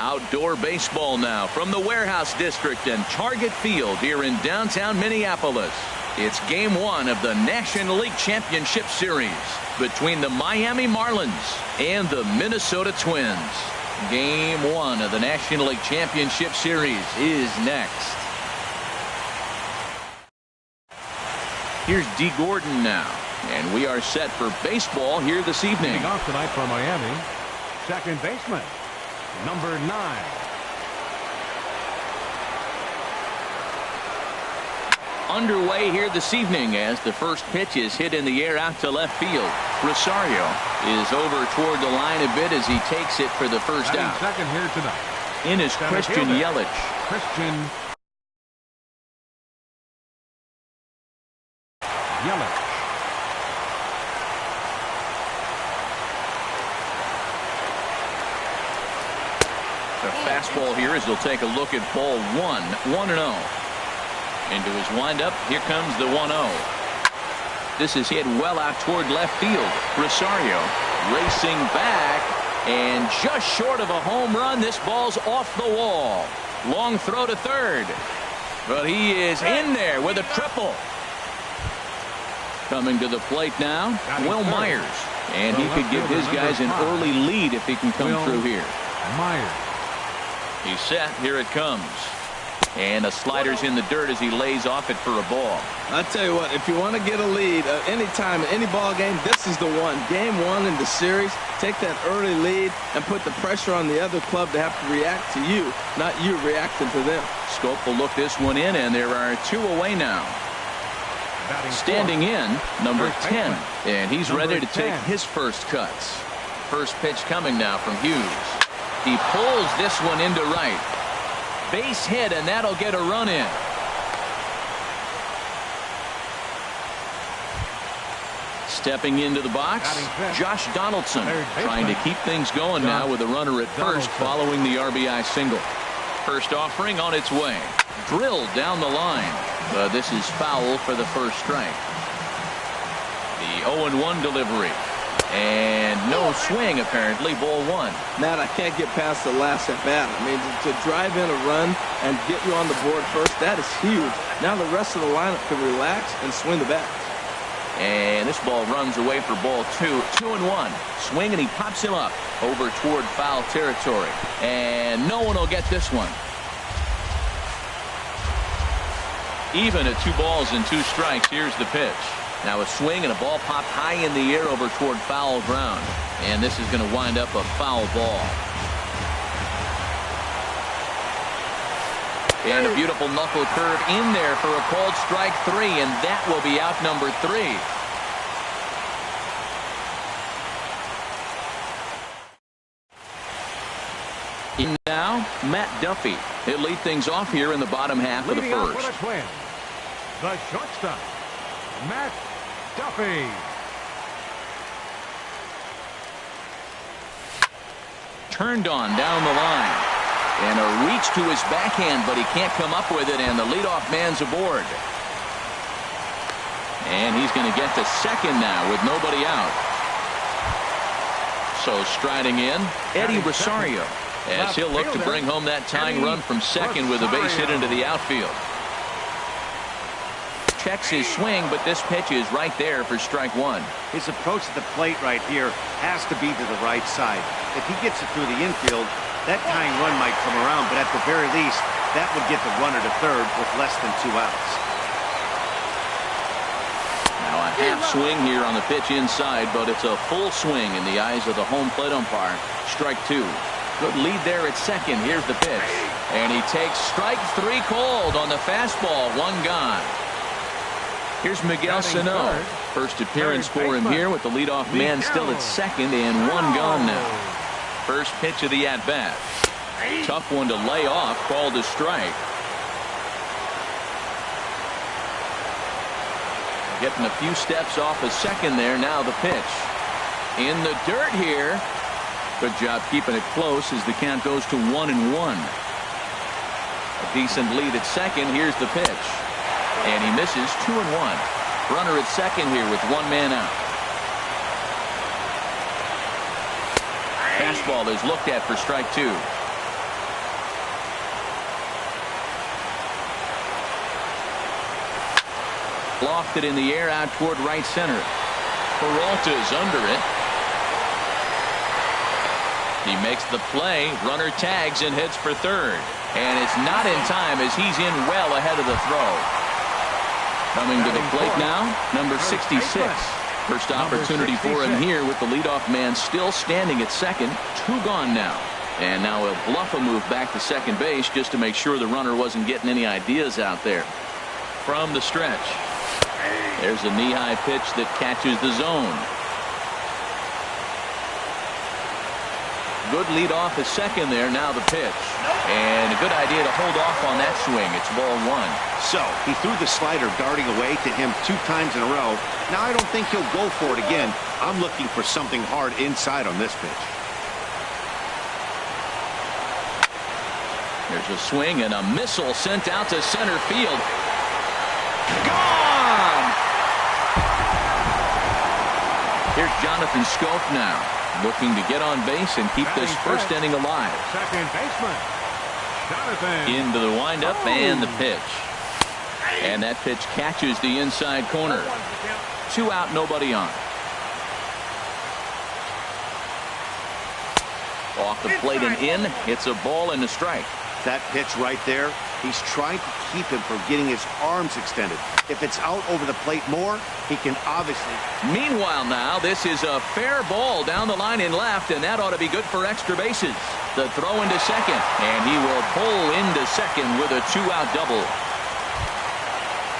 Outdoor baseball now from the Warehouse District and Target Field here in downtown Minneapolis. It's game one of the National League Championship Series between the Miami Marlins and the Minnesota Twins. Game one of the National League Championship Series is next. Here's D. Gordon now, and we are set for baseball here this evening. Leading off tonight for Miami, second baseman, number 9. Underway here this evening as the first pitch is hit in the air out to left field. Rosario is over toward the line a bit as he takes it for the first out. Second here tonight. In is Christian Yelich. Christian Yelich. The fastball here as he'll take a look at ball 1-0. Into his windup, here comes the 1-0. This is hit well out toward left field. Rosario racing back, and just short of a home run. This ball's off the wall. Long throw to third, but he is in there with a triple. Coming to the plate now, Will Myers, and he could give his guys an early lead if he can come through here. Myers. He's set. Here it comes. And a slider's in the dirt as he lays off it for a ball. I tell you what, if you want to get a lead anytime, any ball game, this is the one. Game one in the series, take that early lead and put the pressure on the other club to have to react to you, not you reacting to them. Schoop will look this one in, and there are 2 away now. Standing in, number 10, and he's ready to take his first cuts. First pitch coming now from Hughes. He pulls this one into right. Base hit, and that'll get a run in. Stepping into the box, Josh Donaldson trying to keep things going now with a runner at first following the RBI single. First offering on its way. Drilled down the line. This is foul for the first strike. The 0-1 delivery. And no swing, apparently, ball 1. Matt, I can't get past the last at bat. I mean, to drive in a run and get you on the board first, that is huge. Now the rest of the lineup can relax and swing the bat. And this ball runs away for ball 2. 2-1. Swing, and he pops him up over toward foul territory. And no one will get this one. Even at 2 balls and 2 strikes, here's the pitch. Now a swing and a ball popped high in the air over toward foul ground. And this is going to wind up a foul ball. And a beautiful knuckle curve in there for a called strike 3. And that will be out number 3. In now, Matt Duffy. He'll lead things off here in the bottom half of the first. The shortstop, Matt Duffy. Turned on down the line. And a reach to his backhand, but he can't come up with it, and the leadoff man's aboard. And he's going to get to second now with nobody out. So striding in, Eddie Rosario, as he'll look to bring home that tying run from second with a base hit into the outfield. Checks his swing, but this pitch is right there for strike 1. His approach to the plate right here has to be to the right side. If he gets it through the infield, that tying run might come around, but at the very least, that would get the runner to third with less than 2 outs. Now a half swing here on the pitch inside, but it's a full swing in the eyes of the home plate umpire. Strike 2. Good lead there at second. Here's the pitch. And he takes strike 3 called on the fastball. 1 gone. Here's Miguel Sano. First appearance for him here with the leadoff man still at second and 1 gone now. First pitch of the at-bat. Tough one to lay off, called a strike. Getting a few steps off a second there. Now the pitch. In the dirt here. Good job keeping it close as the count goes to 1-1. A decent lead at second. Here's the pitch. And he misses. 2-1. Runner at second here with 1 man out. Fastball is looked at for strike 2. Lofted in the air out toward right center. Peralta's under it. He makes the play. Runner tags and heads for third. And it's not in time as he's in well ahead of the throw. Coming to the plate now, number 66. First opportunity for him here with the leadoff man still standing at second. 2 gone now. And now he'll bluff a move back to second base just to make sure the runner wasn't getting any ideas out there. From the stretch. There's a knee-high pitch that catches the zone. Good lead off at second there. Now the pitch. And a good idea to hold off on that swing. It's ball 1. So he threw the slider darting away to him 2 times in a row. Now I don't think he'll go for it again. I'm looking for something hard inside on this pitch. There's a swing and a missile sent out to center field. Gone! Here's Jonathan Schoaf now, looking to get on base and keep this first inning alive. Second baseman, Jonathan. Into the windup and the pitch. And that pitch catches the inside corner. 2 out, nobody on. Off the plate and in. It's a ball and a strike. That pitch right there, he's trying to keep him from getting his arms extended. If it's out over the plate more, he can obviously. Meanwhile now, this is a fair ball down the line in left, and that ought to be good for extra bases. The throw into second, and he will pull into second with a 2-out double.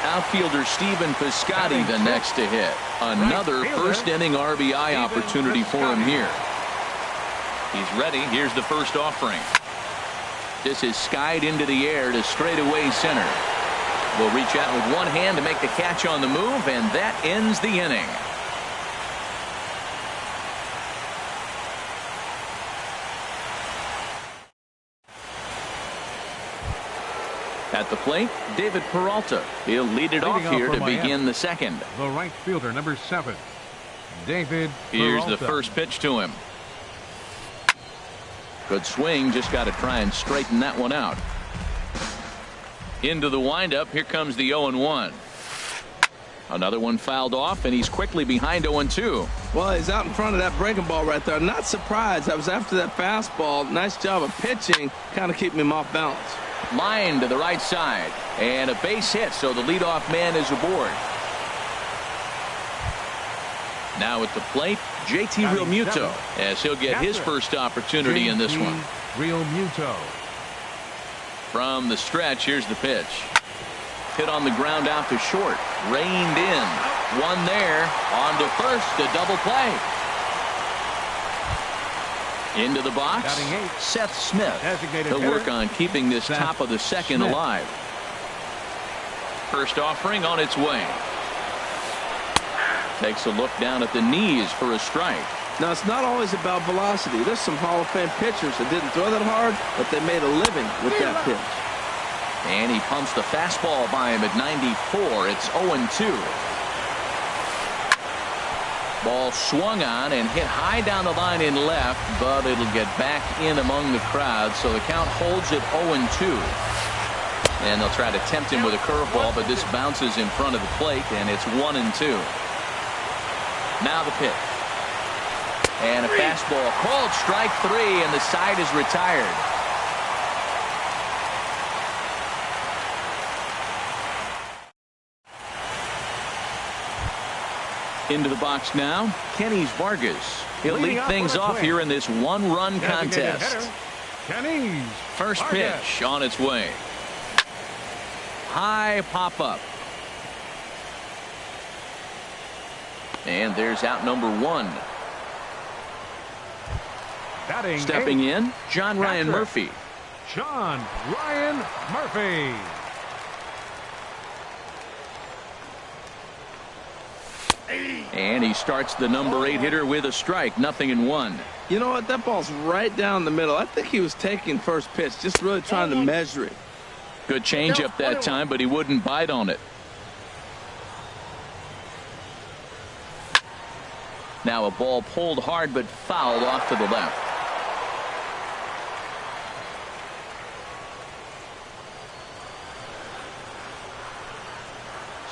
Outfielder Stephen Piscotty the next to hit. Another first inning RBI opportunity for him here. He's ready. Here's the first offering. This is skied into the air to straightaway center. Will reach out with one hand to make the catch on the move, and that ends the inning. At the plate, David Peralta. He'll lead it off here to begin the second. The right fielder, number 7, David Peralta. Here's the first pitch to him. Good swing, just got to try and straighten that one out. Into the windup, here comes the 0-1. Another one fouled off, and he's quickly behind 0-2. Well, he's out in front of that breaking ball right there. Not surprised. I was after that fastball. Nice job of pitching, kind of keeping him off balance. Line to the right side, and a base hit, so the leadoff man is aboard. Now at the plate, JT Realmuto, as he'll get his first opportunity in this one. Realmuto. From the stretch, here's the pitch. Hit on the ground out to short. Reined in. One there. On to first. A double play. Into the box. Seth Smith. He'll work on keeping this top of the second alive. First offering on its way. Takes a look down at the knees for a strike. Now, it's not always about velocity. There's some Hall of Fame pitchers that didn't throw that hard, but they made a living with that pitch. And he pumps the fastball by him at 94. It's 0-2. Ball swung on and hit high down the line in left, but it'll get back in among the crowd, so the count holds at 0-2. And they'll try to tempt him with a curveball, but this bounces in front of the plate, and it's 1-2. Now the pitch. And a fastball called strike 3, and the side is retired. Into the box now, Kenny Vargas. He'll lead things off here in this one-run contest. First pitch on its way. High pop-up. And there's out number 1. Stepping in, John Ryan Murphy. John Ryan Murphy. And he starts the number 8 hitter with a strike. 0-1. You know what? That ball's right down the middle. I think he was taking first pitch, just really trying to measure it. Good changeup that time, but he wouldn't bite on it. Now a ball pulled hard but fouled off to the left.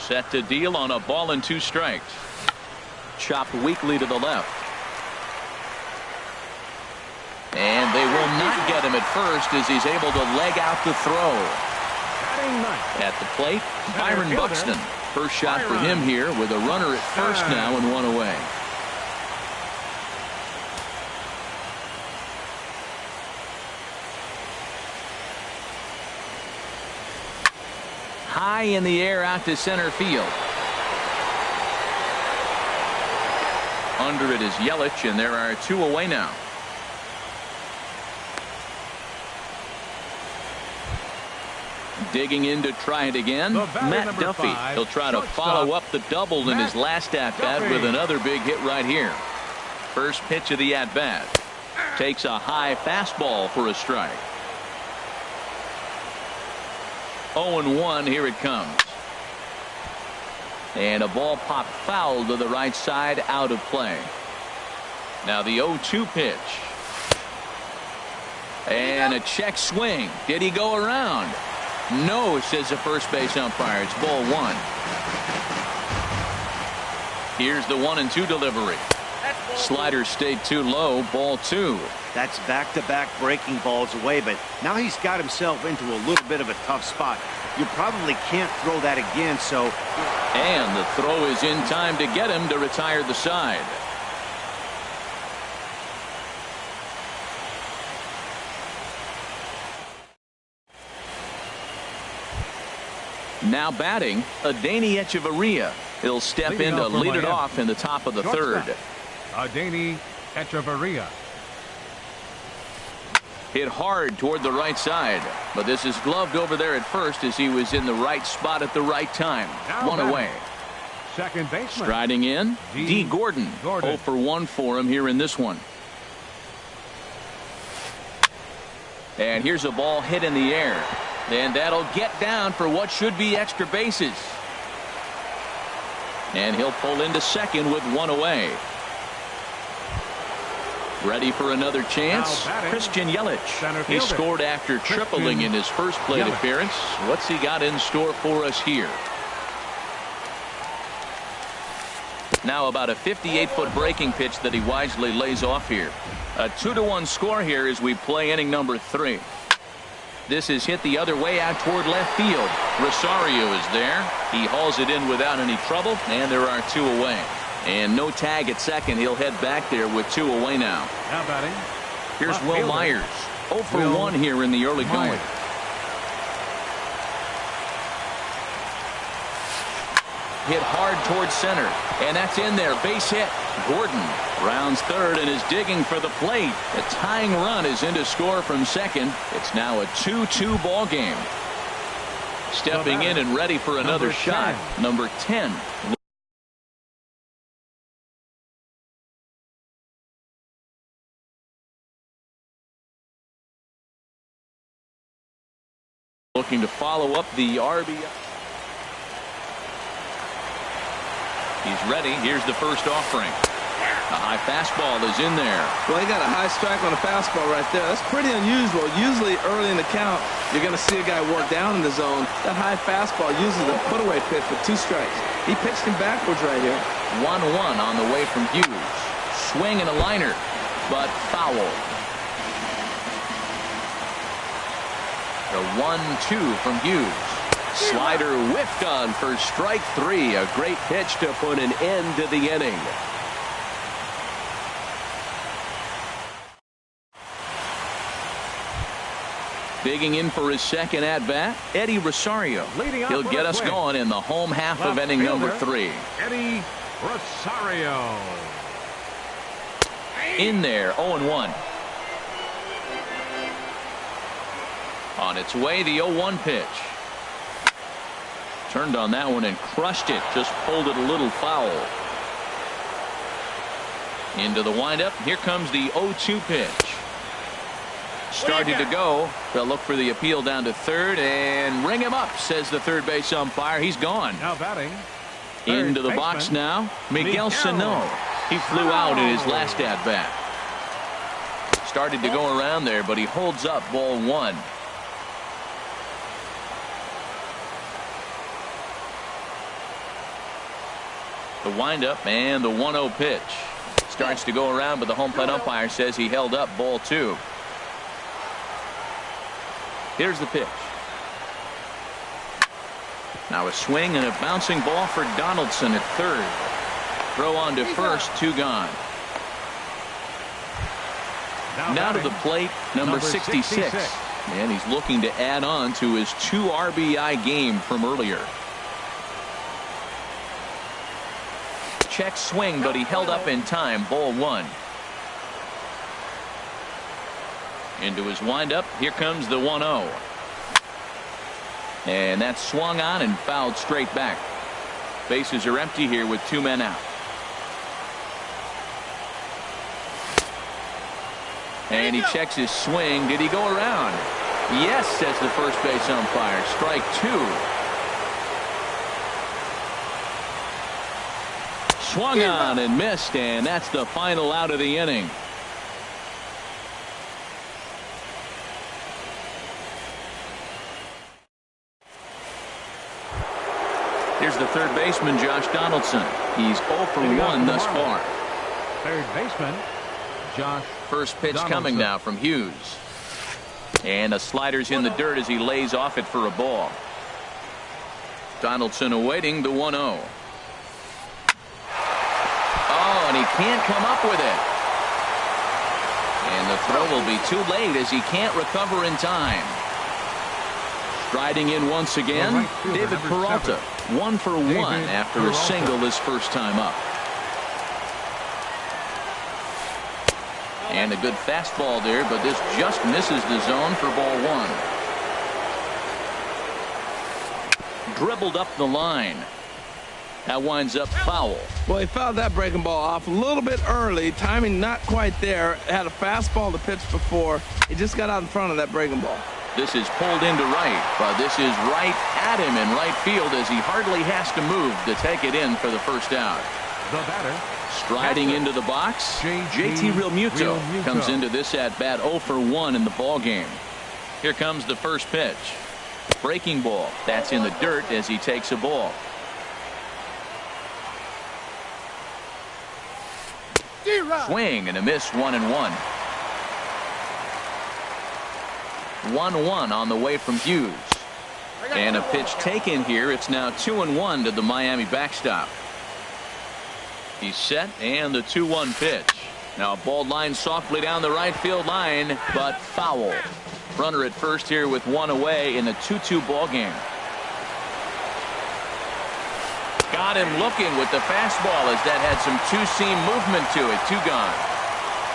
Set to deal on a ball and 2 strikes. Chopped weakly to the left. And they will not get him at first as he's able to leg out the throw. At the plate, Byron Buxton. First shot for him here with a runner at first now and 1 away. High in the air out to center field. Under it is Yelich, and there are 2 away now. Digging in to try it again, Matt Duffy. He'll try to follow up the double in his last at-bat with another big hit right here. First pitch of the at-bat. Takes a high fastball for a strike. 0-1, here it comes. And a ball popped foul to the right side, out of play. Now the 0-2 pitch. And a check swing. Did he go around? No, says the first base umpire. It's ball 1. Here's the 1-2 delivery. Slider stayed too low. Ball 2. That's back-to-back breaking balls away, but now he's got himself into a little bit of a tough spot. You probably can't throw that again, so. And the throw is in time to get him to retire the side. Now batting, Adeiny Echeverria. He'll step in to lead it off in the top of the third. Adeiny Echeverria. Hit hard toward the right side, but this is gloved over there at first as he was in the right spot at the right time. Now 1 away. Second baseman. Striding in, D. Gordon. 0 for 1 for him here in this one. And here's a ball hit in the air. And that'll get down for what should be extra bases. And he'll pull into second with 1 away. Ready for another chance. Christian Yelich. He scored after tripling in his first plate appearance. What's he got in store for us here? Now about a 58-foot breaking pitch that he wisely lays off here. A 2-1 score here as we play inning number 3. This is hit the other way out toward left field. Rosario is there. He hauls it in without any trouble, and there are 2 away. And no tag at second. He'll head back there with 2 away now. Now batting. Here's Will Myers. 0 for 1 here in the early going. Hit hard towards center, and that's in there. Base hit. Gordon rounds third and is digging for the plate. The tying run is in to score from second. It's now a 2-2 ball game. Stepping in and ready for another shot. Number 10. Looking to follow up the RBI. He's ready. Here's the first offering. A high fastball is in there. Well, he got a high strike on a fastball right there. That's pretty unusual. Usually early in the count, you're going to see a guy work down in the zone. That high fastball uses a put-away pitch with 2 strikes. He pitched him backwards right here. 1-1 on the way from Hughes. Swing and a liner, but foul. The 1-2 from Hughes. Slider whiffed on for strike 3. A great pitch to put an end to the inning. Digging in for his second at-bat, Eddie Rosario. He'll get us going in the home half of inning number 3. Eddie Rosario. In there, 0-1. On its way, the 0-1 pitch. Turned on that one and crushed it. Just pulled it a little foul. Into the windup. Here comes the 0-2 pitch. Starting to go. They'll look for the appeal down to third and ring him up, says the third base umpire. He's gone. Now batting. Into the box now, Miguel Sano. He flew out in his last at-bat. Started to go around there, but he holds up ball 1. the windup and the 1-0 pitch. Starts to go around, but the home plate umpire says he held up ball 2. Here's the pitch. Now a swing and a bouncing ball for Donaldson at third. Throw on to first, 2 gone. Now to the plate, number 66. And he's looking to add on to his 2 RBI game from earlier. Check swing, but he held up in time. Ball 1. Into his windup. Here comes the 1-0. And that's swung on and fouled straight back. Bases are empty here with 2 men out. And he checks his swing. Did he go around? Yes, says the first base umpire. Strike 2. Swung on and missed, and that's the final out of the inning. Here's the third baseman, Josh Donaldson. He's 0 for 1 thus far. Third baseman, Josh. First pitch Donaldson. coming now from Hughes. And a slider's in the dirt as he lays off it for a ball. Donaldson awaiting the 1-0. Oh, and he can't come up with it. And the throw will be too late as he can't recover in time. Striding in once again, Right fielder, David Peralta. 1 for 1 after a single his first time up. And a good fastball there, but this just misses the zone for ball 1. Dribbled up the line. That winds up foul. Well, he fouled that breaking ball off a little bit early. Timing not quite there. Had a fastball to pitch before. He just got out in front of that breaking ball. This is pulled into right, but this is right at him in right field as he hardly has to move to take it in for the first out. The batter. Striding into the box, JT Realmuto comes into this at bat 0 for 1 in the ball game. Here comes the first pitch. Breaking ball. That's in the dirt as he takes a ball. Swing and a miss, 1-1. 1-1 on the way from Hughes. And a pitch taken here. It's now 2-1 to the Miami backstop. He's set, and the 2-1 pitch. Now a ball line softly down the right field line, but foul. Runner at first here with 1 away in a 2-2 ball game. Got him looking with the fastball as that had some two-seam movement to it. 2 gone.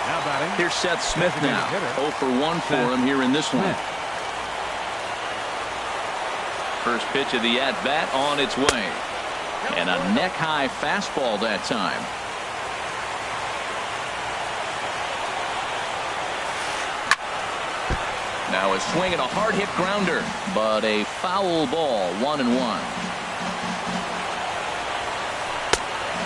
Now batting. Here's Seth Smith now. 0 for 1 for him here in this one. First pitch of the at-bat on its way. And a neck-high fastball that time. Now a swing and a hard-hit grounder, but a foul ball, 1-1.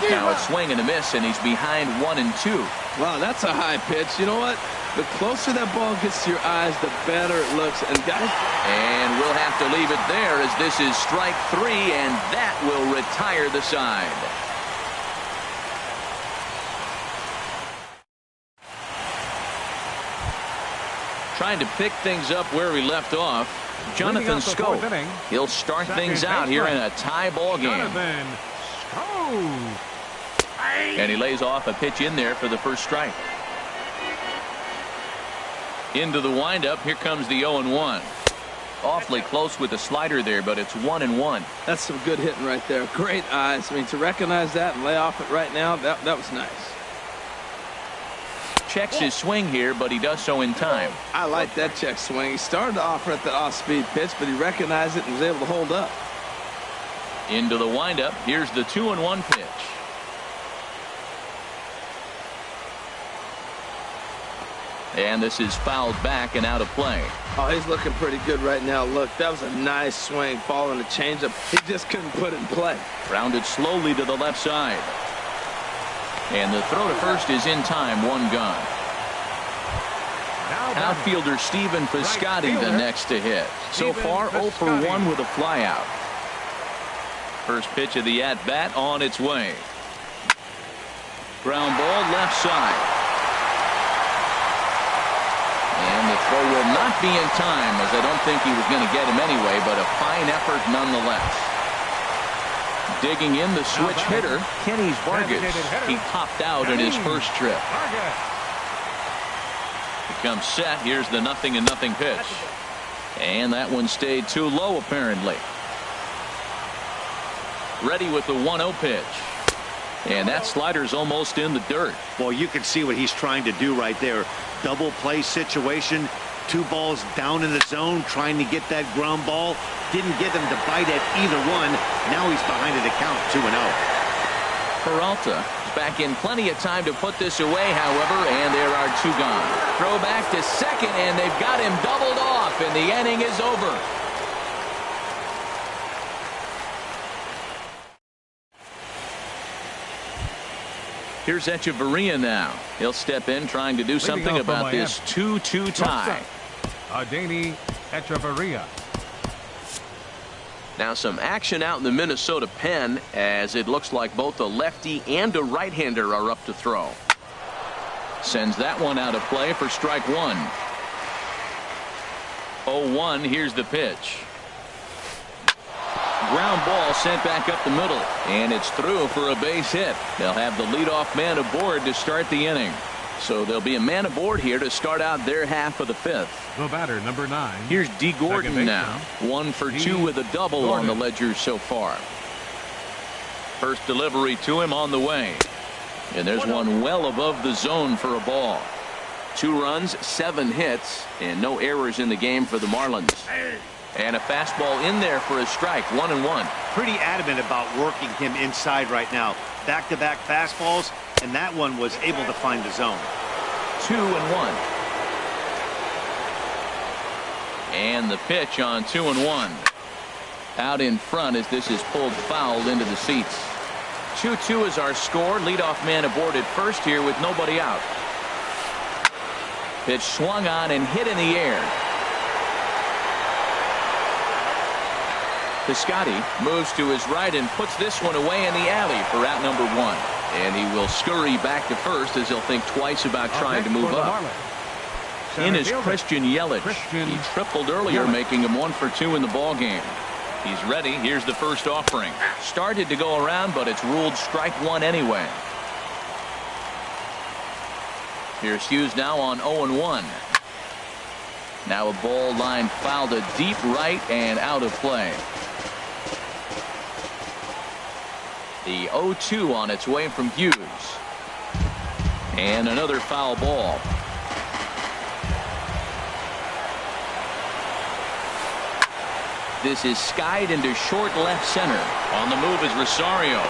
Now a swing and a miss, and he's behind 1-2. Wow, that's a high pitch. You know what? The closer that ball gets to your eyes, the better it looks. And guys, and we'll have to leave it there as this is strike 3, and that will retire the side. Trying to pick things up where we left off. Jonathan Scope. He'll start things out here in a tie ball game. And he lays off a pitch in there for the first strike. Into the windup. Here comes the 0-1. Awfully close with the slider there, but it's 1-1. That's some good hitting right there. Great eyes. I mean, to recognize that and lay off it right now, that was nice. Checks his swing here, but he does so in time. I like that check swing. He started to offer at the off-speed pitch, but he recognized it and was able to hold up. Into the windup. Here's the 2-1 pitch. And this is fouled back and out of play. Oh, he's looking pretty good right now. Look, that was a nice swing following a changeup. He just couldn't put it in play. Rounded slowly to the left side. And the throw to first is in time, 1 gone. Outfielder Stephen Piscotty the next to hit. So far 0 for 1 with a flyout. First pitch of the at-bat on its way. Ground ball left side. And the throw will not be in time, as I don't think he was going to get him anyway, but a fine effort nonetheless. Digging in the switch hitter, Kenny's Vargas. He popped out in his first trip. Becomes set. Here's the 0-0 pitch. And that one stayed too low, apparently. Ready with the 1-0 pitch. And that slider's almost in the dirt. Well, you can see what he's trying to do right there. Double play situation. 2 balls down in the zone, trying to get that ground ball. Didn't get him to bite at either one. Now he's behind at the count, 2-0. Peralta is back in plenty of time to put this away, however, and there are 2 gone. Throw back to second, and they've got him doubled off, and the inning is over. Here's Echeverria now. He'll step in trying to do something about this 2-2 tie. Adeiny Echeverria. Now some action out in the Minnesota pen, as it looks like both a lefty and a right-hander are up to throw. Sends that one out of play for strike 1. 0-1. Here's the pitch. Ground ball sent back up the middle, and it's through for a base hit. They'll have the leadoff man aboard to start the inning. So there'll be a man aboard here to start out their half of the 5th. The batter, number 9. Here's D. Gordon now. 1 for 2 with a double on the ledger so far. First delivery to him on the way. And there's one well above the zone for a ball. 2 runs, 7 hits, and no errors in the game for the Marlins. And a fastball in there for a strike. 1-1. Pretty adamant about working him inside right now. Back-to-back fastballs, and that one was able to find the zone. 2-1. And the pitch on 2-1. Out in front as this is pulled foul into the seats. 2-2 is our score. Leadoff man aboard at first here with nobody out. Pitch swung on and hit in the air. Piscotty moves to his right and puts this one away in the alley for out number 1. And he will scurry back to first as he'll think twice about trying to move up. In is Christian Yelich. He tripled earlier, making him 1 for 2 in the ball game. He's ready. Here's the first offering. Started to go around, but it's ruled strike 1 anyway. Here's Hughes now on 0-1. Now a ball line fouled to deep right and out of play. The 0-2 on its way from Hughes. And another foul ball. This is skied into short left center. On the move is Rosario.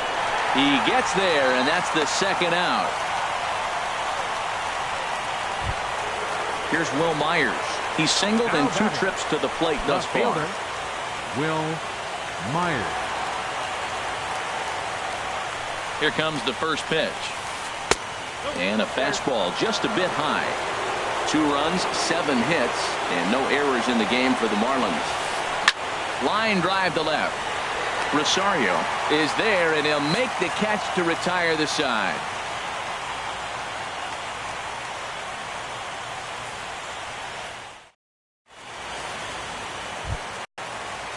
He gets there, and that's the second out. Here's Will Myers. He's singled in 2 trips to the plate thus far. Will Myers. Here comes the first pitch. And a fastball just a bit high. 2 runs, 7 hits, and no errors in the game for the Marlins. Line drive to left. Rosario is there, and he'll make the catch to retire the side.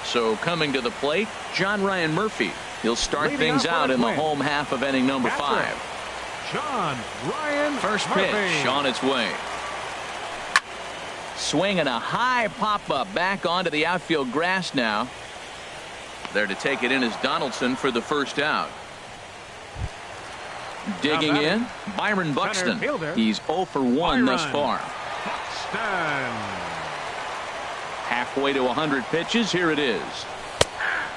So coming to the plate, John Ryan Murphy. He'll start things out in the home half of inning number 5. John Ryan First Murphy. pitch on its way. Swing and a high pop-up back onto the outfield grass now. There to take it in is Donaldson for the first out. Digging in, Byron Buxton. He's 0 for 1 thus far. Buxton. Halfway to 100 pitches. Here it is.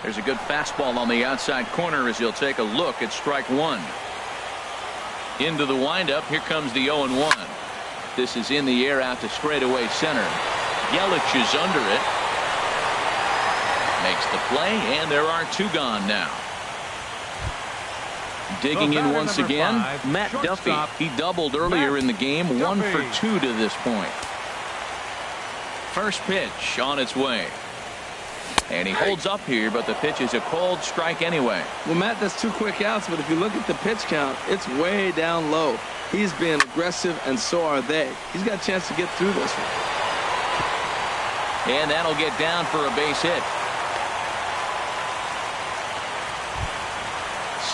There's a good fastball on the outside corner as he'll take a look at strike 1. Into the windup. Here comes the 0-1. This is in the air out to straightaway center. Yelich is under it. Makes the play, and there are 2 gone now. Digging in once again, Matt Duffy. He doubled earlier in the game. 1 for 2 to this point. First pitch on its way. And he holds up here, but the pitch is a cold strike anyway. Well, Matt, that's 2 quick outs, but if you look at the pitch count, it's way down low. He's being aggressive, and so are they. He's got a chance to get through this one. And that'll get down for a base hit.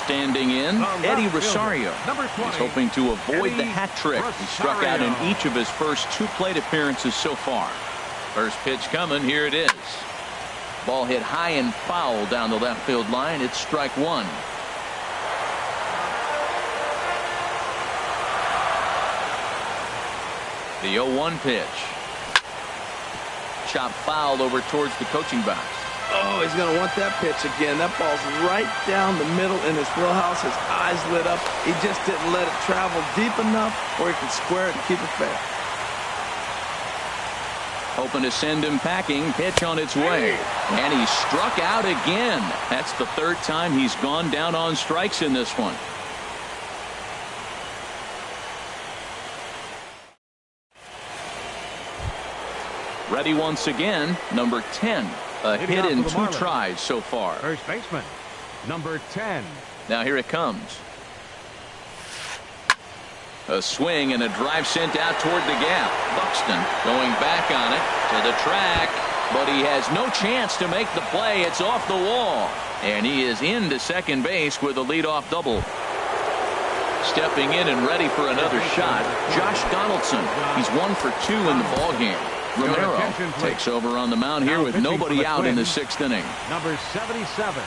Standing in, Eddie Rosario. He's hoping to avoid the hat trick. He struck out in each of his first 2 plate appearances so far. First pitch coming. Here it is. Ball hit high and foul down the left field line. It's strike 1. The 0-1 pitch. Chop foul over towards the coaching box. Oh, he's going to want that pitch again. That ball's right down the middle in his wheelhouse. His eyes lit up. He just didn't let it travel deep enough where he could square it and keep it fair. Hoping to send him packing. Pitch on its way. And he struck out again. That's the 3rd time he's gone down on strikes in this one. Ready once again, number 10. A hit in 2 tries so far. First baseman, number 10. Now here it comes. A swing and a drive sent out toward the gap. Buxton going back on it to the track, but he has no chance to make the play. It's off the wall, and he is into second base with a leadoff double. Stepping in and ready for another shot, Josh Donaldson. He's 1 for 2 in the ballgame. Romero takes over on the mound here with nobody out in the 6th inning. Number 77.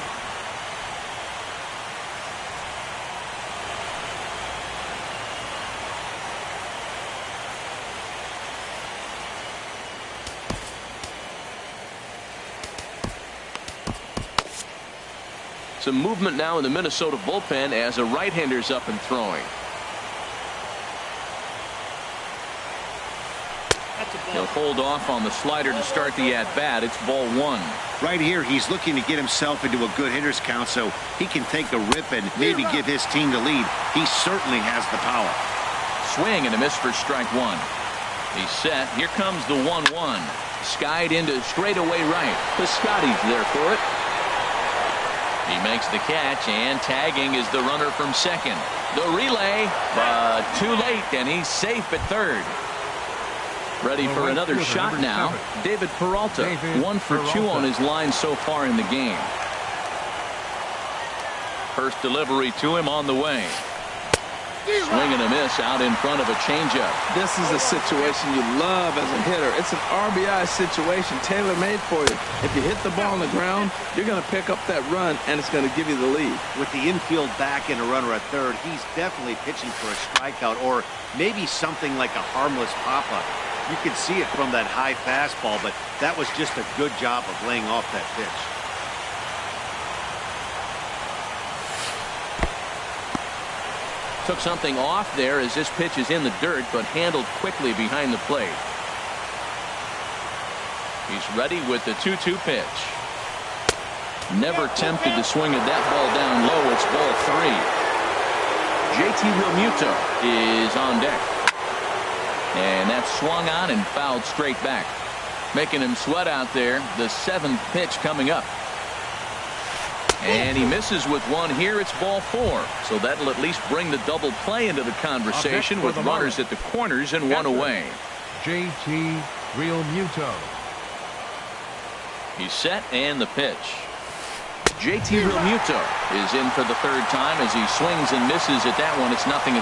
Some movement now in the Minnesota bullpen as a right-hander's up and throwing. He'll hold off on the slider to start the at-bat. It's ball 1. Right here, he's looking to get himself into a good hitter's count so he can take a rip and maybe give his team the lead. He certainly has the power. Swing and a miss for strike 1. He's set. Here comes the 1-1. Skied into straightaway right. Piscotty's there for it. He makes the catch, and tagging is the runner from second. The relay, but too late, and he's safe at third. Ready for another shot now. David Peralta, 1 for 2 on his line so far in the game. First delivery to him on the way. Swing and a miss out in front of a changeup. This is a situation you love as a hitter. It's an RBI situation tailor-made for you. If you hit the ball on the ground, you're going to pick up that run, and it's going to give you the lead. With the infield back and a runner at third, he's definitely pitching for a strikeout or maybe something like a harmless pop-up. You can see it from that high fastball, but that was just a good job of laying off that pitch. Took something off there as this pitch is in the dirt, but handled quickly behind the plate. He's ready with the 2-2 pitch. Never tempted to swing at that ball down low. It's ball 3. JT Realmuto is on deck. And that's swung on and fouled straight back. Making him sweat out there. The 7th pitch coming up. And he misses with one here. It's ball 4. So that'll at least bring the double play into the conversation with runners at the corners and one away. JT Realmuto. He's set and the pitch. JT Realmuto is in for the 3rd time as he swings and misses at that one. It's 0-1.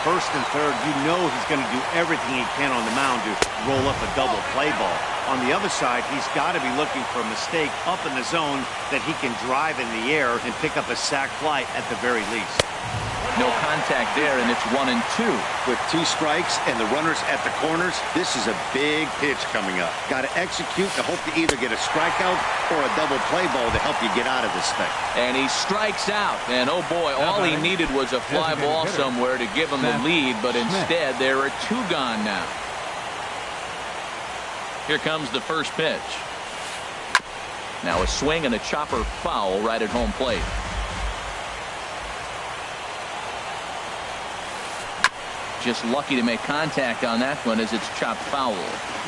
First and third, you know he's going to do everything he can on the mound to roll up a double play ball. On the other side, he's got to be looking for a mistake up in the zone that he can drive in the air and pick up a sac fly at the very least. No contact there, and it's 1-2. With 2 strikes and the runners at the corners, this is a big pitch coming up. Got to execute to hope to either get a strikeout or a double play ball to help you get out of this thing. And he strikes out. And oh boy, all he needed was a fly ball somewhere to give him the lead, but instead there are 2 gone now. Here comes the first pitch. Now a swing and a chopper foul right at home plate. just lucky to make contact on that one as it's chopped foul.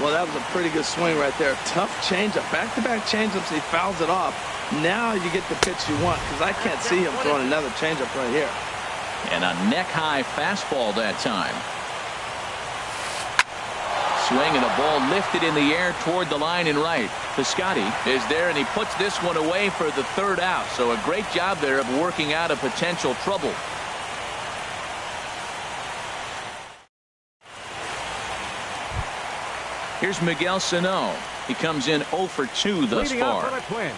Well, that was a pretty good swing right there. Tough changeup. Back-to-back changeups. He fouls it off. Now you get the pitch you want, because I can't see him throwing another changeup right here. And a neck-high fastball that time. Swing and a ball lifted in the air toward the line and right. Piscotty is there, and he puts this one away for the third out. So a great job there of working out a potential trouble. Here's Miguel Sano. He comes in 0 for 2 thus Leading up far. for the Twins,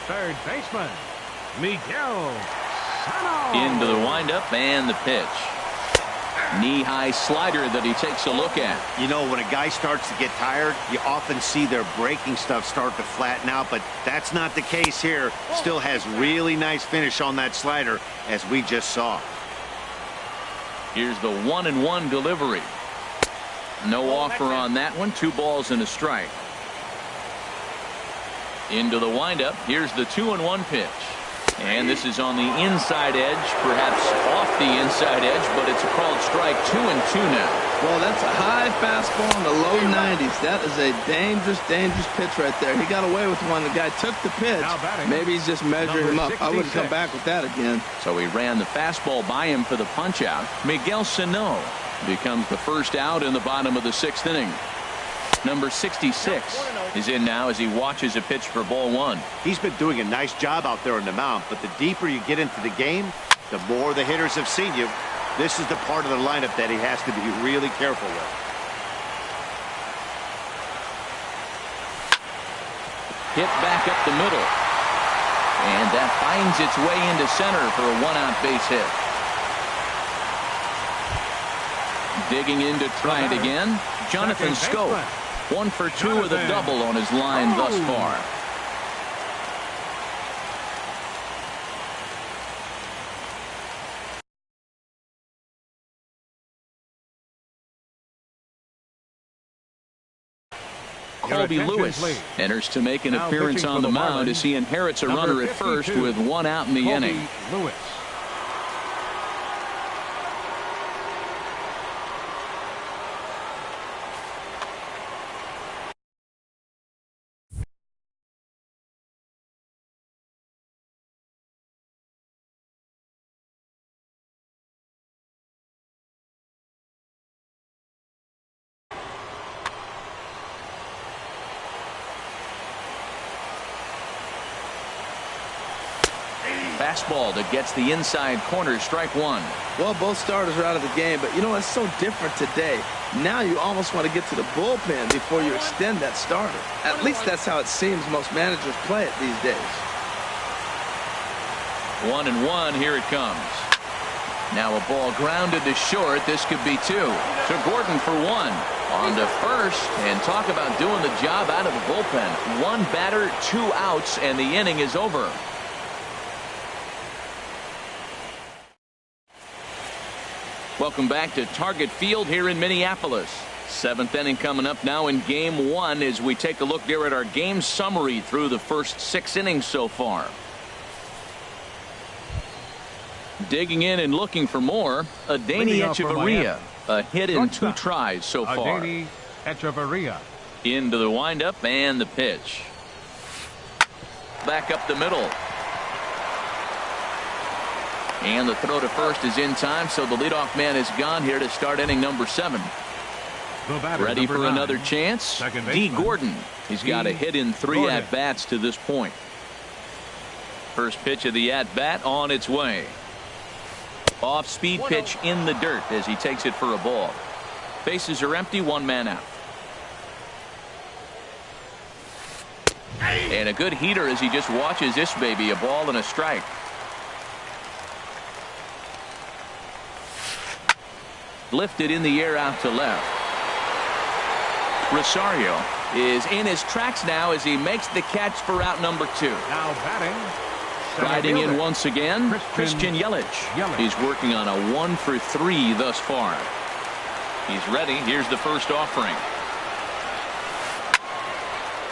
third baseman, Miguel Sano. Into the windup and the pitch. Knee-high slider that he takes a look at. You know, when a guy starts to get tired, you often see their breaking stuff start to flatten out, but that's not the case here. Still has really nice finish on that slider, as we just saw. Here's the 1-1 delivery. No offer on that one. 2 balls and a strike. Into the windup. Here's the 2-1 pitch. And this is on the inside edge, perhaps off the inside edge, but it's a called strike. 2-2 now. Well, that's a high fastball in the low 90s. That is a dangerous, dangerous pitch right there. He got away with one. The guy took the pitch. Maybe he's just measuring him up. I wouldn't come back with that again. So he ran the fastball by him for the punch out. Miguel Sano becomes the first out in the bottom of the 6th inning. Number 66 is in now as he watches a pitch for ball 1. He's been doing a nice job out there on the mound, but the deeper you get into the game, the more the hitters have seen you. This is the part of the lineup that he has to be really careful with. Hit back up the middle. And that finds its way into center for a 1-out base hit. Digging in to try it again, Jonathan Schoop. 1 for 2 with a double on his line thus far. Colby Lewis enters to make an appearance on the mound as he inherits a runner at first with 1 out in the inning. Lewis. Fastball that gets the inside corner, strike 1. Well, both starters are out of the game, but you know, it's so different today. Now you almost want to get to the bullpen before you extend that starter. At least that's how it seems most managers play it these days. 1-1, here it comes. Now a ball grounded to short. This could be 2. To Gordon for 1. On to first, and talk about doing the job out of the bullpen. 1 batter, 2 outs, and the inning is over. Welcome back to Target Field here in Minneapolis. 7th inning coming up now in Game 1 as we take a look there at our game summary through the first 6 innings so far. Digging in and looking for more, Adeiny Echeverria. A hit in 2 tries so far. Adeiny Echeverria. Into the windup and the pitch. Back up the middle. And the throw to first is in time, so the leadoff man is gone here to start inning number 7. Ready for 9. Another chance? D. Gordon. He's got a hit in 3 at-bats to this point. First pitch of the at-bat on its way. Off-speed pitch in the dirt as he takes it for a ball. Bases are empty, 1 man out. And a good heater as he just watches this baby, a ball and a strike. Lifted in the air out to left. Rosario is in his tracks now as he makes the catch for out number 2. Now batting. Riding in once again, Christian Yelich. He's working on a 1 for 3 thus far. He's ready. Here's the first offering.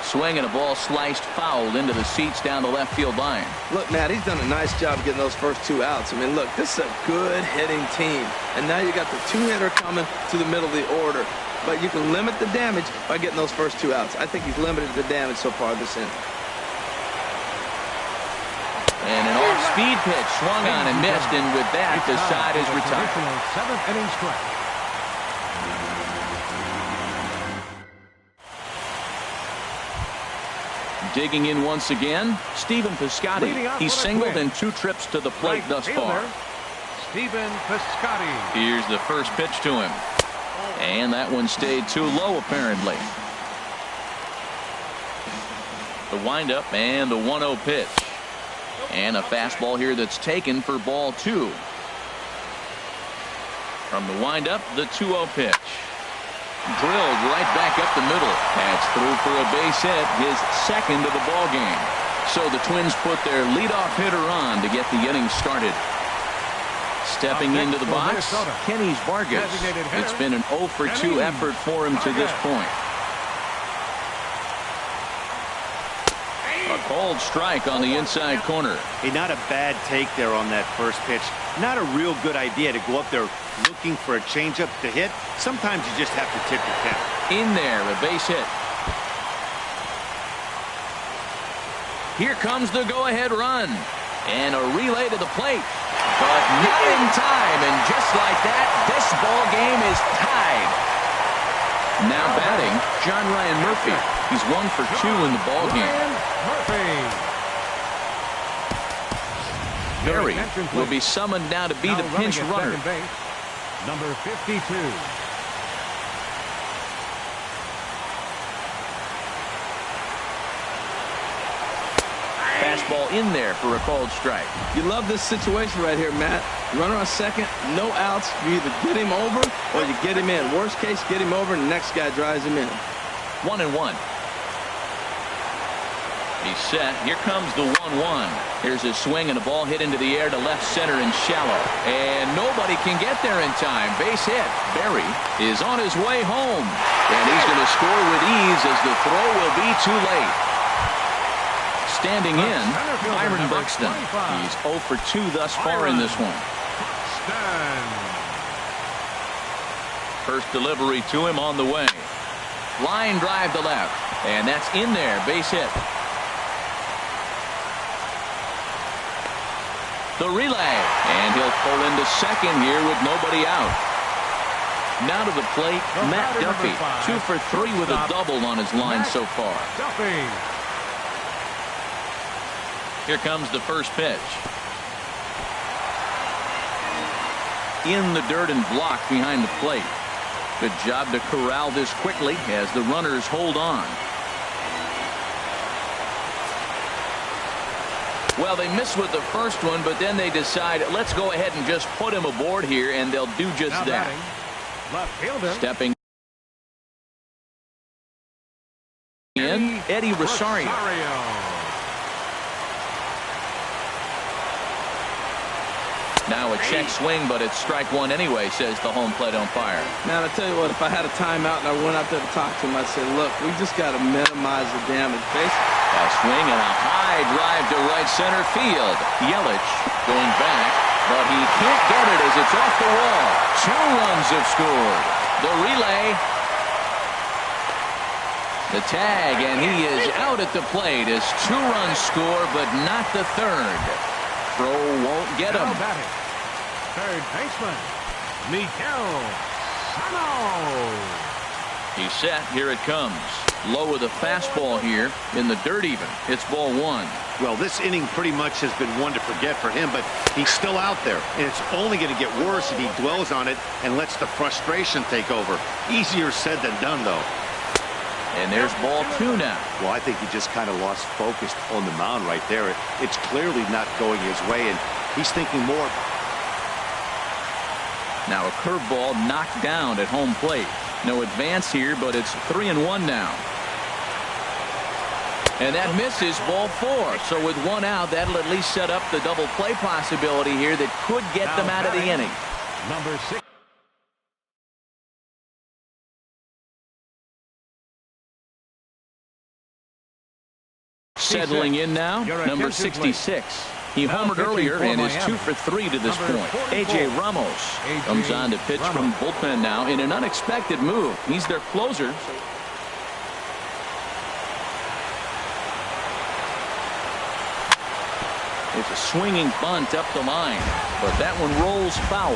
Swing and a ball sliced foul into the seats down the left field line. Look, Matt, he's done a nice job getting those first 2 outs. I mean, look, this is a good hitting team. And now you got the 2-hitter coming to the middle of the order. But you can limit the damage by getting those first 2 outs. I think he's limited the damage so far this inning. And an off-speed pitch swung on and missed, and with that, the side is retired. 7th inning stretch. Digging in once again, Stephen Piscotty. He's singled in 2 trips to the plate thus far. Stephen Piscotty. Here's the first pitch to him. And that one stayed too low, apparently. The windup and the 1-0 pitch. And a fastball here that's taken for ball 2. From the windup, the 2-0 pitch. Drilled right back up the middle. That's through for a base hit, his second of the ball game. So the Twins put their leadoff hitter on to get the inning started. Stepping into the box, Kenny Vargas. It's been an 0 for 2 effort for him to this point. A cold strike on the inside corner. Hey, not a bad take there on that first pitch. Not a real good idea to go up there looking for a changeup to hit. Sometimes you just have to tip your cap. In there, a base hit. Here comes the go-ahead run. And a relay to the plate. But not in time. And just like that, this ball game is tied. Now batting, John Ryan Murphy. He's 1 for 2 in the ball game. Berry will be summoned now to be the pinch runner. Number 52. Fastball in there for a called strike. You love this situation right here, Matt. Runner on second, no outs. You either get him over or you get him in. Worst case, get him over and the next guy drives him in. 1-1. He's set. Here comes the 1-1. Here's a swing and a ball hit into the air to left center and shallow. And nobody can get there in time. Base hit. Berry is on his way home. And he's going to score with ease as the throw will be too late. Standing in, Byron Buxton. He's 0 for 2 thus far in this one. First delivery to him on the way. Line drive to left. And that's in there. Base hit. The relay. And he'll pull into second here with nobody out. Now to the plate, Matt Duffy. 2 for 3 with a double on his line so far. Here comes the first pitch. In the dirt and blocked behind the plate. Good job to corral this quickly as the runners hold on. Well, they missed with the first one, but then they decide, let's go ahead and just put him aboard here, and they'll do just that. Left fielder. Stepping in, Eddie Rosario. Now a check swing, but it's strike 1 anyway, says the home plate umpire. Man, I tell you what, if I had a timeout and I went out there to talk to him, I'd say, look, we just got to minimize the damage. A swing and a high drive to right center field. Yelich going back, but he can't get it as it's off the wall. 2 runs have scored. The relay. The tag, and he is out at the plate as 2 runs score, but not the third. Throw won't get him. Third baseman, Miguel Sano. He's set. Here it comes. Low with a fastball here in the dirt even. It's ball 1. Well, this inning pretty much has been one to forget for him, but he's still out there. And it's only going to get worse if he dwells on it and lets the frustration take over. Easier said than done, though. And there's ball 2 now. Well, I think he just kind of lost focus on the mound right there. It's clearly not going his way, and he's thinking more. Now a curveball knocked down at home plate. No advance here, but it's 3-1 now. And that misses ball 4. So with 1 out, that'll at least set up the double play possibility here that could get them out of the inning. Number 6. Settling in now, number 66. He homered earlier and is 2 for 3 to this point. A.J. Ramos comes on to pitch from the bullpen now in an unexpected move. He's their closer. It's a swinging bunt up the line, but that one rolls foul.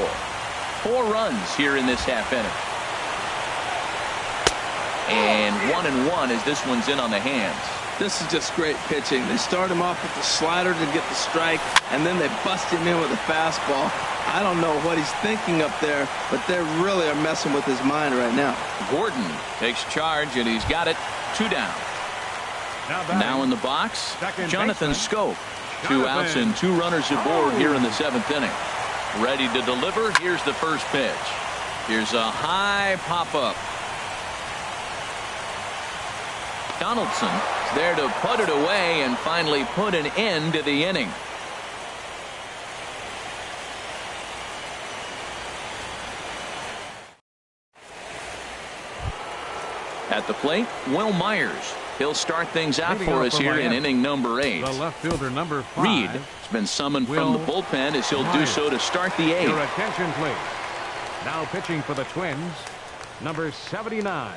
4 runs here in this half inning. And 1-1 as this one's in on the hands. This is just great pitching. They start him off with the slider to get the strike, and then they bust him in with a fastball. I don't know what he's thinking up there, but they really are messing with his mind right now. Gordon takes charge, and he's got it. 2 down. Now in the box, Jonathan Scope. 2 outs and 2 runners aboard here in the 7th inning. Ready to deliver. Here's the first pitch. Here's a high pop-up. Donaldson is there to put it away and finally put an end to the inning. At the plate, Will Myers. He'll start things out for us here in inning number 8. The left fielder, number 5. Reed has been summoned from the bullpen as he'll do so to start the 8th. Your attention, please. Now pitching for the Twins, number 79.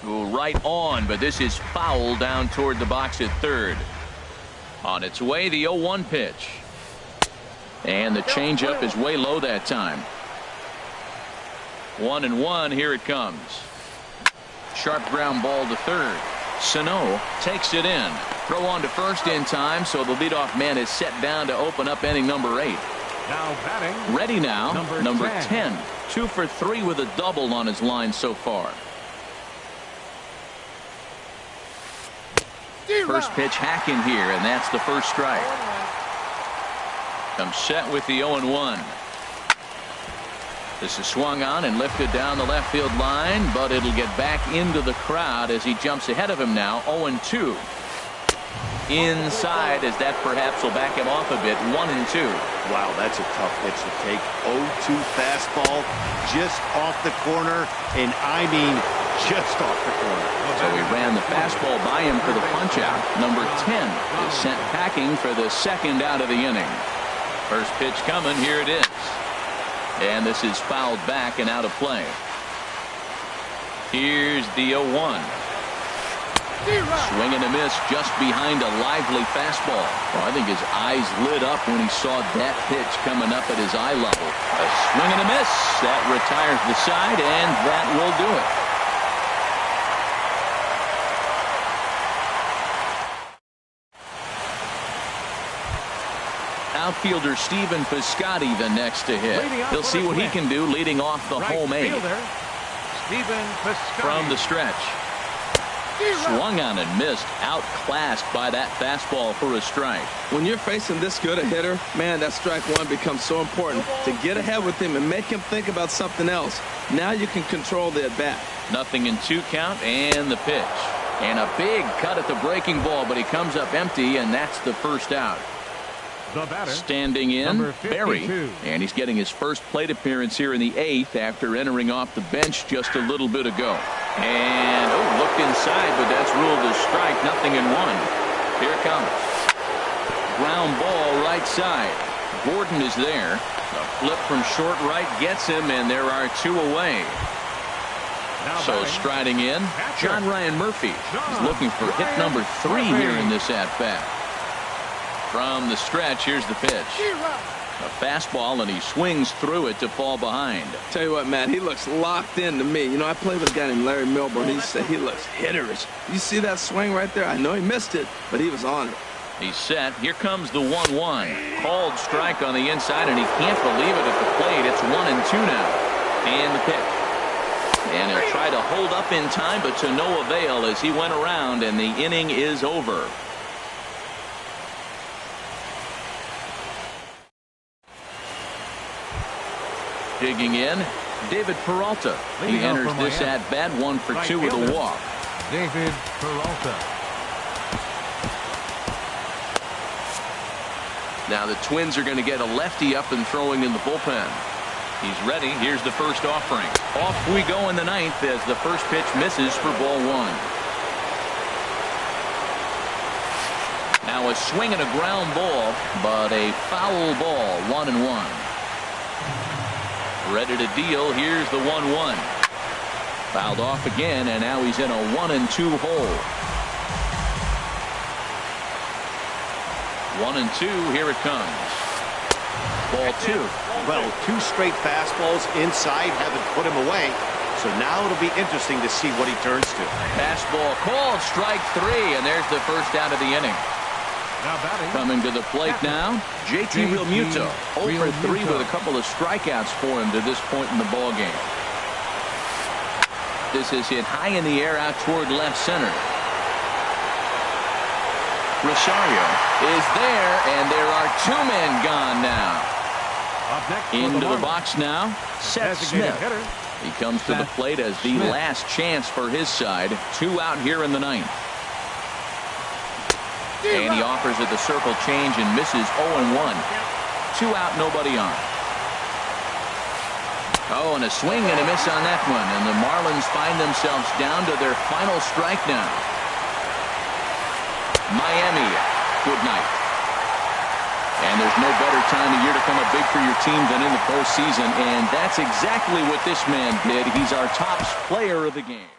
Go right on, but this is foul down toward the box at third. On its way, the 0-1 pitch. And the changeup is way low that time. 1-1, here it comes. Sharp ground ball to third. Sano takes it in. Throw on to first in time, so the leadoff man is set down to open up inning number 8. Now batting. Ready now, number 10. 2 for 3 with a double on his line so far. First pitch hacking here, and that's the first strike. Comes set with the 0-1. This is swung on and lifted down the left field line, but it'll get back into the crowd as he jumps ahead of him now. 0-2. Inside, as that perhaps will back him off a bit. 1-2. Wow, that's a tough pitch to take. 0-2 fastball just off the corner, and I mean just off the corner. So he ran the fastball by him for the punch-out. Number 10 is sent packing for the second out of the inning. First pitch coming. Here it is. And this is fouled back and out of play. Here's the 0-1. Swing and a miss just behind a lively fastball. Well, I think his eyes lit up when he saw that pitch coming up at his eye level. A swing and a miss. That retires the side, and that will do it. Outfielder Stephen Piscotty the next to hit. He'll see what he can do leading off the home 8. From the stretch. Swung on and missed. Outclassed by that fastball for a strike. When you're facing this good a hitter, man, that strike one becomes so important. To get ahead with him and make him think about something else. Now you can control the at-bat. 0-2 count, and the pitch. And a big cut at the breaking ball, but he comes up empty, and that's the first out. The batter, standing in, Barry, and he's getting his first plate appearance here in the 8th after entering off the bench just a little bit ago. And looked inside, but that's ruled a strike. 0-1. Here it comes. Ground ball right side. Gordon is there. The flip from short right gets him, and there are 2 away. So striding in, John Ryan Murphy is looking for hit number 3 here in this at-bat. From the stretch, here's the pitch. A fastball, and he swings through it to fall behind. Tell you what, Matt, he looks locked in to me. You know, I played with a guy named Larry Milburn. He said he looks hitterish. You see that swing right there? I know he missed it, but he was on it. He's set. Here comes the 1-1. Called strike on the inside, and he can't believe it at the plate. It's 1-2 now. And the pitch. And he'll try to hold up in time, but to no avail as he went around, and the inning is over. Digging in, David Peralta. He enters this at bat 1 for 2 with a walk. David Peralta. Now the Twins are going to get a lefty up and throwing in the bullpen. He's ready. Here's the first offering. Off we go in the ninth as the first pitch misses for ball 1. Now a swing and a ground ball, but a foul ball. 1-1. Ready to deal. Here's the 1-1. Fouled off again, and now he's in a 1-2 hole. 1-2. Here it comes. Ball 2. Well, 2 straight fastballs inside haven't put him away. So now it'll be interesting to see what he turns to. Fastball called. Strike 3, and there's the first out of the inning. Now batting. Coming to the plate now, JT Realmuto. 0 for 3 with a couple of strikeouts for him to this point in the ball game. This is hit high in the air out toward left center. Rosario is there, and there are 2 men gone now. Up next Into the box now, Seth Smith. He comes to the plate as the last chance for his side. 2 out here in the ninth. And he offers at the circle change and misses 0-1. 2 out, nobody on. Oh, and a swing and a miss on that one. And the Marlins find themselves down to their final strike now. Miami, good night. And there's no better time of year to come up big for your team than in the postseason. And that's exactly what this man did. He's our top player of the game.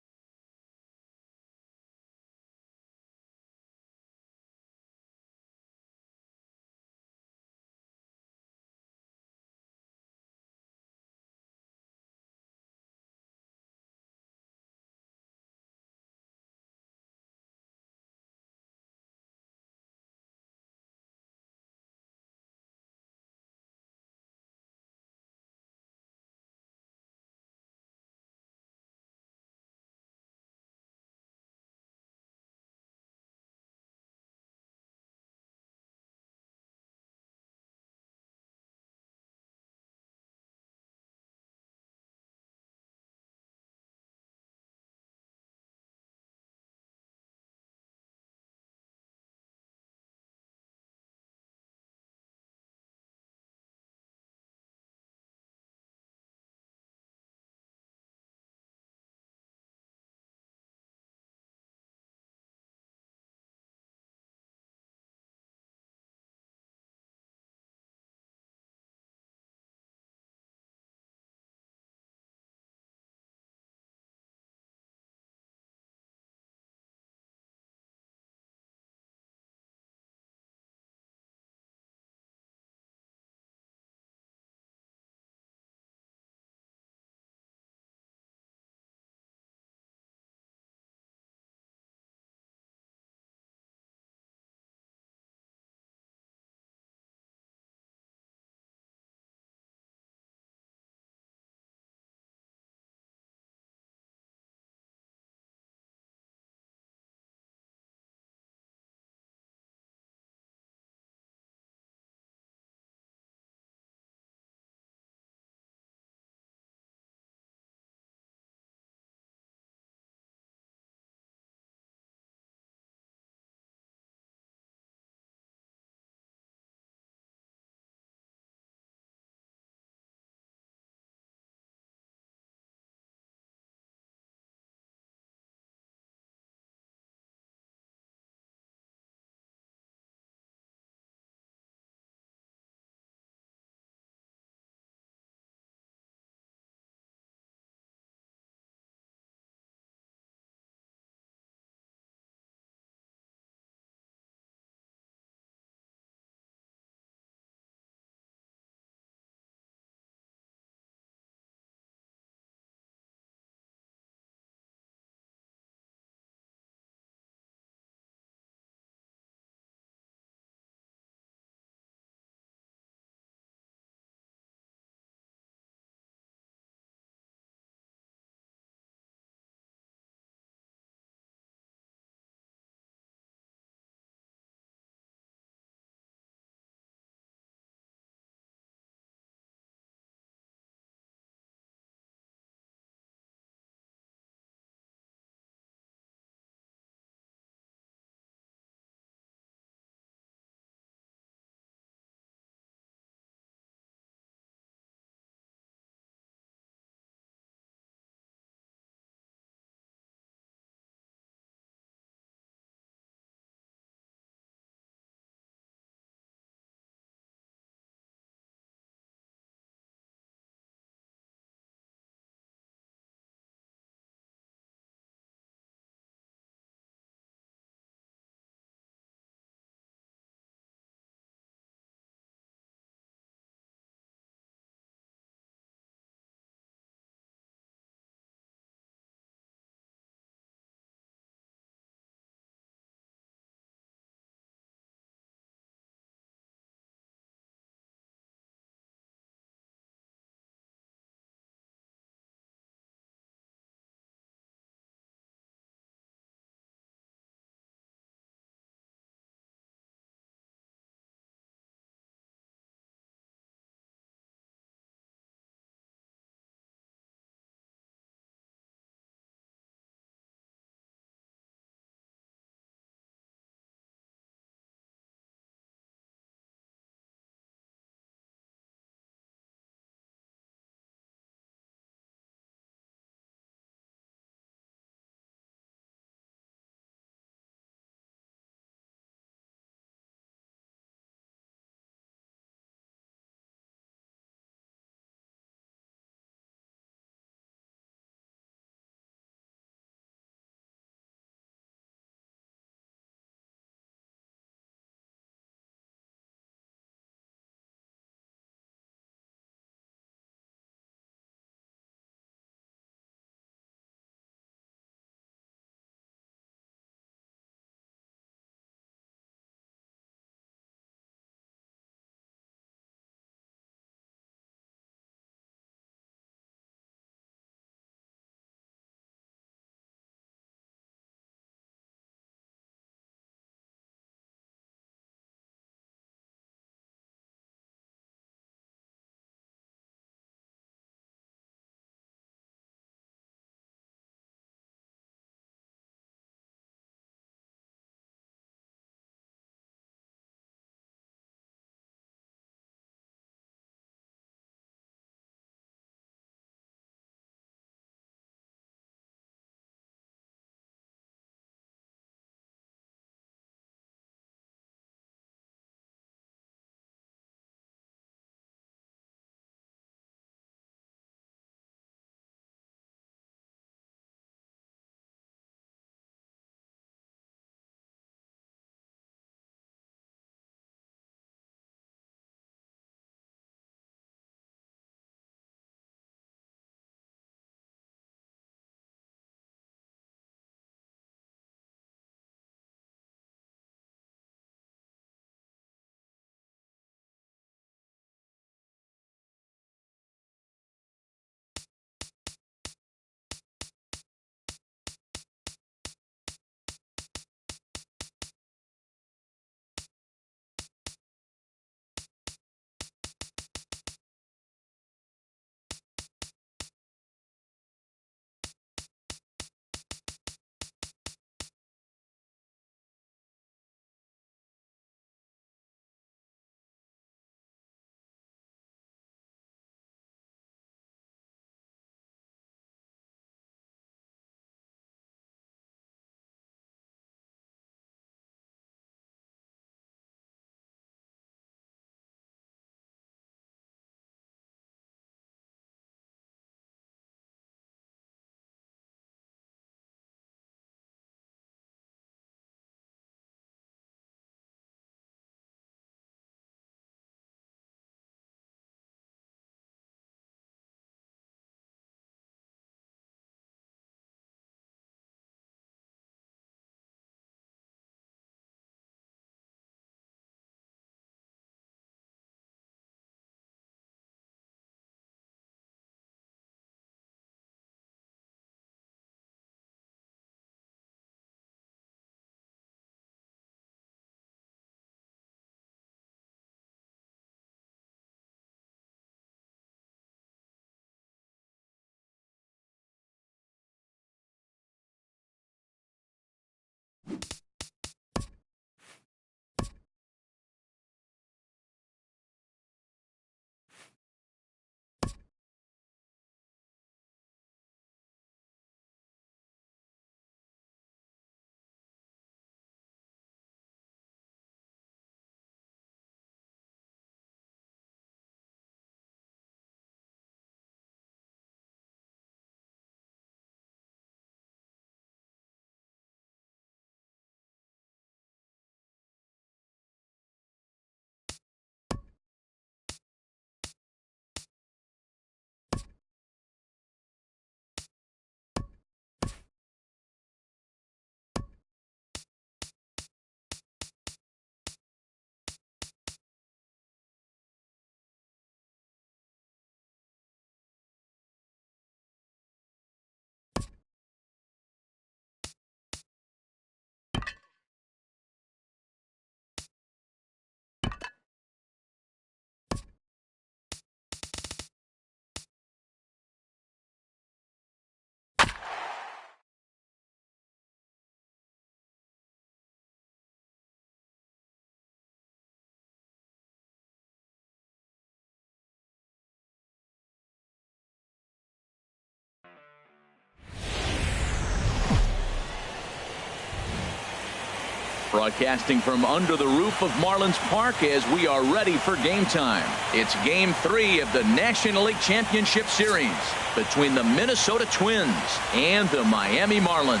Broadcasting from under the roof of Marlins Park as we are ready for game time. It's Game 3 of the National League Championship Series between the Minnesota Twins and the Miami Marlins.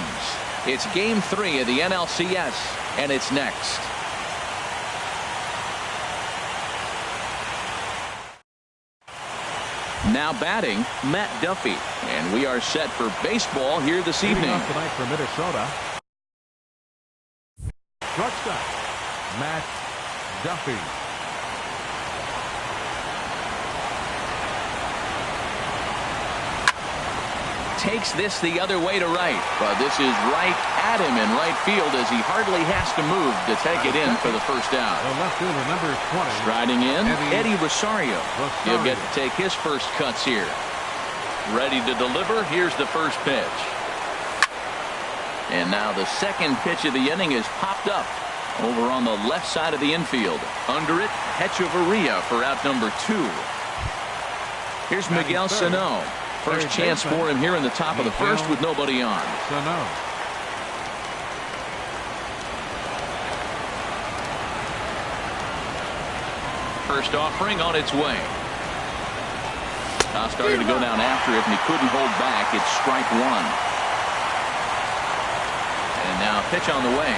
It's Game 3 of the NLCS, and it's next. Now batting, Matt Duffy, and we are set for baseball here this evening. Tonight for Minnesota. Shortstop, Matt Duffy. Takes this the other way to right, but this is right at him in right field as he hardly has to move to take it in for the first out. The left fielder, number 20. Striding in, Eddie Rosario. He'll get to take his first cuts here. Ready to deliver. Here's the first pitch. And now the second pitch of the inning is popped up over on the left side of the infield. Under it, Hechavarria for out number 2. Here's Miguel Sano. First chance for him here in the top of the first with nobody on. First offering on its way. Starting to go down after it, and he couldn't hold back. It's strike 1. And now pitch on the way.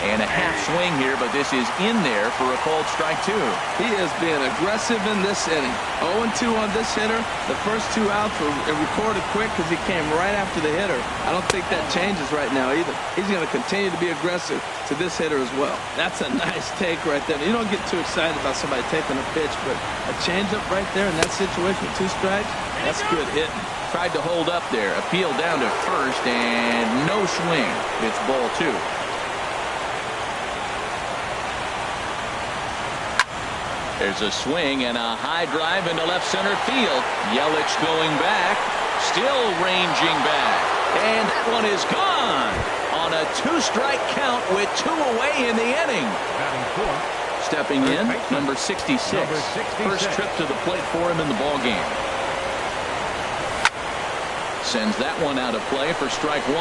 And a half swing here, but this is in there for a called strike 2. He is being aggressive in this inning. 0-2 on this hitter. The first 2 outs were recorded quick because he came right after the hitter. I don't think that changes right now either. He's going to continue to be aggressive to this hitter as well. That's a nice take right there. You don't get too excited about somebody taking a pitch, but a changeup right there in that situation with 2 strikes, that's good hitting. Tried to hold up there. Appeal down to first, and no swing. It's ball 2. There's a swing and a high drive into left center field. Yelich going back, still ranging back, and that one is gone on a 2-strike count with 2 away in the inning. Stepping in, number 66. First trip to the plate for him in the ball game. Sends that one out of play for strike 1.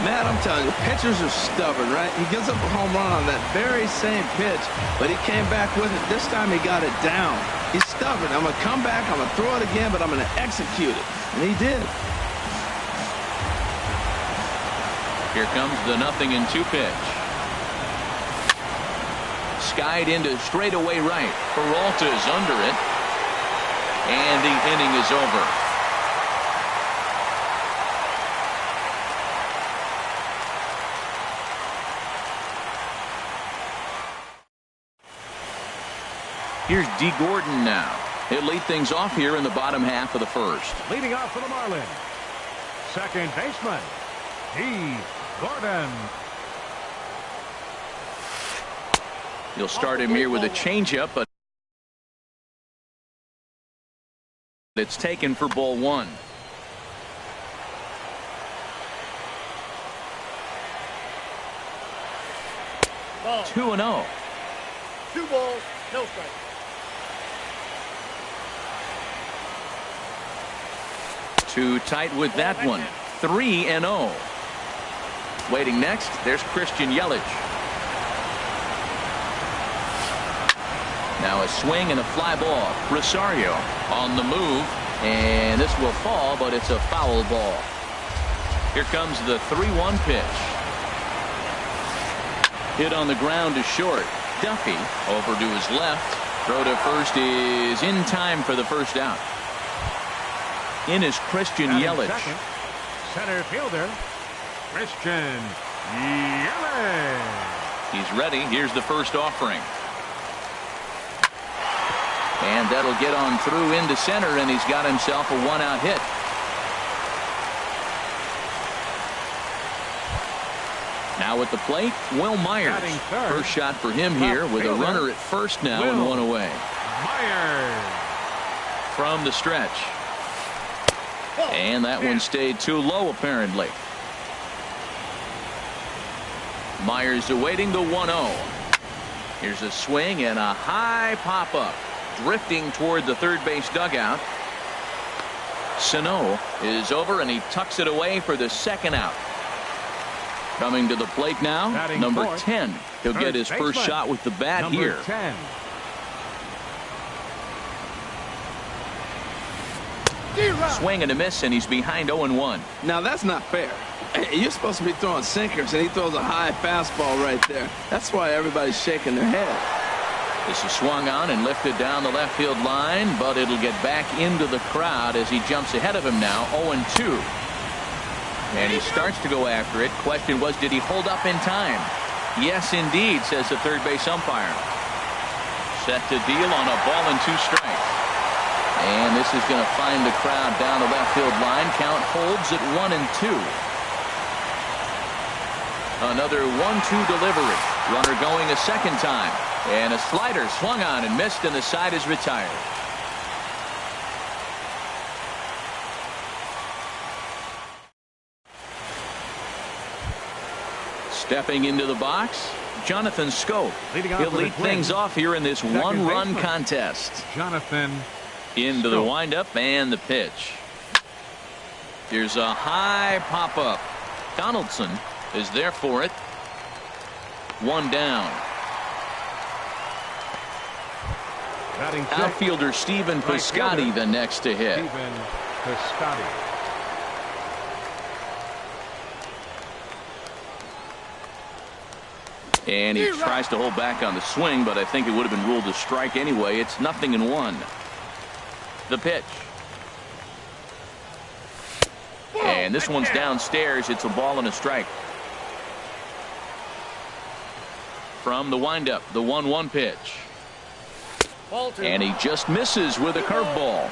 Matt, I'm telling you, pitchers are stubborn, right? He gives up a home run on that very same pitch, but he came back with it. This time he got it down. He's stubborn. I'm going to come back, I'm going to throw it again, but I'm going to execute it. And he did. Here comes the 0-2 pitch. Skied into straightaway right. Peralta's under it. And the inning is over. Here's D. Gordon now. He'll lead things off here in the bottom half of the first. Leading off for the Marlins, second baseman, D. Gordon. He'll start him here with a changeup, but it's taken for ball 1. Ball. 2-0. 2 balls, no strikes. Too tight with that one. 3-0. Waiting next, there's Christian Yelich. Now a swing and a fly ball. Rosario on the move, and this will fall, but it's a foul ball. Here comes the 3-1 pitch. Hit on the ground to short. Duffy over to his left. Throw to first is in time for the first out. In is Christian Yelich. Second, center fielder, Christian Yelich. He's ready. Here's the first offering. And that'll get on through into center, and he's got himself a 1-out hit. Now at the plate, Will Myers. First shot for him here with a runner at first now and 1 away. Myers. From the stretch. And that one stayed too low, apparently. Myers awaiting the 1-0. Here's a swing and a high pop-up. Drifting toward the third base dugout. Sano is over, and he tucks it away for the second out. Coming to the plate now, Batting number fourth, 10. He'll get third his first baseman, shot with the bat number here. 10. Swing and a miss, and he's behind 0-1. Now, that's not fair. You're supposed to be throwing sinkers, and he throws a high fastball right there. That's why everybody's shaking their head. This is swung on and lifted down the left field line, but it'll get back into the crowd as he jumps ahead of him now, 0-2. And he starts to go after it. Question was, did he hold up in time? Yes, indeed, says the third base umpire. Set to deal on a ball and 2 strikes. And this is going to find the crowd down the left field line. Count holds at 1-2. Another 1-2 delivery. Runner going a second time. And a slider swung on and missed, and the side is retired. Stepping into the box, Jonathan Scope. He'll lead things off here in this one-run contest. Jonathan into the windup and the pitch. Here's a high pop-up. Donaldson is there for it. 1 down. Outfielder Stephen Piscotty the next to hit. Stephen Piscotty. And he tries to hold back on the swing, but I think it would have been ruled a strike anyway. It's 0-1. The pitch. And this one's downstairs. It's a ball and a strike. From the windup, the 1-1 pitch. And he just misses with a curveball.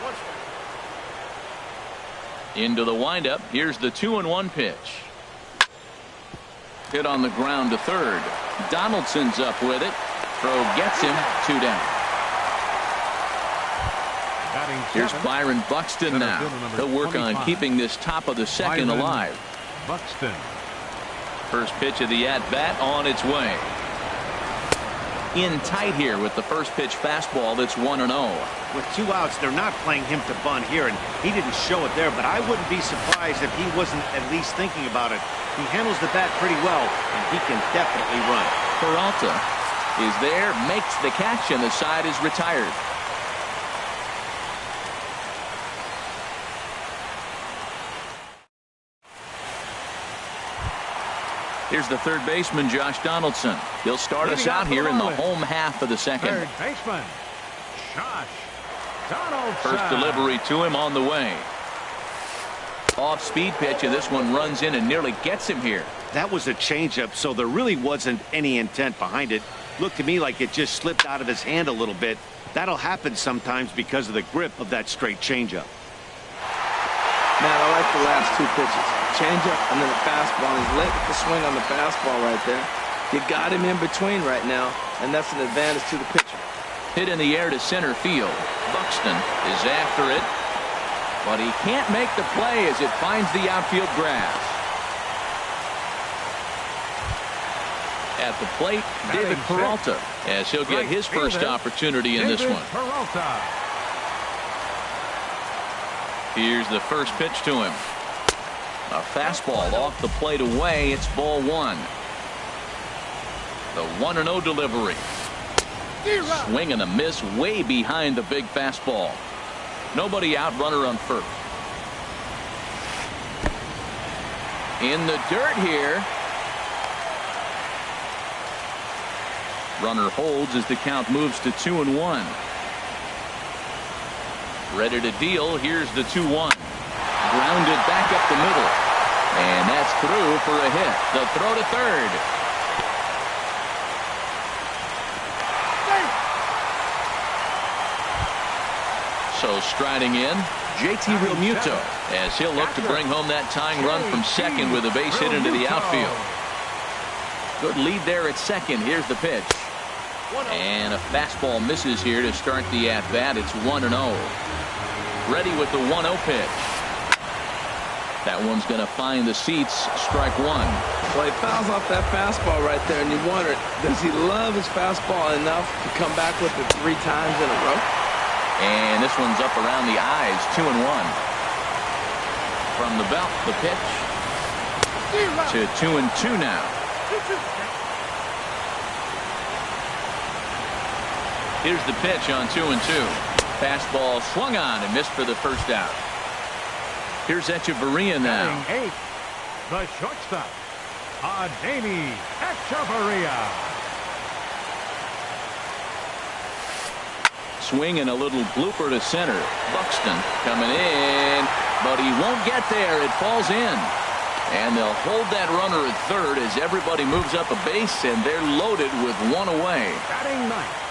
Into the windup. Here's the 2-1 pitch. Hit on the ground to third. Donaldson's up with it. Throw gets him. 2 down. Here's Byron Buxton now. He'll work on keeping this top of the second alive. Buxton. First pitch of the at-bat on its way. In tight here with the first pitch fastball that's 1-0. With 2 outs, they're not playing him to bunt here, and he didn't show it there, but I wouldn't be surprised if he wasn't at least thinking about it. He handles the bat pretty well, and he can definitely run. Peralta is there, makes the catch, and the side is retired. Here's the third baseman, Josh Donaldson. He'll start us out here in the home half of the second. Third baseman, Josh Donaldson. First delivery to him on the way. Off-speed pitch, and this one runs in and nearly gets him here. That was a changeup, so there really wasn't any intent behind it. Looked to me like it just slipped out of his hand a little bit. That'll happen sometimes because of the grip of that straight changeup. Matt, I like the last 2 pitches. Changeup and then the fastball. He's late with the swing on the fastball right there. You got him in between right now, and that's an advantage to the pitcher. Hit in the air to center field. Buxton is after it, but he can't make the play as it finds the outfield grass. At the plate, David Peralta, as he'll get his first opportunity in this one. Peralta. Here's the first pitch to him. A fastball off the plate away. It's ball 1. The 1-0 delivery. Swing and a miss way behind the big fastball. Nobody out, runner on first. In the dirt here. Runner holds as the count moves to 2-1. Ready to deal. Here's the 2-1. Grounded back up the middle. And that's through for a hit. The throw to third. So striding in, JT Realmuto, as he'll look to bring home that tying run from second with a base hit into the outfield. Good lead there at second. Here's the pitch. And a fastball misses here to start the at-bat. It's 1-0. Ready with the 1-0 pitch. That one's going to find the seats. Strike 1. Well, he fouls off that fastball right there, and you wonder, does he love his fastball enough to come back with it 3 times in a row? And this one's up around the eyes. 2-1. From the belt, the pitch. to 2-2 now. Here's the pitch on 2-2. Fastball swung on and missed for the first out. Here's Echeverria now. Batting 8th, the shortstop, Adeiny Echeverria. Swing and a little blooper to center. Buxton coming in, but he won't get there. It falls in. And they'll hold that runner at third as everybody moves up a base, and they're loaded with one away. Batting 9th.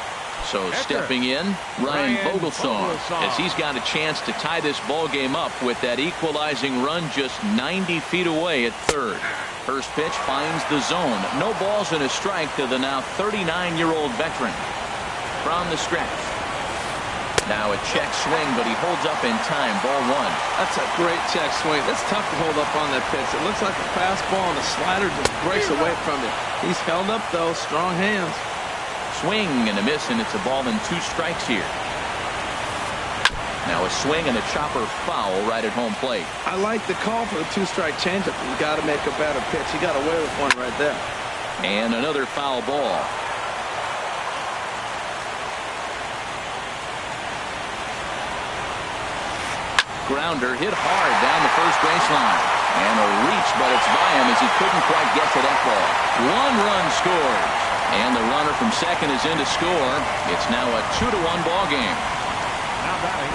So stepping in, Ryan Vogelsong, as he's got a chance to tie this ball game up with that equalizing run just 90 feet away at third. First pitch finds the zone. No balls and a strike to the now 39-year-old veteran. From the stretch. Now a check swing, but he holds up in time. Ball one. That's a great check swing. It's tough to hold up on that pitch. It looks like a fastball, and the slider just breaks away from it. He's held up, though. Strong hands. Swing and a miss, and it's a ball and 2 strikes here. Now a swing and a chopper foul right at home plate. I like the call for the 2-strike changeup. You got to make a better pitch. He got away with one right there. And another foul ball. Grounder hit hard down the first baseline. And a reach, but it's by him as he couldn't quite get to that ball. 1 run scores. And the runner from second is in to score. It's now a 2-1 ball game.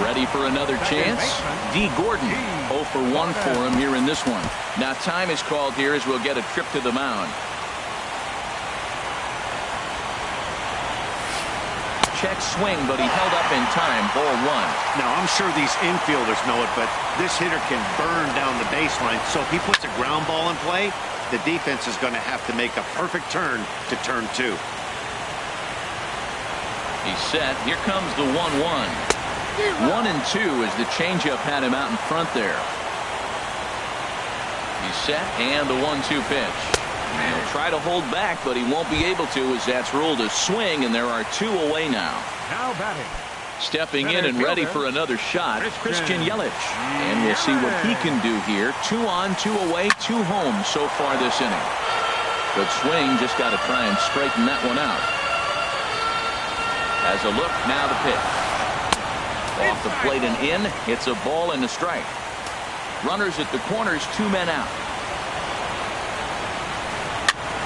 Ready for another chance? D. Gordon. 0 for 1 for him here in this one. Now time is called here as we'll get a trip to the mound. Check swing, but he held up in time. Ball 1. Now, I'm sure these infielders know it, but this hitter can burn down the baseline. So if he puts a ground ball in play, the defense is going to have to make a perfect turn to turn 2. He's set. Here comes the 1-1. 1-2 as the changeup had him out in front there. He's set, and the 1-2 pitch. He'll try to hold back, but he won't be able to as that's ruled a swing, and there are 2 away now. Now batting. Stepping in and ready for another shot, Christian Yelich. And we'll see what he can do here. 2 on, 2 away, 2 home so far this inning. Good swing, just got to try and straighten that one out. As a look, now the pitch. Off the plate and in, it's a ball and a strike. Runners at the corners, 2 men out.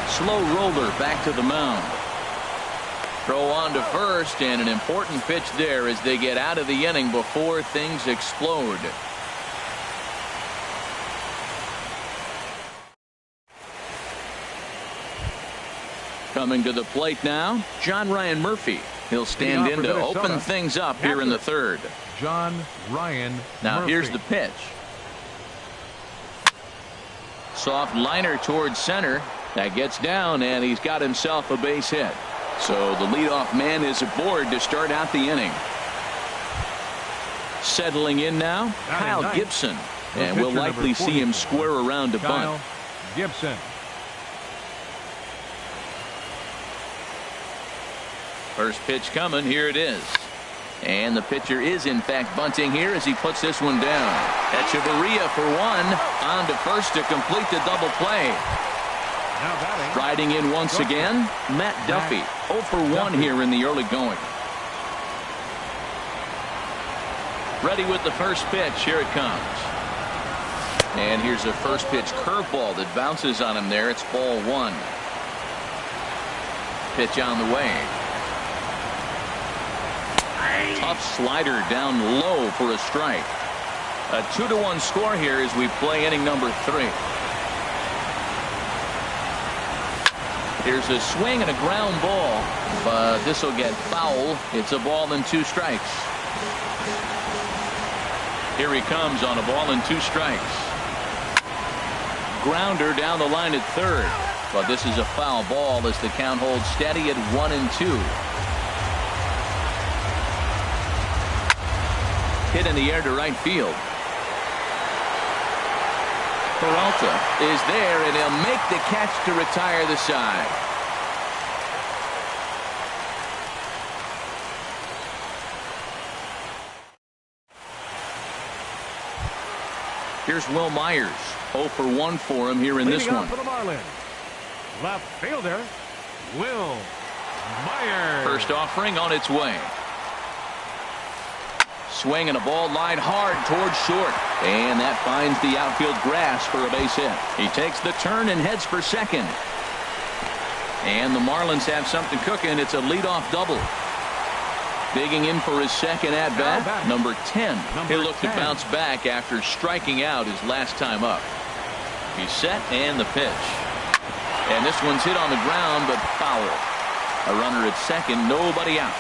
Slow roller back to the mound. Throw on to first, and an important pitch there as they get out of the inning before things explode. Coming to the plate now, John Ryan Murphy. He'll stand in to open things up here in the third. John Ryan Now Murphy. here's the pitch. Soft liner towards center. That gets down, and he's got himself a base hit. So the leadoff man is aboard to start out the inning. Settling in now, Kyle Gibson. And we'll likely see him square around to bunt. Kyle Gibson. First pitch coming. Here it is. And the pitcher is in fact bunting here as he puts this one down. Echeverria for 1. On to first to complete the double play. Now batting. Riding in once again, Matt Duffy. 0 for 1 here in the early going. Ready with the first pitch. Here it comes. And here's a first pitch curveball that bounces on him there. It's ball 1. Pitch on the way. Tough slider down low for a strike. A 2-1 score here as we play inning number 3. Here's a swing and a ground ball, but this will get foul. It's a ball and 2 strikes. Here he comes on a ball and 2 strikes. Grounder down the line at third, but this is a foul ball as the count holds steady at 1-2. Hit in the air to right field. Peralta is there, and he'll make the catch to retire the side. Here's Will Myers. 0 for 1 for him here in this Leading one. off for the Marlins, left fielder, Will Myers. First offering on its way. Swing and a ball lined hard towards short. And that finds the outfield grass for a base hit. He takes the turn and heads for second. And the Marlins have something cooking. It's a leadoff double. Digging in for his second at-bat, number 10. He'll look to bounce back after striking out his last time up. He's set and the pitch. And this one's hit on the ground, but foul. A runner at second, nobody out.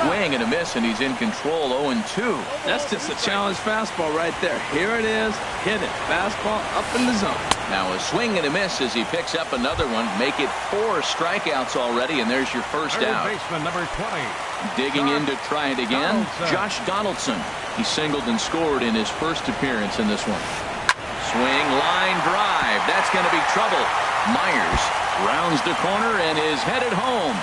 Swing and a miss, and he's in control. 0-2. That's just a challenge fastball right there. Here it is. Hit it. Fastball up in the zone. Now a swing and a miss as he picks up another one. Make it 4 strikeouts already, and there's your first Third out. baseman, number 20. Digging in to try it again, Donaldson. Josh Donaldson. He singled and scored in his first appearance in this one. Swing, line drive. That's going to be trouble. Myers rounds the corner and is headed home.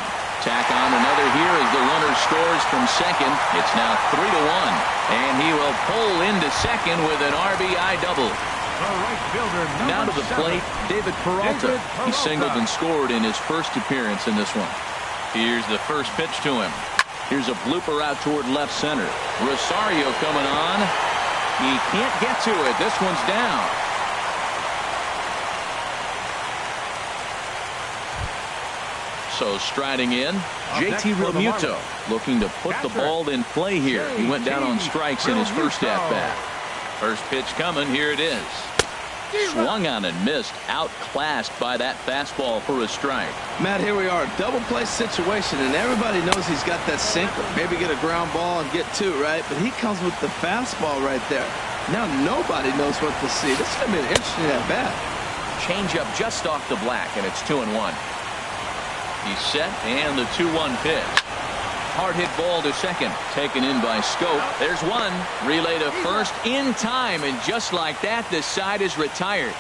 Tack on another here as the runner scores from second. It's now 3-1. And he will pull into second with an RBI double. The right fielder, Now to number the 7. plate, David Peralta. He singled and scored in his first appearance in this one. Here's the first pitch to him. Here's a blooper out toward left center. Rosario coming on. He can't get to it. This one's down. So striding in, JT Realmuto looking to put the ball in play here. He went down on strikes in his first at-bat. First pitch coming. Here it is. Swung on and missed. Outclassed by that fastball for a strike. Matt, here we are. Double play situation, and everybody knows he's got that sinker. Maybe get a ground ball and get 2, right? But he comes with the fastball right there. Now nobody knows what to see. This is going to be an interesting at-bat. Change up just off the black, and it's 2-1. He's set, and the 2-1 pitch. Hard hit ball to second. Taken in by Scope. There's one. Relay to first in time, and just like that, the side is retired.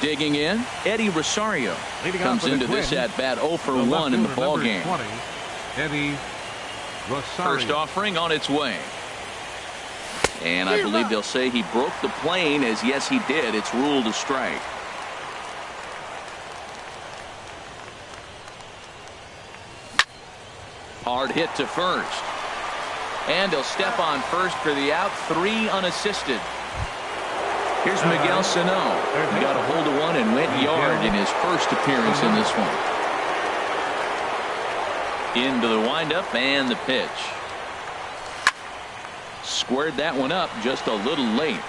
Digging in, Eddie Rosario Leading comes off for the into this Twins, at-bat 0 for the left 1 in the fielder, ball number game. 20, Eddie Rosario. First offering on its way. And I believe they'll say he broke the plane, as yes he did. It's ruled a strike. Hard hit to first. And he'll step on first for the out. 3 unassisted. Here's Miguel Sano. He got a hold of one and went yard in his first appearance in this one. Into the windup and the pitch. Squared that one up just a little late.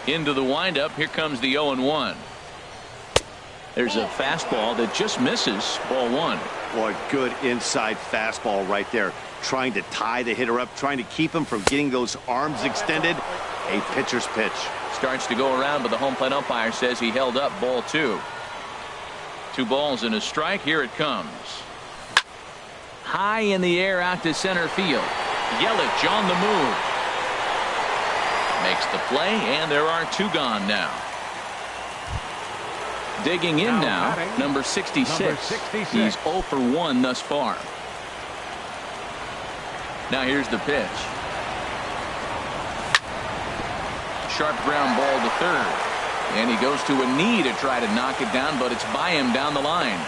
Into the windup. Here comes the 0-1. There's a fastball that just misses. Ball 1. Boy, good inside fastball right there. Trying to tie the hitter up, trying to keep him from getting those arms extended. A pitcher's pitch. Starts to go around, but the home plate umpire says he held up. Ball 2. 2 balls and a strike. Here it comes. High in the air out to center field. Yelich on the move. Makes the play, and there are 2 gone now. Digging in now, number 66. He's 0 for 1 thus far. Now here's the pitch. Sharp ground ball to third. And he goes to a knee to try to knock it down, but it's by him down the line.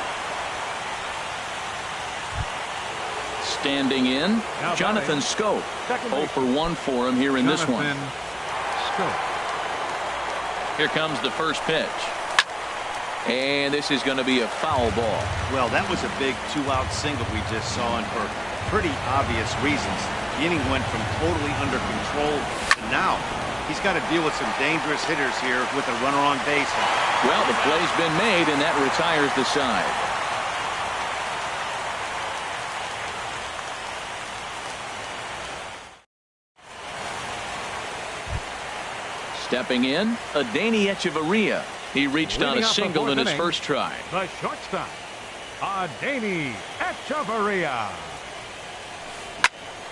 Standing in, Jonathan Scope. 0 for 1 for him here in this one. Here comes the first pitch. And this is going to be a foul ball. Well, that was a big 2-out single we just saw, and for pretty obvious reasons. The inning went from totally under control to now he's got to deal with some dangerous hitters here with a runner on base. Well, the play's been made, and that retires the side. Stepping in, Adeiny Echeverria. He reached on a single in his first try. The shortstop, Adeiny Echeverria.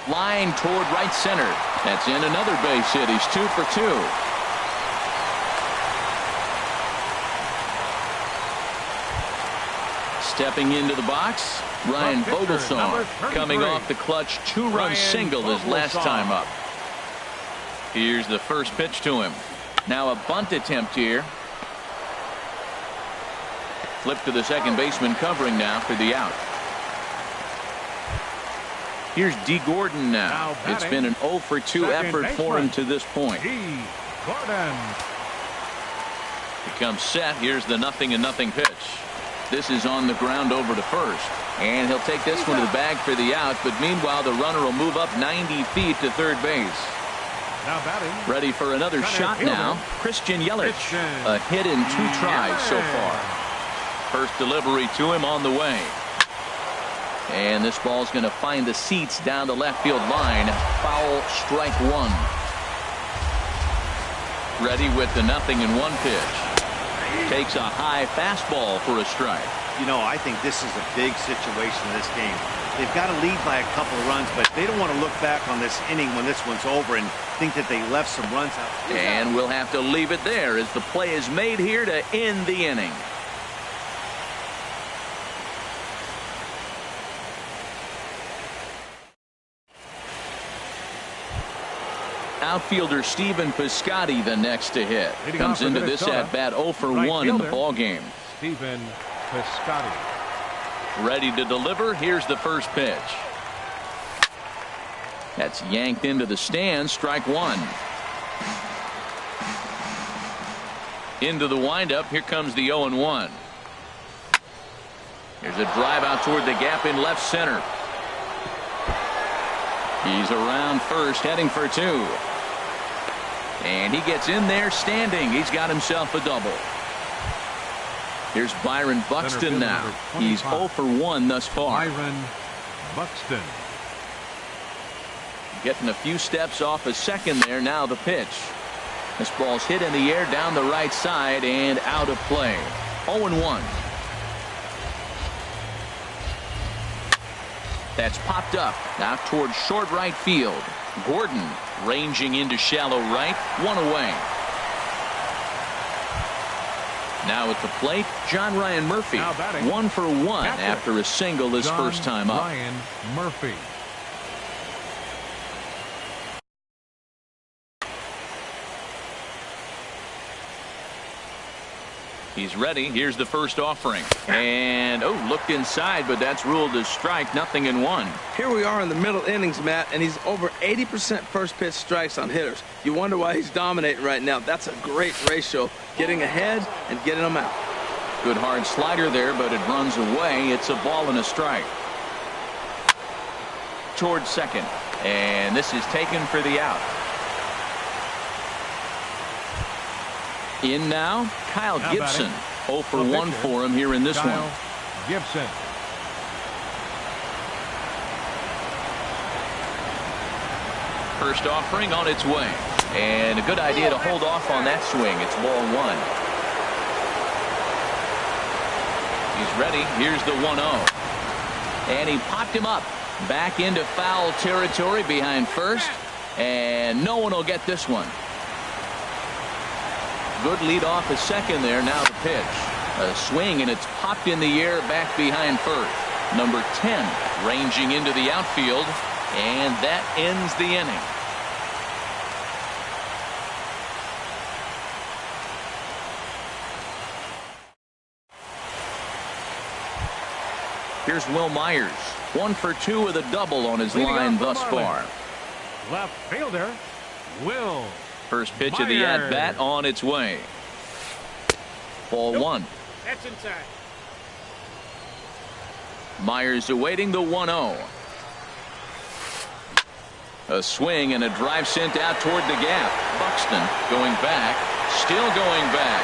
Line toward right center. That's in another base hit. He's 2 for 2. Stepping into the box, Ryan Vogelsong, coming off the clutch two-run single his last time up. Here's the first pitch to him. Now a bunt attempt here. Flip to the second baseman covering now for the out. Here's D. Gordon now. It's been an 0 for 2 effort for him to this point. Gordon. Becomes set. Here's the 0-0 pitch. This is on the ground over to first. And he'll take this one to the bag for the out. But meanwhile, the runner will move up 90 feet to third base. Now batting. Ready for another shot now. Christian Yelich. A hit in 2 tries so far. First delivery to him on the way. And this ball's going to find the seats down the left field line. Foul, strike 1. Ready with the 0-1 pitch. Takes a high fastball for a strike. You know, I think this is a big situation in this game. They've got to lead by a couple of runs, but they don't want to look back on this inning when this one's over and think that they left some runs out. And we'll have to leave it there as the play is made here to end the inning. Outfielder Stephen Piscotty the next to hit. Comes into this at bat 0 for 1 in the ball game. Stephen Piscotty. Ready to deliver. Here's the first pitch. That's yanked into the stands. Strike 1. Into the windup. Here comes the 0-1. Here's a drive out toward the gap in left center. He's around first, heading for 2. And he gets in there standing. He's got himself a double. Here's Byron Buxton now. He's 0 for 1 thus far. Byron Buxton. Getting a few steps off a second there. Now the pitch. This ball's hit in the air down the right side and out of play. 0-1. That's popped up out towards short right field. Gordon ranging into shallow right. 1 away. Now at the plate, John Ryan Murphy. 1 for 1 after a single his first time up. Ryan Murphy. He's ready. Here's the first offering. And, looked inside, but that's ruled as strike. 0-1. Here we are in the middle innings, Matt, and he's over 80% first pitch strikes on hitters. You wonder why he's dominating right now. That's a great ratio. Getting ahead and getting them out. Good hard slider there, but it runs away. It's a ball and a strike. Towards second. And this is taken for the out. In now, Kyle Gibson. 0 for 1 for him here in this one. Gibson. First offering on its way. And a good idea to hold off on that swing. It's ball 1. He's ready. Here's the 1-0. And he popped him up. Back into foul territory behind first. And no one will get this one. Good lead off a second there. Now the pitch. A swing, and it's popped in the air back behind first. Number 10 ranging into the outfield. And that ends the inning. Here's Will Myers. 1 for 2 with a double on his line thus far. Left fielder, Will. First pitch of the at-bat on its way. Ball 1. That's inside. Myers awaiting the 1-0. A swing and a drive sent out toward the gap. Buxton going back. Still going back.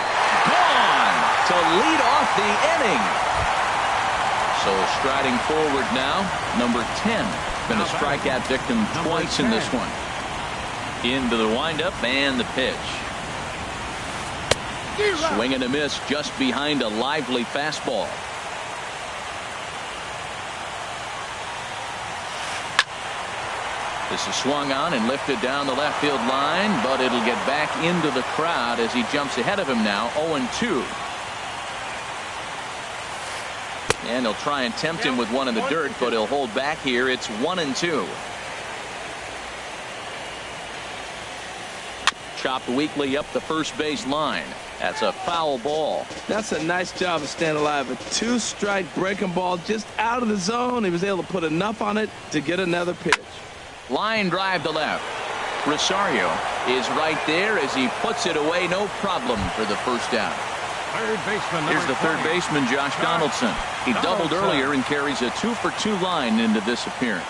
Gone to lead off the inning. So striding forward now, number 10. Been a strikeout victim twice in this one. Into the windup and the pitch. Swing and a miss just behind a lively fastball. This is swung on and lifted down the left field line, but it'll get back into the crowd as he jumps ahead of him now. 0-2. And he'll try and tempt him with one in the dirt, but he'll hold back here. It's 1-2. Chopped weakly up the first base line. That's a foul ball. That's a nice job of staying alive. A 2-strike breaking ball just out of the zone. He was able to put enough on it to get another pitch. Line drive to left. Rosario is right there as he puts it away. No problem for the first out. Third baseman. Here's the third baseman, Josh Donaldson. He doubled earlier and carries a 2-for-2 line into this appearance.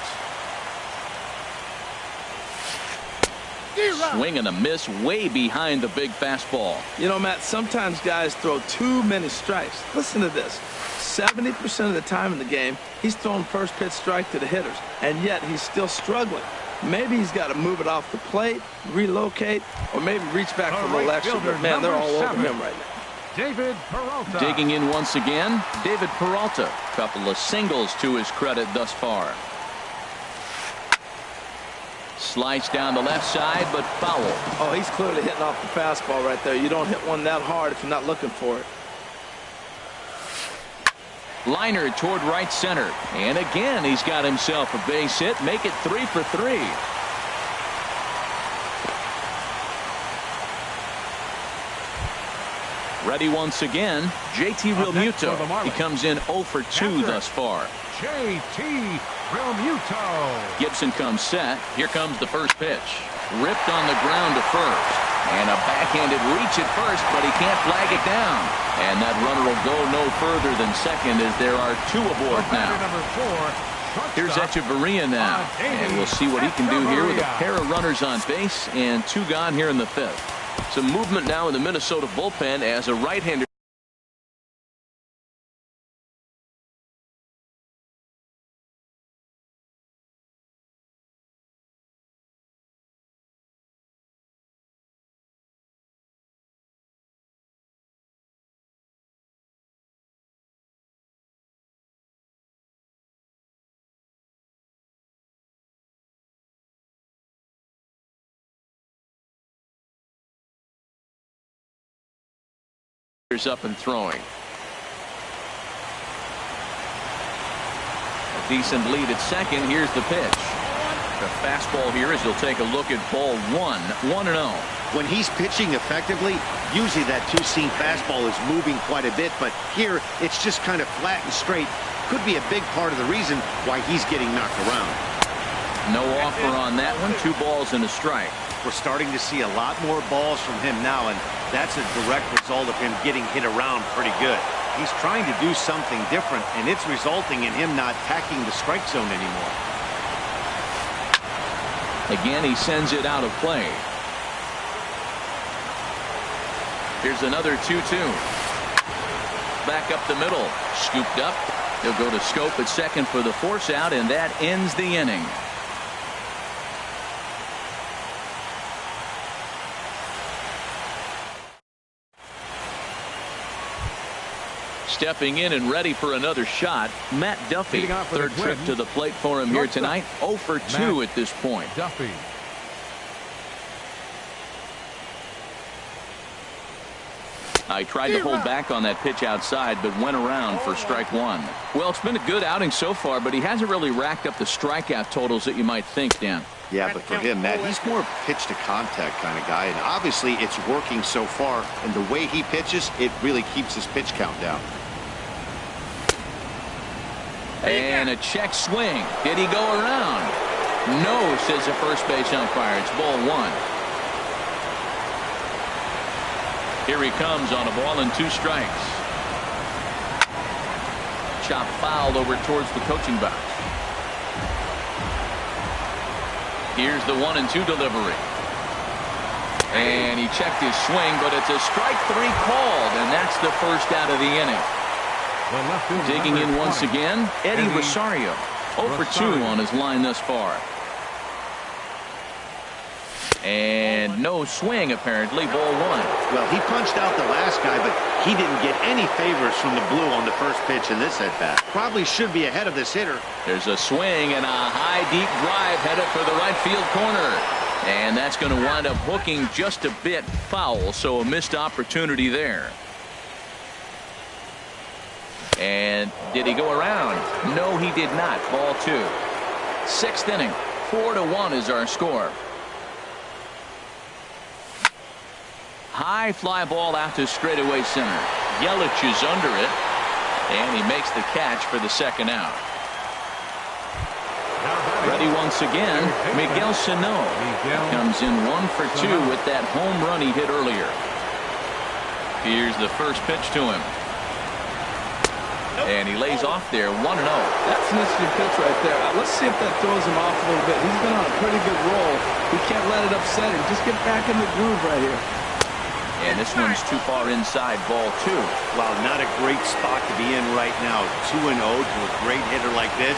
Swing and a miss way behind the big fastball. You know, Matt, sometimes guys throw too many strikes. Listen to this. 70% of the time in the game, he's throwing first pitch strike to the hitters, and yet he's still struggling. Maybe he's got to move it off the plate, relocate, or maybe reach back for a little extra. But, man, they're all over him right now. David Peralta. Digging in once again, David Peralta. Couple of singles to his credit thus far. Slice down the left side, but foul. Oh, he's clearly hitting off the fastball right there. You don't hit one that hard if you're not looking for it. Liner toward right center. And again, he's got himself a base hit. Make it 3 for 3. Ready once again, JT Realmuto. He comes in 0 for 2 thus far. JT Realmuto. Gibson comes set. Here comes the first pitch. Ripped on the ground to first. And a backhanded reach at first, but he can't flag it down. And that runner will go no further than second as there are 2 aboard now. Here's Echeverria now. And we'll see what he can do here with a pair of runners on base and 2 gone here in the 5th. Some movement now in the Minnesota bullpen as a right-hander. Up and throwing. A decent lead at second. Here's the pitch. The fastball here as he'll take a look at ball 1-0. When he's pitching effectively, usually that two-seam fastball is moving quite a bit, but here it's just kind of flat and straight. Could be a big part of the reason why he's getting knocked around. No offer on that one. 2 balls and a strike. We're starting to see a lot more balls from him now, and that's a direct result of him getting hit around pretty good. He's trying to do something different, and it's resulting in him not attacking the strike zone anymore. Again, he sends it out of play. Here's another 2-2. Back up the middle. Scooped up. He'll go to Scope at second for the force out, and that ends the inning. Stepping in and ready for another shot, Matt Duffy. Third trip to the plate for him here tonight. 0 for 2 at this point. Duffy. I tried to hold back on that pitch outside, but went around for strike 1. Well, it's been a good outing so far, but he hasn't really racked up the strikeout totals that you might think, Dan. Yeah, but for him, Matt, he's more pitch to contact kind of guy, and obviously it's working so far, and the way he pitches, it really keeps his pitch count down. And a check swing. Did he go around? No, says the first base umpire. It's ball 1. Here he comes on a ball and 2 strikes. Chop fouled over towards the coaching box. Here's the 1-2 delivery. And he checked his swing, but it's a strike 3 called, and that's the first out of the inning. Digging in once again, Eddie Rosario. 0 for 2 on his line thus far. And no swing, apparently. Ball 1. Well, he punched out the last guy, but he didn't get any favors from the blue on the first pitch in this at-bat. Probably should be ahead of this hitter. There's a swing and a high, deep drive headed for the right field corner. And that's going to wind up hooking just a bit foul, so a missed opportunity there. And did he go around? No, he did not. Ball 2. Sixth inning. 4-1 is our score. High fly ball out to straightaway center. Yelich is under it, and he makes the catch for the second out. Ready once again, Miguel Sano comes in 1 for 2 with that home run he hit earlier. Here's the first pitch to him. And he lays off there 1-0. That's an interesting pitch right there. Let's see if that throws him off a little bit. He's been on a pretty good roll. He can't let it upset him. Just get back in the groove right here. And this one's too far inside. Ball 2. Wow, not a great spot to be in right now. 2-0 to a great hitter like this.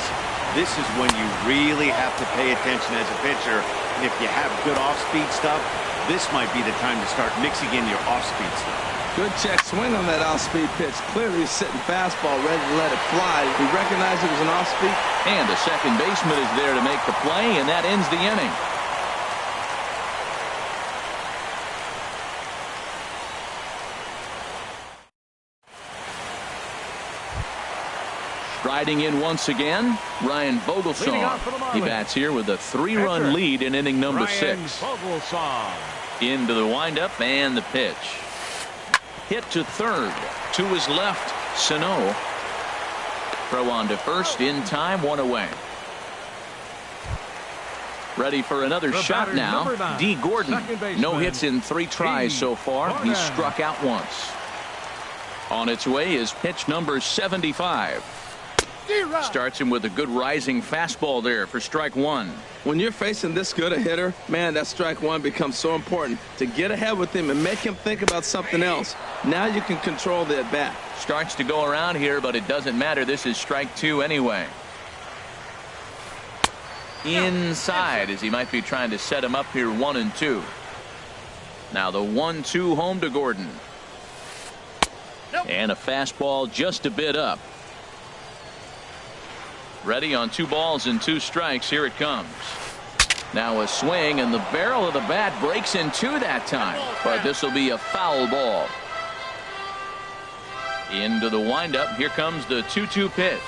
This is when you really have to pay attention as a pitcher. And if you have good off-speed stuff, this might be the time to start mixing in your off-speed stuff. Good check swing on that off-speed pitch. Clearly sitting fastball, ready to let it fly. He recognized it was an off-speed. And the second baseman is there to make the play, and that ends the inning. Striding in once again, Ryan Vogelsong. He bats here with a 3-run lead in inning number 6. Into the windup and the pitch. Hit to third. To his left, Sano. Throw on to first in time, 1 away. Ready for another shot now. D. Gordon. No hits in 3 tries so far. He's struck out once. On its way is pitch number 75. Starts him with a good rising fastball there for strike 1. When you're facing this good a hitter, man, that strike 1 becomes so important to get ahead with him and make him think about something else. Now you can control the at bat. Starts to go around here, but it doesn't matter. This is strike 2 anyway. Inside, as he might be trying to set him up here, 1-2. Now the 1-2 home to Gordon. And a fastball just a bit up. Ready on 2 balls and 2 strikes. Here it comes. Now a swing, and the barrel of the bat breaks in 2 that time. But this will be a foul ball. Into the windup. Here comes the 2-2 pitch.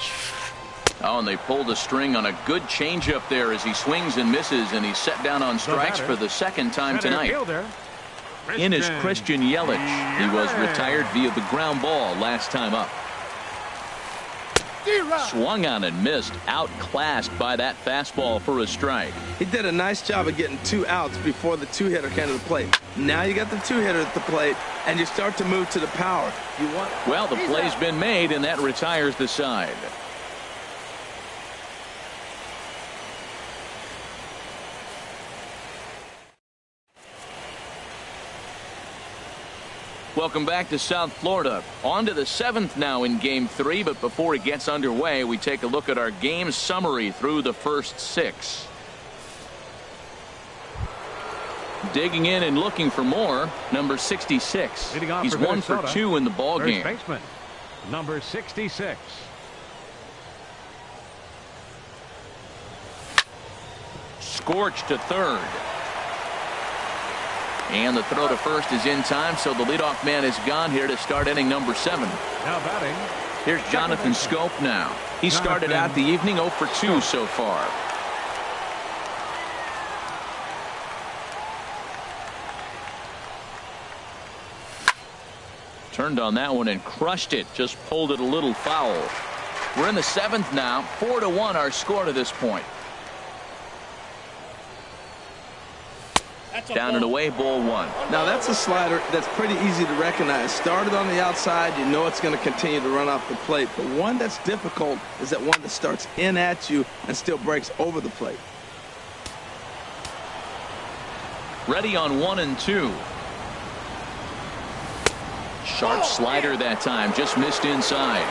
Oh, and they pulled a string on a good changeup there as he swings and misses, and he's set down on strikes for the second time tonight. In is Christian Yelich. He was retired via the ground ball last time up. Swung on and missed. Outclassed by that fastball for a strike. He did a nice job of getting 2 outs before the 2-hitter came to the plate. Now you got the 2-hitter at the plate, and you start to move to the power. Well, the play's been made, and that retires the side. Welcome back to South Florida. On to the 7th now in Game 3, but before it gets underway, we take a look at our game summary through the first 6. Digging in and looking for more, number 66. He's 1 for 2 in the ball game. Baseman, number 66. Scorched to third. And the throw to first is in time, so the leadoff man is gone here to start inning number 7. Now batting. Here's Jonathan Scope now. He started out the evening 0 for 2 so far. Turned on that one and crushed it. Just pulled it a little foul. We're in the 7th now. 4-1 our score to this point. Down and away, ball 1. Now that's a slider that's pretty easy to recognize. Started on the outside, you know it's going to continue to run off the plate. But one that's difficult is that one that starts in at you and still breaks over the plate. Ready on 1-2. Sharp slider that time, just missed inside.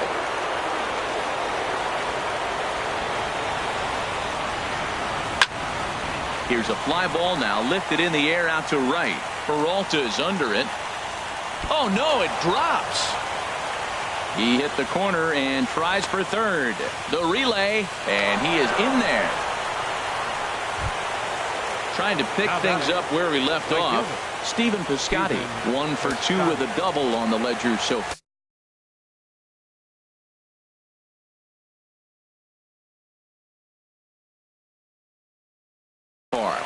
Here's a fly ball now, lifted in the air out to right. Peralta is under it. Oh no, it drops. He hit the corner and tries for third. The relay, and he is in there. Trying to pick things up where he left off. Stephen Piscotty, 1 for 2 with a double on the ledger so far. far.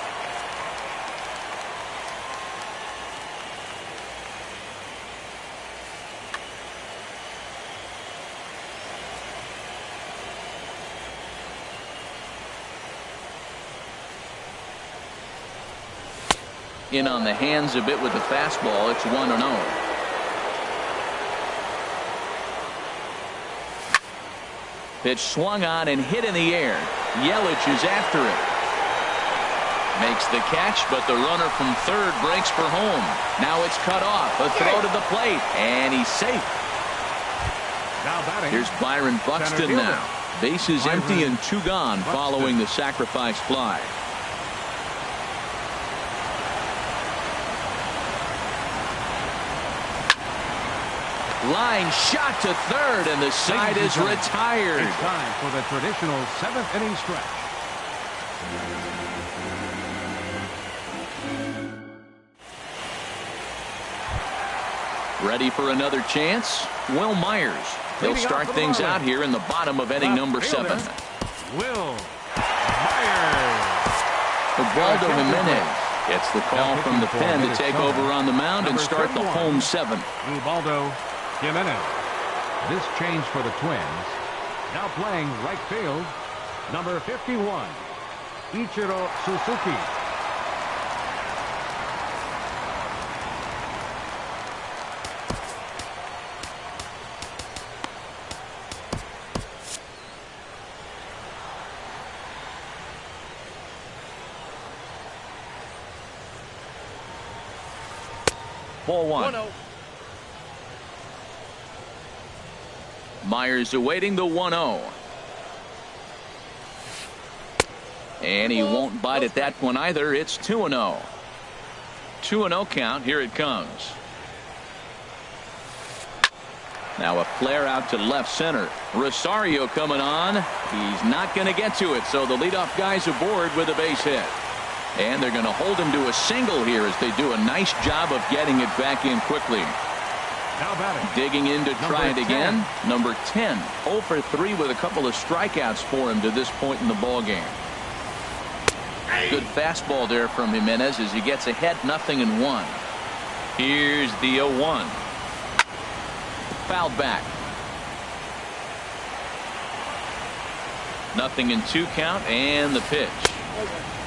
In on the hands a bit with the fastball. It's 1-0. Pitch swung on and hit in the air. Yelich is after it. Makes the catch, but the runner from third breaks for home. Now it's cut off. A throw to the plate, and he's safe. Now batting. Here's Byron Buxton now. Bases empty and 2 gone following the sacrifice fly. Line shot to third, and the side is retired. It's time for the traditional 7th inning stretch. Ready for another chance? Will Myers. He'll start things out here in the bottom of inning number 7. Will Myers. Ubaldo Jimenez gets the call from the pen to take over on the mound and start the home 7. Ubaldo Jimenez. This change for the Twins. Now playing right field, number 51, Ichiro Suzuki. Ball 1. Myers awaiting the 1-0. And he won't bite at that one either. It's 2-0. 2-0 count. Here it comes. Now a flare out to left center. Rosario coming on. He's not going to get to it, so the leadoff guy's aboard with a base hit. And they're going to hold him to a single here as they do a nice job of getting it back in quickly. Now batting. Digging in to try it again. Number 10. 0 for 3 with a couple of strikeouts for him to this point in the ball game. Good fastball there from Jimenez as he gets ahead 0-1. Here's the 0-1. Fouled back. 0-2 count and the pitch.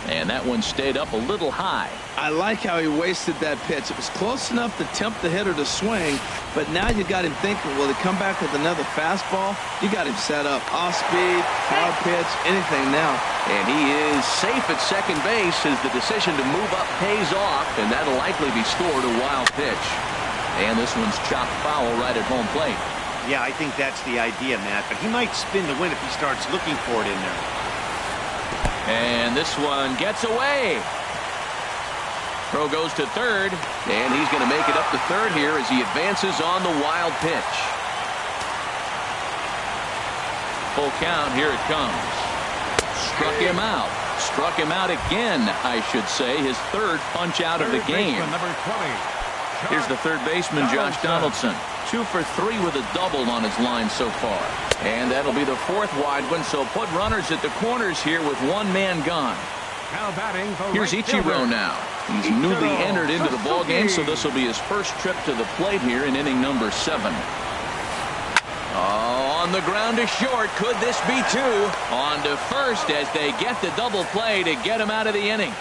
And that one stayed up a little high. I like how he wasted that pitch. It was close enough to tempt the hitter to swing, but now you got him thinking, will he come back with another fastball? You got him set up. Off speed, hard pitch, anything now. And he is safe at second base as the decision to move up pays off, and that'll likely be scored a wild pitch. And this one's chopped foul right at home plate. Yeah, I think that's the idea, Matt, but he might spin the win if he starts looking for it in there. And this one gets away. Throw goes to third, and he's going to make it up to third here as he advances on the wild pitch. Full count. Here it comes. Struck him out. Struck him out again, I should say. His third punch out of the game. Number 20. Here's the third baseman, Josh Donaldson. 2 for 3 with a double on his line so far. And that'll be the 4th wide one, so put runners at the corners here with 1 man gone. Now batting for Here's right Ichiro fielder. now. He's newly entered into the ball game, so this will be his first trip to the plate here in inning number 7. Oh, on the ground to short. Could this be 2? On to first as they get the double play to get him out of the inning.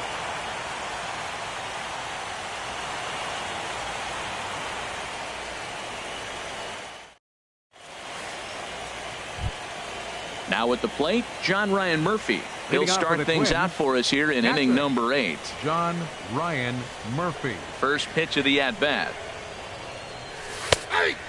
Now at the plate, John Ryan Murphy. He'll start things out for us here in inning number 8. John Ryan Murphy. First pitch of the at-bat.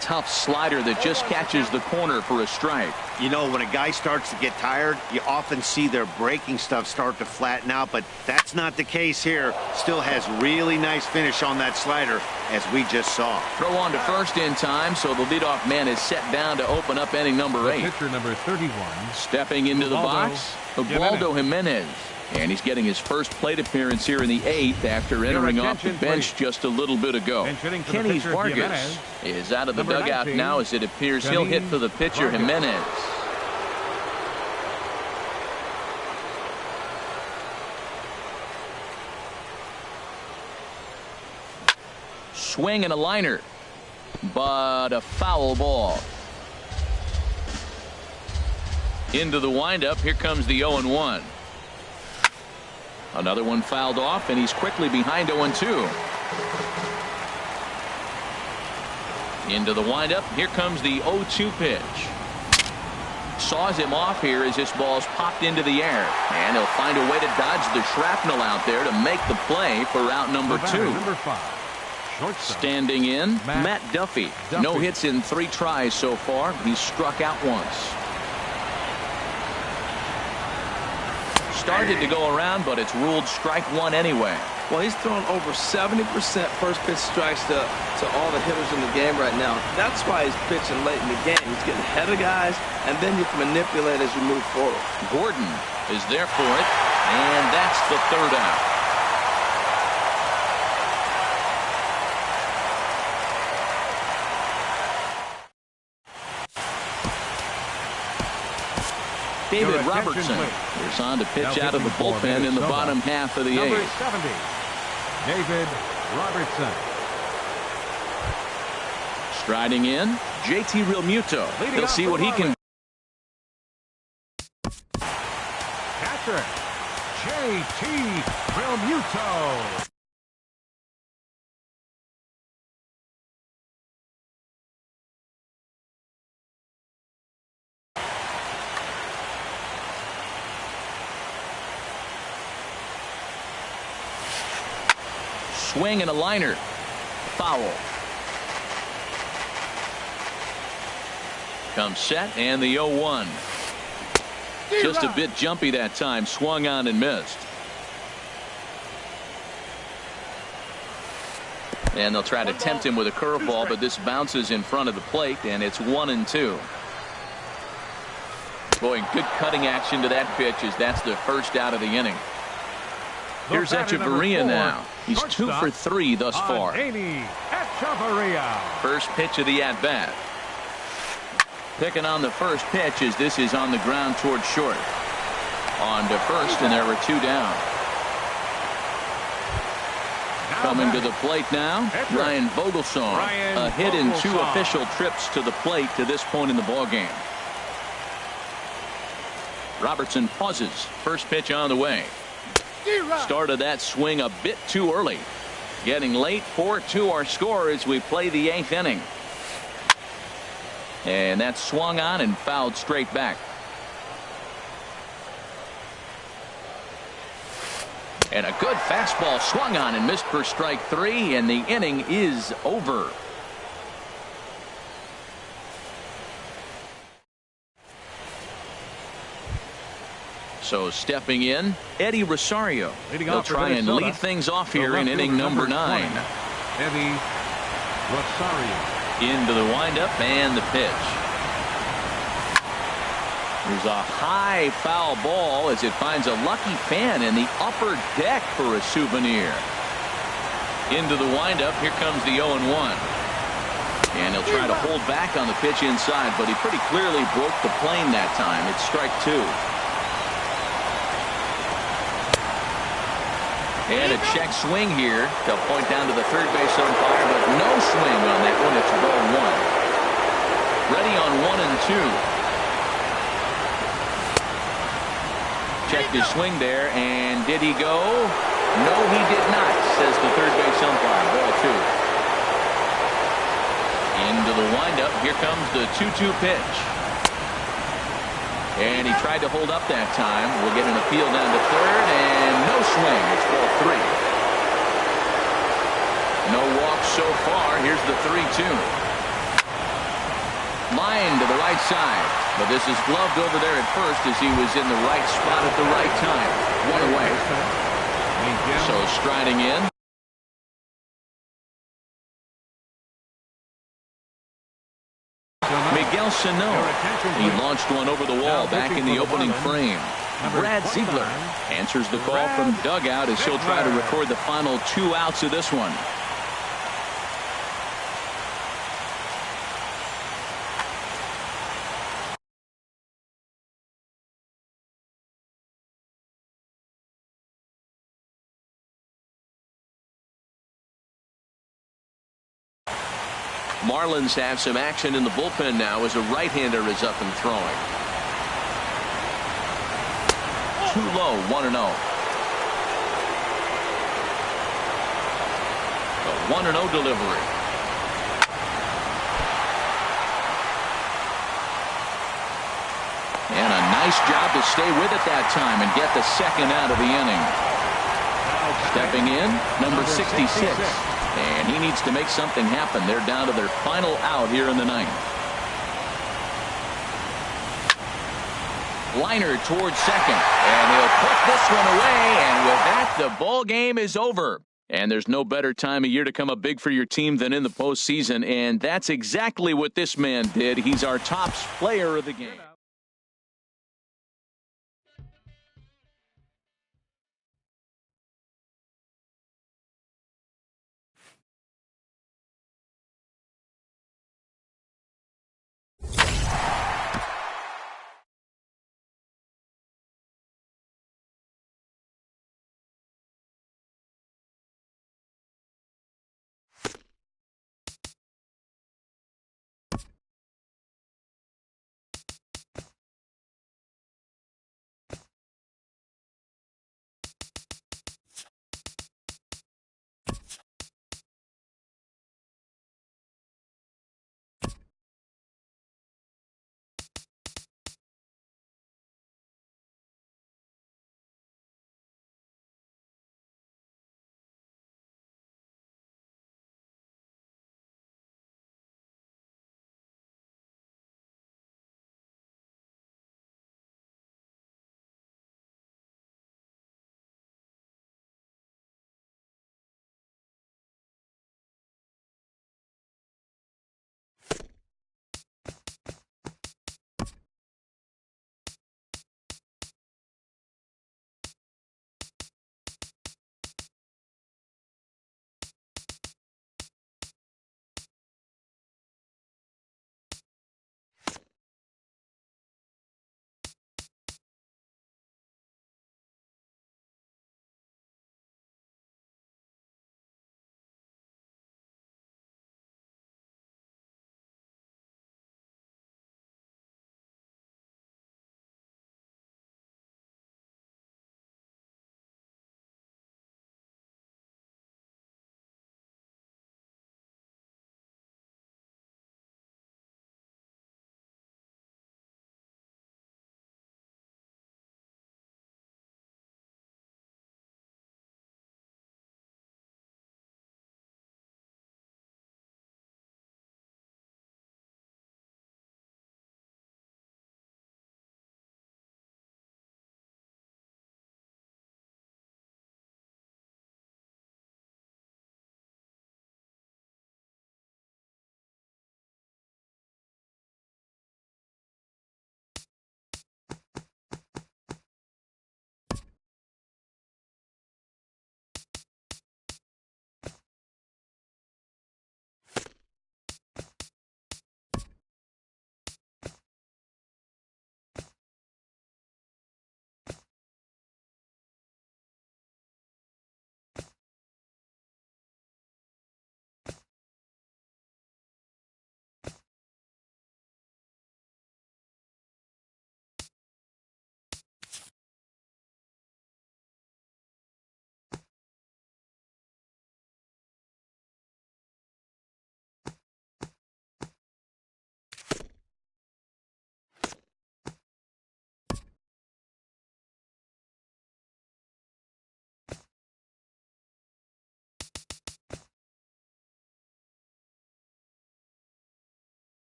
Tough slider that just catches the corner for a strike. You know, when a guy starts to get tired, you often see their breaking stuff start to flatten out, but that's not the case here. Still has really nice finish on that slider, as we just saw. Throw on to first in time, so the leadoff man is set down to open up inning number 8. Pitcher number 31. Stepping into the box, Ubaldo Jimenez. And he's getting his first plate appearance here in the 8th after entering off the bench just a little bit ago. Kenny Vargas is out of the dugout now as it appears he'll hit for the pitcher Jimenez. swing and a liner, but a foul ball. Into the windup. Here comes the 0-1. Another one fouled off, and he's quickly behind 0-2. Into the windup. Here comes the 0-2 pitch. Saws him off here as this ball's popped into the air. And he'll find a way to dodge the shrapnel out there to make the play for route number 2. Number 5. Shortstop. Standing in, Matt Duffy. No hits in 3 tries so far. He's struck out once. Started to go around, but it's ruled strike 1 anyway. Well, he's thrown over 70% first pitch strikes to all the hitters in the game right now. That's why he's pitching late in the game. He's getting ahead of guys, and then you can manipulate as you move forward. Gordon is there for it, and that's the 3rd out. David Robertson is on to pitch out of the bullpen in the bottom half of the 8th. Number 70, David Robertson. Striding in, JT Realmuto. He'll see what he can. Catcher, JT Realmuto. Swing and a liner. Foul. Comes set, and the 0-1. Just a bit jumpy that time. Swung on and missed. And they'll try to tempt him with a curveball, but this bounces in front of the plate, and it's 1-2. Boy, good cutting action to that pitch as that's the first out of the inning. Here's Echeverria now. He's 2 for 3 thus far. First pitch of the at-bat. Picking on the first pitch as this is on the ground towards short. On to first, and there were 2 down. Coming to the plate now, Ryan Vogelsong. A hit in 2 official trips to the plate to this point in the ballgame. Robertson pauses. First pitch on the way. Started that swing a bit too early. Getting late. 4-2 our score as we play the 8th inning. And that swung on and fouled straight back. And a good fastball swung on and missed for strike 3, and the inning is over. So stepping in, Eddie Rosario. He'll try and lead things off here in inning number 9. Eddie Rosario. Into the windup and the pitch. There's a high foul ball as it finds a lucky fan in the upper deck for a souvenir. Into the windup. Here comes the 0-1. And he'll try to hold back on the pitch inside, but he pretty clearly broke the plane that time. It's strike 2. And a check swing here. They'll point down to the third base umpire, but no swing on that one. It's ball 1. Ready on 1 and 2. Checked his swing there, and did he go? No, he did not, says the third base umpire. Ball 2. Into the windup. Here comes the 2-2 pitch. And he tried to hold up that time. We'll get an appeal down to third, and no swing. It's ball 3. No walks so far. Here's the 3-2. Line to the right side. But this is gloved over there at first as he was in the right spot at the right time. 1 away. So striding in. Miguel Sano. He launched one over the wall back in the opening frame. Brad Ziegler answers the call from dugout as he'll try to record the final 2 outs of this one. Marlins have some action in the bullpen now as a right-hander is up and throwing. Too low, 1-0. A 1-0 delivery. And a nice job to stay with it that time and get the second out of the inning. Stepping in, number 66. And he needs to make something happen. They're down to their final out here in the ninth. Liner towards second. And he'll put this one away. And with that, the ball game is over. And there's no better time of year to come up big for your team than in the postseason. And that's exactly what this man did. He's our top player of the game.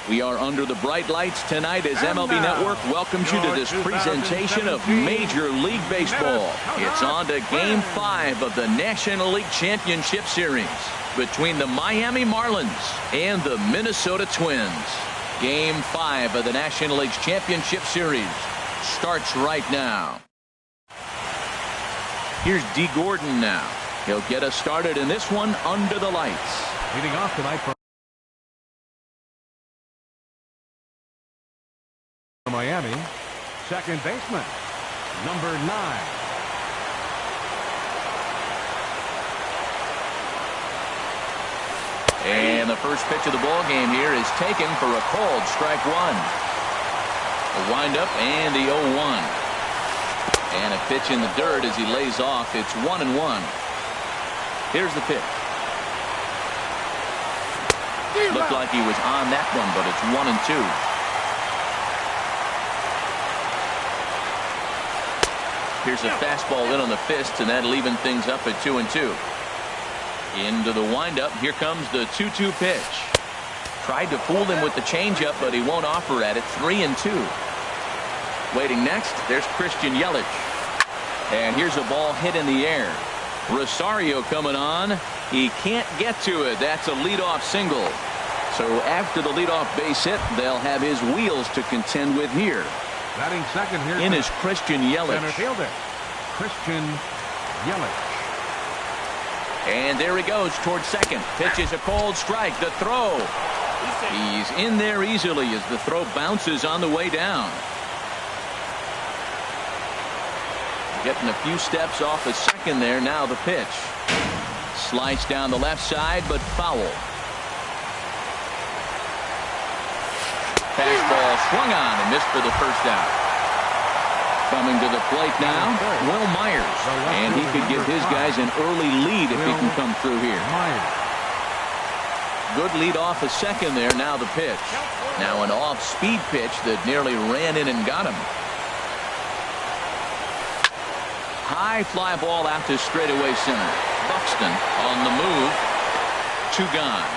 We are under the bright lights tonight as MLB Network welcomes you to this presentation of Major League Baseball. It's on to Game 5 of the National League Championship Series between the Miami Marlins and the Minnesota Twins. Game 5 of the National League Championship Series starts right now. Here's D. Gordon now. He'll get us started in this one under the lights. Leading off tonight from Miami, second baseman, number 9. And the first pitch of the ball game here is taken for a called strike one. A windup and the 0-1. And a pitch in the dirt as he lays off. It's 1-1. Here's the pitch. Looked like he was on that one, but it's 1-2. Here's a fastball in on the fist, and that'll even things up at 2-2. Into the windup. Here comes the 2-2 pitch. Tried to fool him with the changeup, but he won't offer at it. 3-2. Waiting next, there's Christian Yelich. And here's a ball hit in the air. Rosario coming on. He can't get to it. That's a leadoff single. So after the leadoff base hit, they'll have his wheels to contend with here. Batting second here in is Christian Yelich. Center fielder, Christian Yelich. And there he goes towards second. Pitches a cold strike. The throw. He's in there easily as the throw bounces on the way down. Getting a few steps off the second there. Now the pitch. Sliced down the left side, but foul. Fastball swung on and missed for the first out. Coming to the plate now, Will Myers. And he could give his guys an early lead if he can come through here. Good lead off a second there. Now the pitch. Now an off-speed pitch that nearly ran in and got him. High fly ball out to straightaway center. Buxton on the move. 2 gone.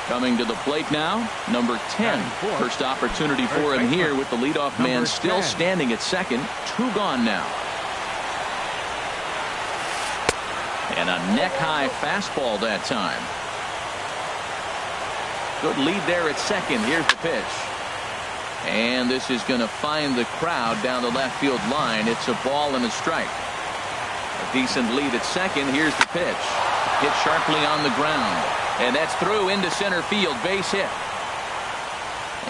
Coming to the plate now, number 10. First opportunity for him here with the leadoff man still standing at second. 2 gone now. And a neck-high fastball that time. Good lead there at second. Here's the pitch. And this is going to find the crowd down the left field line. It's a ball and a strike. A decent lead at second. Here's the pitch. Hit sharply on the ground. And that's through into center field. Base hit.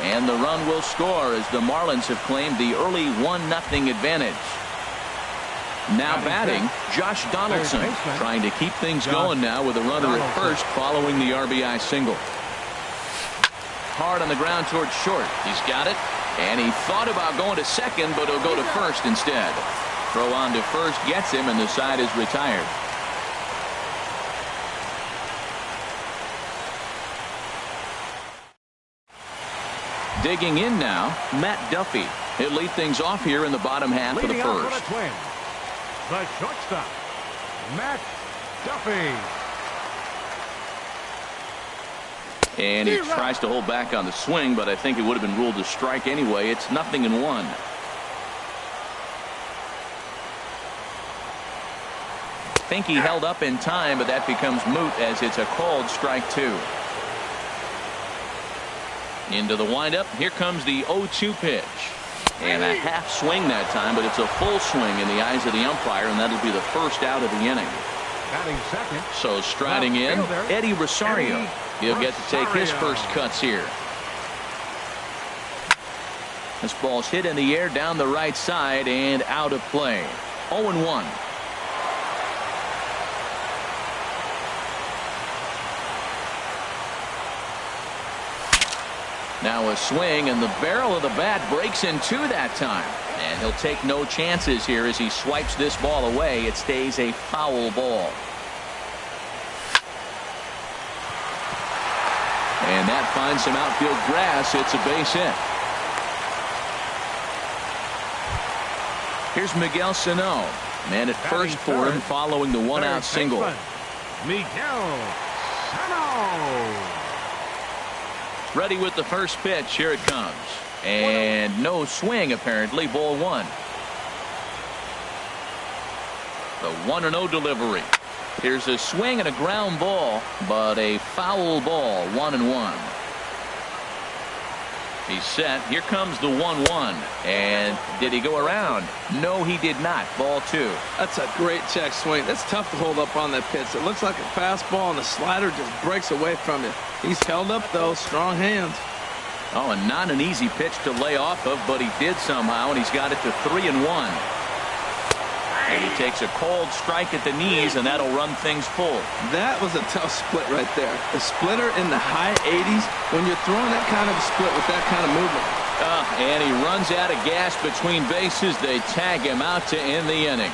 And the run will score as the Marlins have claimed the early 1-0 advantage. Now batting, Josh Donaldson. Trying to keep things going now with a runner at first following the RBI single. Hard on the ground towards short. He's got it. And he thought about going to second, but he'll go to first instead. Throw on to first gets him, and the side is retired. Digging in now, Matt Duffy. He'll lead things off here in the bottom half of the first. The shortstop, Matt Duffy. And he tries to hold back on the swing, but I think it would have been ruled a strike anyway. It's 0-1. I think he held up in time, but that becomes moot as it's a called strike 2. Into the windup. Here comes the 0-2 pitch. And a half swing that time, but it's a full swing in the eyes of the umpire, and that'll be the first out of the inning. Batting second. So striding in, Eddie Rosario. He'll get to take his first cuts here. This ball's hit in the air down the right side and out of play. 0-1. Now a swing, and the barrel of the bat breaks in 2 that time. And he'll take no chances here as he swipes this ball away. It stays a foul ball. And that finds some outfield grass. It's a base hit. Here's Miguel Sano. Man at first for him following the 1-out single. Miguel Sano. Ready with the first pitch. Here it comes. And no swing, apparently. Ball one. The 1-0 delivery. Here's a swing and a ground ball, but a foul ball. 1-1. He's set. Here comes the 1-1. And did he go around? No, he did not. Ball two. That's a great check swing. That's tough to hold up on that pitch. It looks like a fastball, and the slider just breaks away from you. He's held up, though. Strong hands. Oh, and not an easy pitch to lay off of, but he did somehow, and he's got it to 3-1. And he takes a cold strike at the knees, and that'll run things full. That was a tough split right there. A splitter in the high 80s. When you're throwing that kind of a split with that kind of movement. And he runs out of gas between bases. They tag him out to end the inning.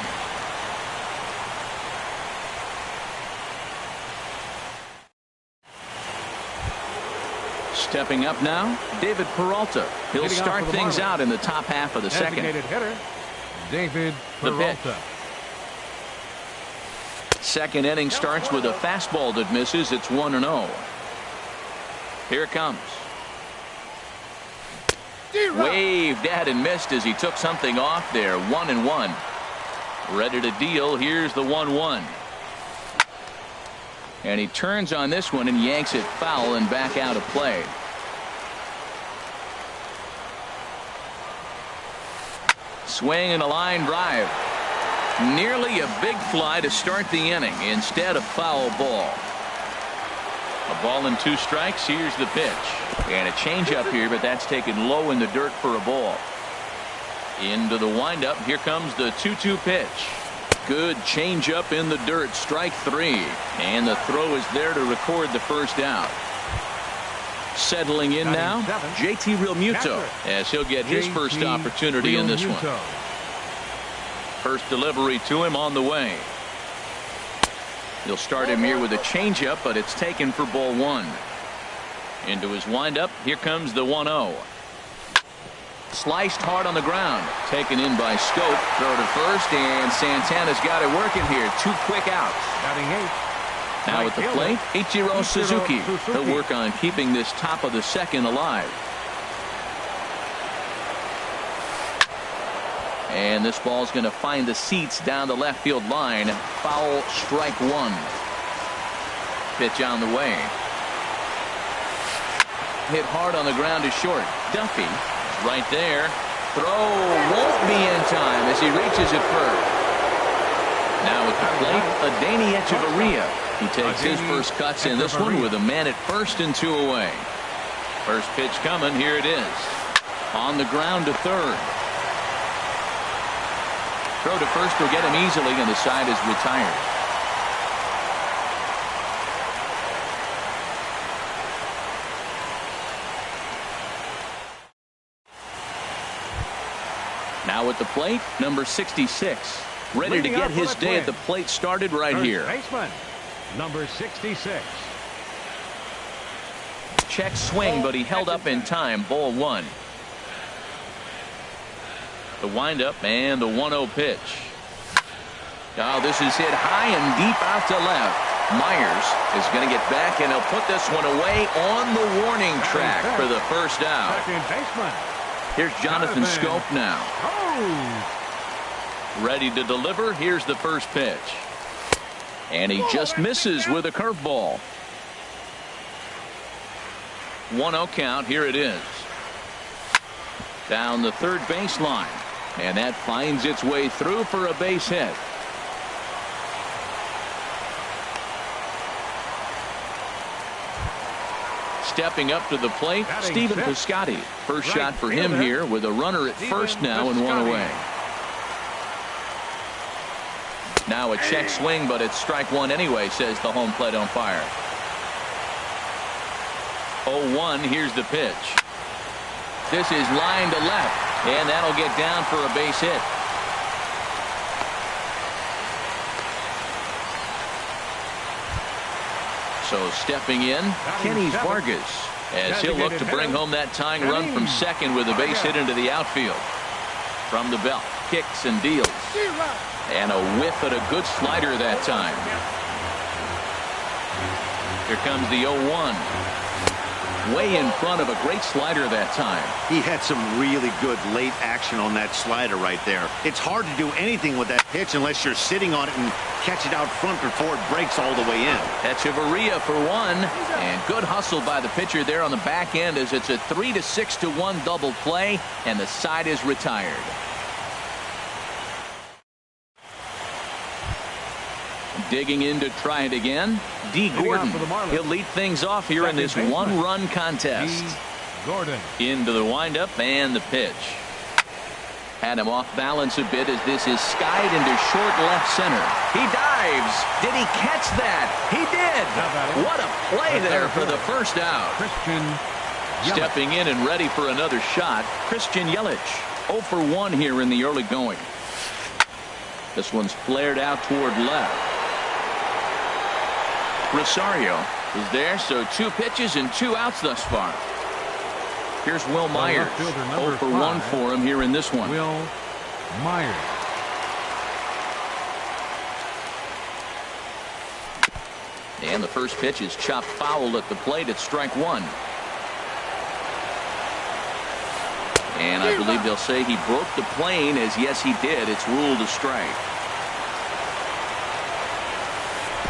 Stepping up now, David Peralta. He'll start things out in the top half of the second. Designated hitter, David Peralta. Second inning starts with a fastball that misses. It's 1-0. Here it comes. Waved at and missed as he took something off there. 1-1. Ready to deal. Here's the 1-1. And he turns on this one and yanks it foul and back out of play. Swing and a line drive. Nearly a big fly to start the inning. Instead, a foul ball. A ball and 2 strikes. Here's the pitch. And a changeup here, but that's taken low in the dirt for a ball. Into the windup. Here comes the 2-2 pitch. Good changeup in the dirt. Strike 3. And the throw is there to record the first out. Settling in now, JT Realmuto, as he'll get his first opportunity in this one. First delivery to him on the way. He'll start him here with a changeup, but it's taken for ball 1. Into his windup. Here comes the 1-0. Sliced hard on the ground. Taken in by Scope. Throw to first, and Santana's got it working here. 2 quick outs. Batting 8. Now at the plate, Ichiro Suzuki. He'll work on keeping this top of the second alive. And this ball's going to find the seats down the left field line. Foul, strike 1. Pitch on the way. Hit hard on the ground to short. Duffy right there. Throw won't be in time as he reaches it first. Now at the plate, Adeiny Echeverria. He takes his first cuts in this one with a man at first and 2 away. First pitch coming. Here it is. On the ground to third. Throw to first will get him easily, and the side is retired. Now at the plate, number 66. Ready to get his day at the plate started right here. Baseman, number 66. Check swing, but he held up in time. Ball 1. The windup and the 1-0 pitch. Now this is hit high and deep out to left. Myers is going to get back, and he'll put this one away on the warning track for the first out. Second baseman. Here's Jonathan Scope now. Ready to deliver. Here's the first pitch. And he just misses with a curveball. 1-0 count. Here it is. Down the third baseline. And that finds its way through for a base hit. Stepping up to the plate, Stephen Piscotty. First shot for him here with a runner at first now and 1 away. Now a check swing, but it's strike 1 anyway, says the home plate umpire. 0-1. Here's the pitch. This is line to left, and that'll get down for a base hit. So stepping in, Kenny Vargas, as he'll look to bring home that tying run from second with a base hit into the outfield. From the belt, kicks and deals. And a whiff at a good slider that time. Here comes the 0-1. Way in front of a great slider that time. He had some really good late action on that slider right there. It's hard to do anything with that pitch unless you're sitting on it and catch it out front before it breaks all the way in. Echeverria for one, and good hustle by the pitcher there on the back end as it's a 3-6-1 double play, and the side is retired. Digging in to try it again, D. Gordon. He'll lead things off here in this one-run contest. Gordon. Into the windup and the pitch. Had him off balance a bit as this is skied into short left center. He dives. Did he catch that? He did. What a play there for the first out. Christian Stepping in and ready for another shot, Christian Yelich. 0 for 1 here in the early going. This one's flared out toward left. Rosario is there, so 2 pitches and 2 outs thus far. Here's Will Myers. 0 for 1 for him here in this one. Will Myers. And the first pitch is chopped foul at the plate at strike 1. And I believe they'll say he broke the plane, as yes he did. It's ruled a strike.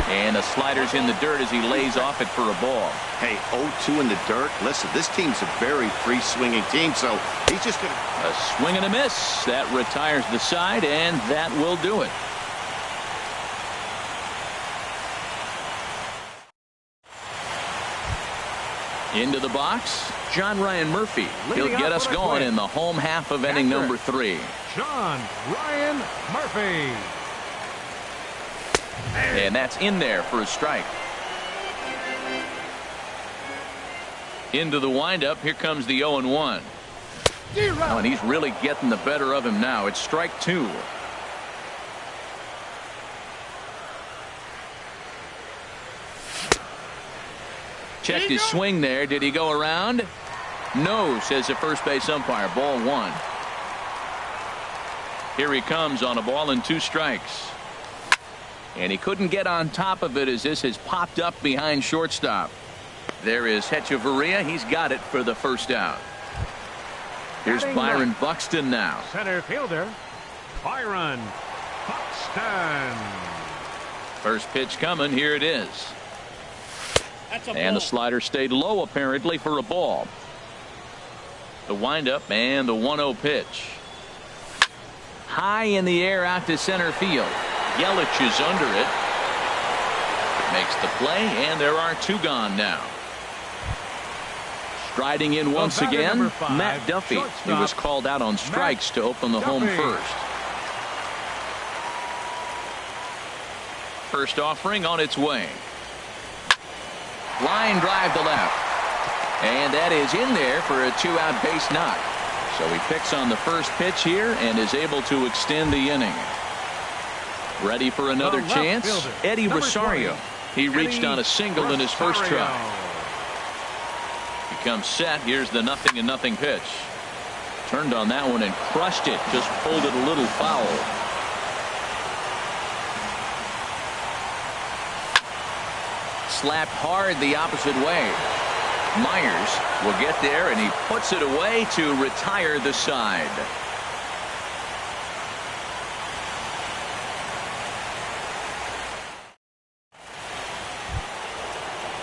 And the slider's in the dirt as he lays off it for a ball. Hey, 0-2 in the dirt. Listen, this team's a very free-swinging team, so he's just going to... A swing and a miss. That retires the side, and that will do it. Into the box, John Ryan Murphy. He'll get us going in the home half of inning number 3. John Ryan Murphy. And that's in there for a strike. Into the windup. Here comes the 0-1. Oh, and he's really getting the better of him now. It's strike 2. Checked his swing there. Did he go around? No, says the first base umpire. Ball 1. Here he comes on a ball and 2 strikes. And he couldn't get on top of it as this has popped up behind shortstop. There is Echeverria. He's got it for the first out. Here's Byron Buxton now. Center fielder Byron Buxton. First pitch coming. Here it is. And the slider stayed low apparently for a ball. The windup and the 1-0 pitch. High in the air out to center field. Yelich is under it. Makes the play, and there are 2 gone now. Striding in once again, Matt Duffy. He was called out on strikes to open the home first. First offering on its way. Line drive to left. And that is in there for a 2-out base knock. So he picks on the first pitch here and is able to extend the inning. Ready for another chance? Eddie Rosario. He reached on a single in his first try. He comes set. Here's the 0-0 pitch. Turned on that one and crushed it. Just pulled it a little foul. Slapped hard the opposite way. Myers will get there, and he puts it away to retire the side.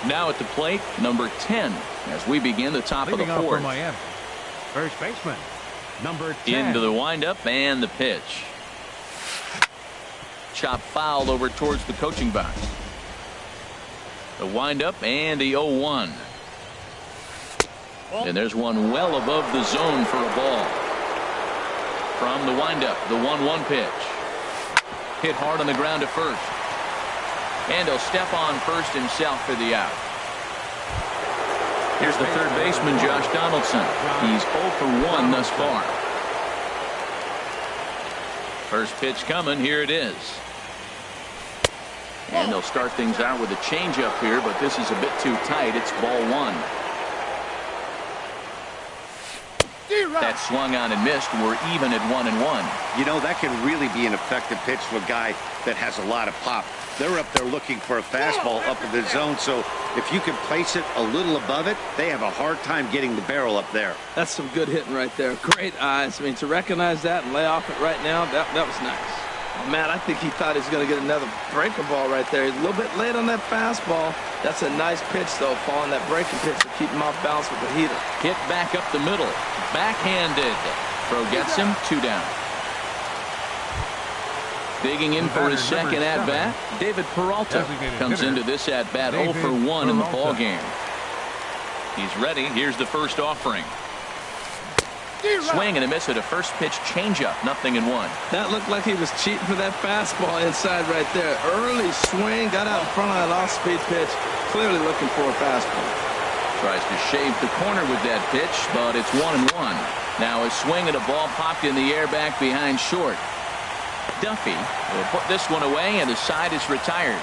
Now at the plate, number 10, as we begin the top of the 4th. Miami, first baseman, number 10. Into the windup and the pitch. Chop foul over towards the coaching box. The windup and the 0-1. And there's one well above the zone for a ball. From the windup, the 1-1 pitch. Hit hard on the ground to first. And he'll step on first himself for the out. Here's the third baseman, Josh Donaldson. He's 0 for 1 thus far. First pitch coming. Here it is. And they'll start things out with a changeup here, but this is a bit too tight. It's ball 1. That swung on and missed. We're even at 1-1. You know, that can really be an effective pitch to a guy that has a lot of pop. They're up there looking for a fastball up in the zone, so if you can place it a little above it, they have a hard time getting the barrel up there. That's some good hitting right there. Great eyes. I mean, to recognize that and lay off it right now, that was nice. Oh, man, I think he thought he was going to get another breaking ball right there. He's a little bit late on that fastball. That's a nice pitch, though, following that breaking pitch to keep him off balance with the heater. Hit back up the middle. Backhanded. Throw gets him. 2 down. Digging in for his second at-bat, David Peralta comes into this at-bat 0 for 1 in the ball game. He's ready. Here's the first offering. Swing and a miss at a first pitch changeup. 0-1. That looked like he was cheating for that fastball inside right there. Early swing, got out in front of that off-speed pitch. Clearly looking for a fastball. Tries to shave the corner with that pitch, but it's 1-1. Now a swing and a ball popped in the air back behind short. Duffy will put this one away, and the side is retired.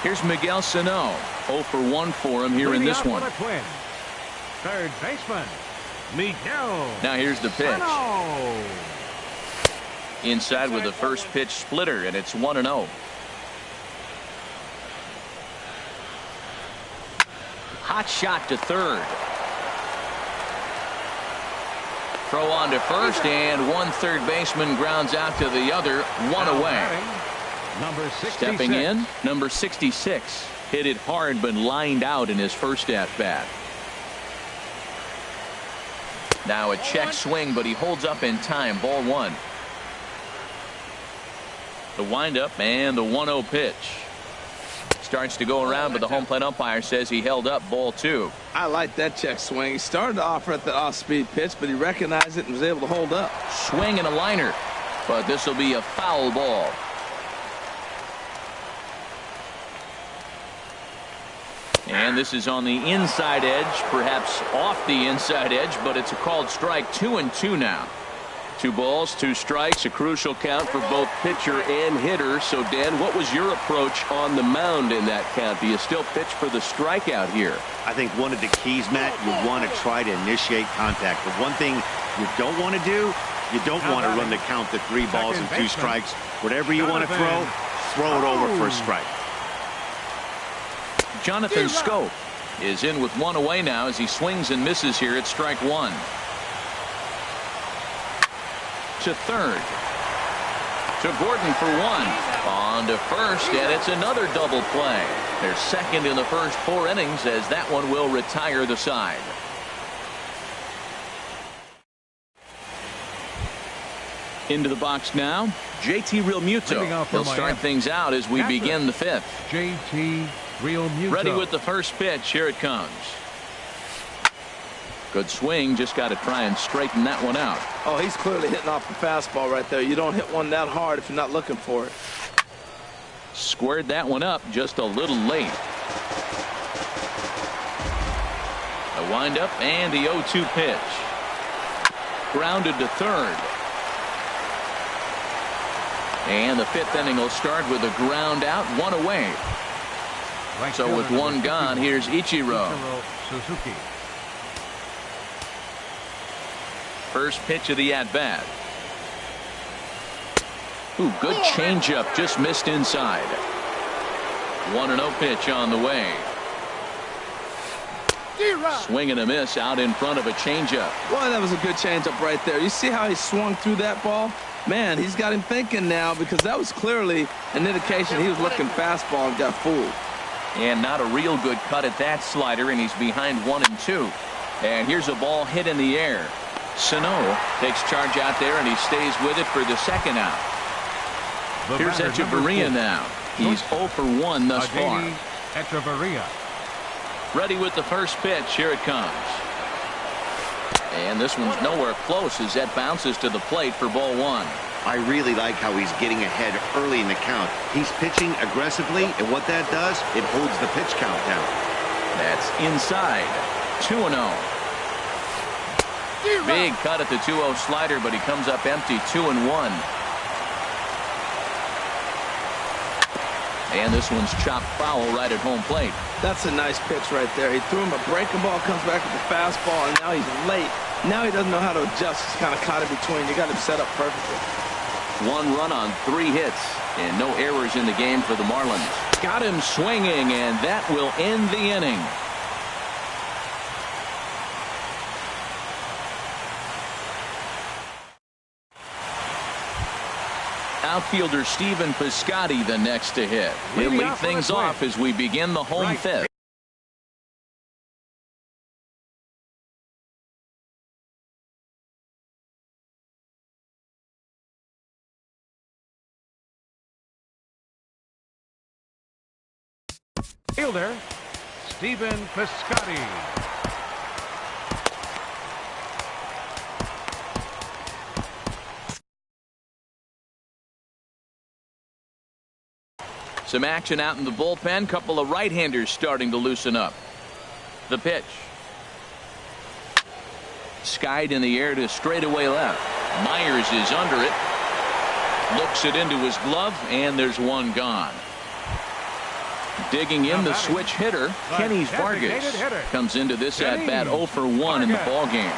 Here's Miguel Sano. 0 for 1 for him here in this one. Third baseman, Miguel. Now here's the pitch. Sano. Inside with the first pitch splitter, and it's 1-0. Hot shot to third. Throw on to first, and one third baseman grounds out to the other. 1 away. Number 66. Stepping in, number 66. Hit it hard, but lined out in his first at-bat. Now a check swing, but he holds up in time. Ball 1. The windup and the 1-0 pitch. Starts to go around, but the home plate umpire says he held up. Ball 2. I like that check swing. He started to offer at the off-speed pitch, but he recognized it and was able to hold up. Swing and a liner, but this will be a foul ball. And this is on the inside edge, perhaps off the inside edge, but it's a called strike. 2-2 now. 2 balls, 2 strikes, a crucial count for both pitcher and hitter. So, Dan, what was your approach on the mound in that count? Do you still pitch for the strikeout here? I think one of the keys, Matt, you want to try to initiate contact. But one thing you don't want to do, you don't want to run the count to 3 balls and 2 strikes. Whatever you want to throw it over for a strike. Jonathan Scope is in with 1 away now as he swings and misses here at strike 1. To third. To Gordon for 1. On to first, and it's another double play. They're second in the first 4 innings as that one will retire the side. Into the box now, JT Realmuto. He'll start things out as we begin the 5th. JT Realmuto. Ready with the first pitch. Here it comes. Good swing. Just got to try and straighten that one out. Oh, he's clearly hitting off the fastball right there. You don't hit one that hard if you're not looking for it. Squared that one up just a little late. The windup and the 0-2 pitch. Grounded to third. And the 5th inning will start with a ground out, 1 away. So with 1 gone, here's Ichiro. Suzuki. First pitch of the at-bat. Ooh, good changeup, just missed inside. 1-0 pitch on the way. Swing and a miss out in front of a changeup. Boy, that was a good changeup right there. You see how he swung through that ball? Man, he's got him thinking now, because that was clearly an indication he was looking fastball and got fooled. And not a real good cut at that slider, and he's behind 1-2. And here's a ball hit in the air. Sano takes charge out there, and he stays with it for the second out. Here's Echeverria now. He's 0 for 1 thus far. Echeverria. Ready with the first pitch. Here it comes. And this one's nowhere close as that bounces to the plate for ball 1. I really like how he's getting ahead early in the count. He's pitching aggressively, and what that does, it holds the pitch count down. That's inside. 2-0. Big cut at the 2-0 slider, but he comes up empty. 2-1. And this one's chopped foul right at home plate. That's a nice pitch right there. He threw him a breaking ball, comes back with the fastball, and now he's late. Now he doesn't know how to adjust. He's kind of caught in between. You got him set up perfectly. 1 run on 3 hits and no errors in the game for the Marlins. Got him swinging, and that will end the inning. Outfielder Stephen Piscotty the next to hit. He'll lead things off as we begin the home fifth. Fielder Stephen Piscotty. Some action out in the bullpen. Couple of right-handers starting to loosen up. The pitch. Skied in the air to straightaway left. Myers is under it. Looks it into his glove, and there's one gone. Digging in the switch hitter, Kenny Vargas comes into this at bat 0 for 1 in the ball game.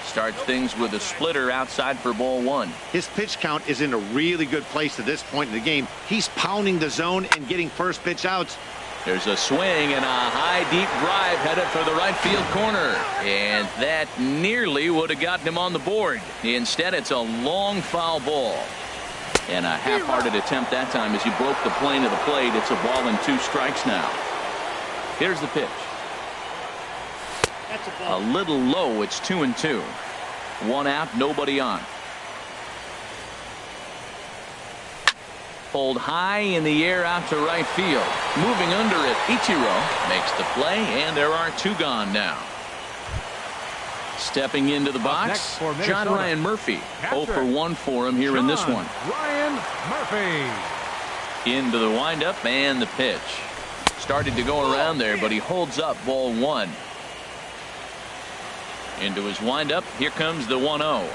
Starts things with a splitter outside for ball 1. His pitch count is in a really good place at this point in the game. He's pounding the zone and getting first pitch outs. There's a swing and a high deep drive headed for the right field corner, and that nearly would have gotten him on the board. Instead, it's a long foul ball. And a half-hearted attempt that time as he broke the plane of the plate. It's a ball and 2 strikes now. Here's the pitch. That's a ball. A little low. It's 2-2. 1 out, nobody on. Pulled high in the air out to right field. Moving under it, Ichiro makes the play, and there are 2 gone now. Stepping into the box, John Ryan Murphy. 0 for 1 for him here in this one. Ryan Murphy. Into the windup and the pitch. Started to go around there, but he holds up ball 1. Into his windup. Here comes the 1-0. A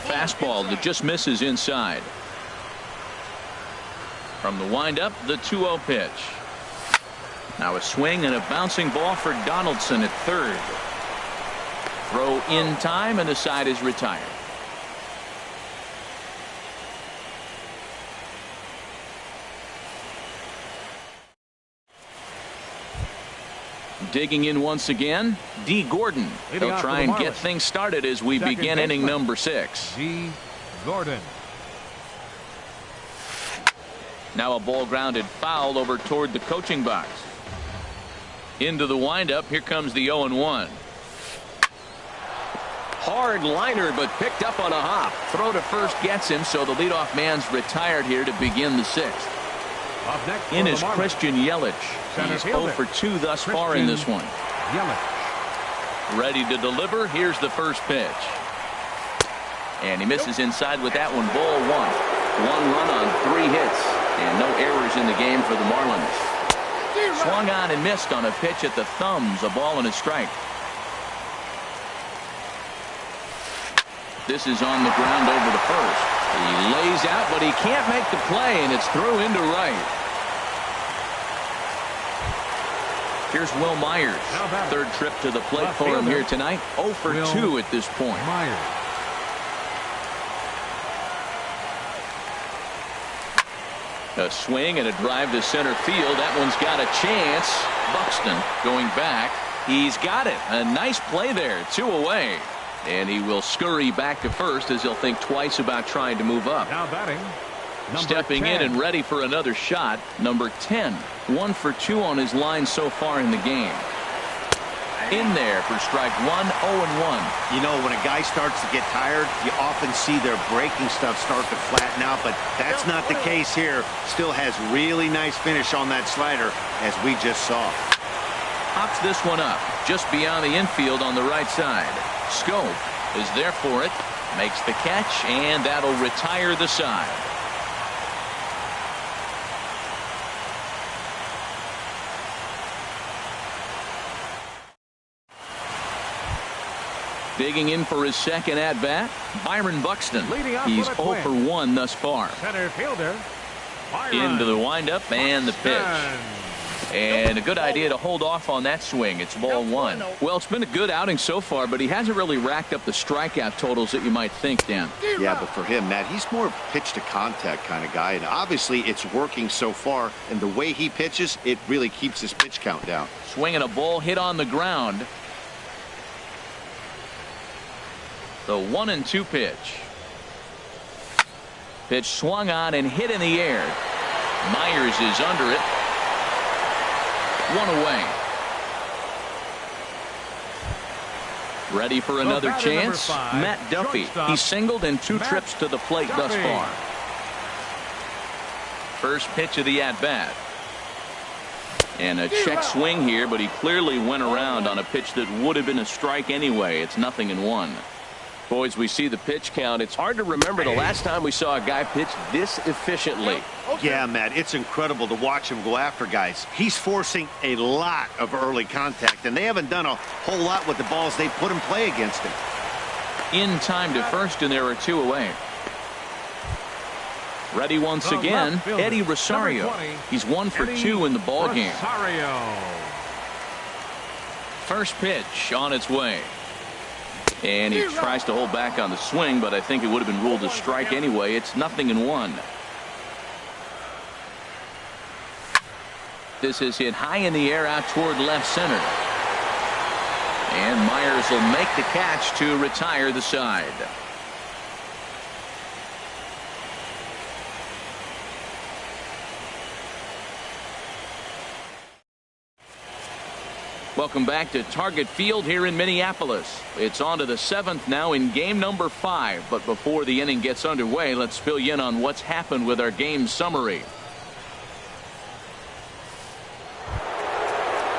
fastball that just misses inside. From the windup, the 2-0 pitch. Now a swing and a bouncing ball for Donaldson at third. Throw in time, and the side is retired. Digging in once again, D. Gordon. He'll try and get things started as we begin inning number 6. D. Gordon. Now a ball grounded foul over toward the coaching box. Into the windup. Here comes the 0-1. Hard liner, but picked up on a hop. Throw to first gets him, so the leadoff man's retired here to begin the 6th. Up next In is Christian Yelich. He's 0 for 2 thus far in this one. Yelich. Ready to deliver. Here's the first pitch. And he misses inside with that one. Ball 1. 1 run on 3 hits. And no errors in the game for the Marlins. Swung on and missed on a pitch at the thumbs. A ball and a strike. This is on the ground over to first. He lays out, but he can't make the play, and it's through into right. Here's Will Myers. Third trip to the plate for him here tonight. 0 for 2 at this point. Myers. A swing and a drive to center field. That one's got a chance. Buxton going back. He's got it. A nice play there. 2 away. And he will scurry back to first as he'll think twice about trying to move up. Now batting. Stepping in and ready for another shot. Number 10. 1 for 2 on his line so far in the game. In there for strike 1. 0-1. You know, when a guy starts to get tired, you often see their breaking stuff start to flatten out, but that's not the case here. Still has really nice finish on that slider, as we just saw. Pops this one up just beyond the infield on the right side. Scope is there for it, makes the catch, and that'll retire the side. Digging in for his second at-bat, Byron Buxton. Leading off He's for the 0 for 1 thus far. Center fielder, Byron Into the windup and the pitch. And a good idea to hold off on that swing. It's ball 1. Well, it's been a good outing so far, but he hasn't really racked up the strikeout totals that you might think, Dan. Yeah, but for him, Matt, he's more pitch to contact kind of guy, and obviously it's working so far, and the way he pitches, it really keeps his pitch count down. Swinging a ball hit on the ground. The 1-2 pitch. Pitch swung on and hit in the air. Myers is under it. 1 away. Ready for another chance. Matt Duffy. He singled in 2 trips to the plate thus far. First pitch of the at-bat. And a check swing here, but he clearly went around on a pitch that would have been a strike anyway. It's 0-1. Boys, we see the pitch count. It's hard to remember the last time we saw a guy pitch this efficiently. Yeah, Matt, it's incredible to watch him go after guys. He's forcing a lot of early contact, and they haven't done a whole lot with the balls they put in play against him. In time to first, and there are 2 away. Ready once again, Eddie Rosario. He's 1 for 2 in the ball game. First pitch on its way. And he tries to hold back on the swing, but I think it would have been ruled a strike anyway. It's 0-1. This is hit high in the air out toward left center. And Myers will make the catch to retire the side. Welcome back to Target Field here in Minneapolis. It's on to the 7th now in game number 5. But before the inning gets underway, let's fill you in on what's happened with our game summary.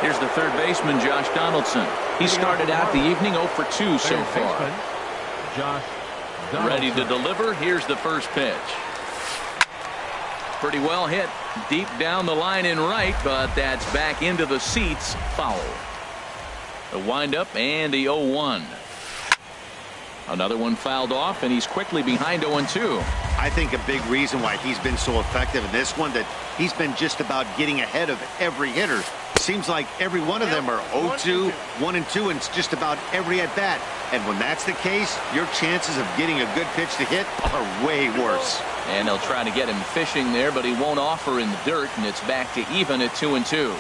Here's the third baseman, Josh Donaldson. He started out the evening 0 for 2 so far. Ready to deliver. Here's the first pitch. Pretty well hit deep down the line in right, but that's back into the seats. Foul. The windup and the 0-1. Another one fouled off, and he's quickly behind 0-2. I think a big reason why he's been so effective in this one, that he's been just about getting ahead of every hitter. Seems like every one of them are 0-2, 1-2, and it's just about every at bat. And when that's the case, your chances of getting a good pitch to hit are way worse. And they'll try to get him fishing there, but he won't offer in the dirt, and it's back to even at 2-2.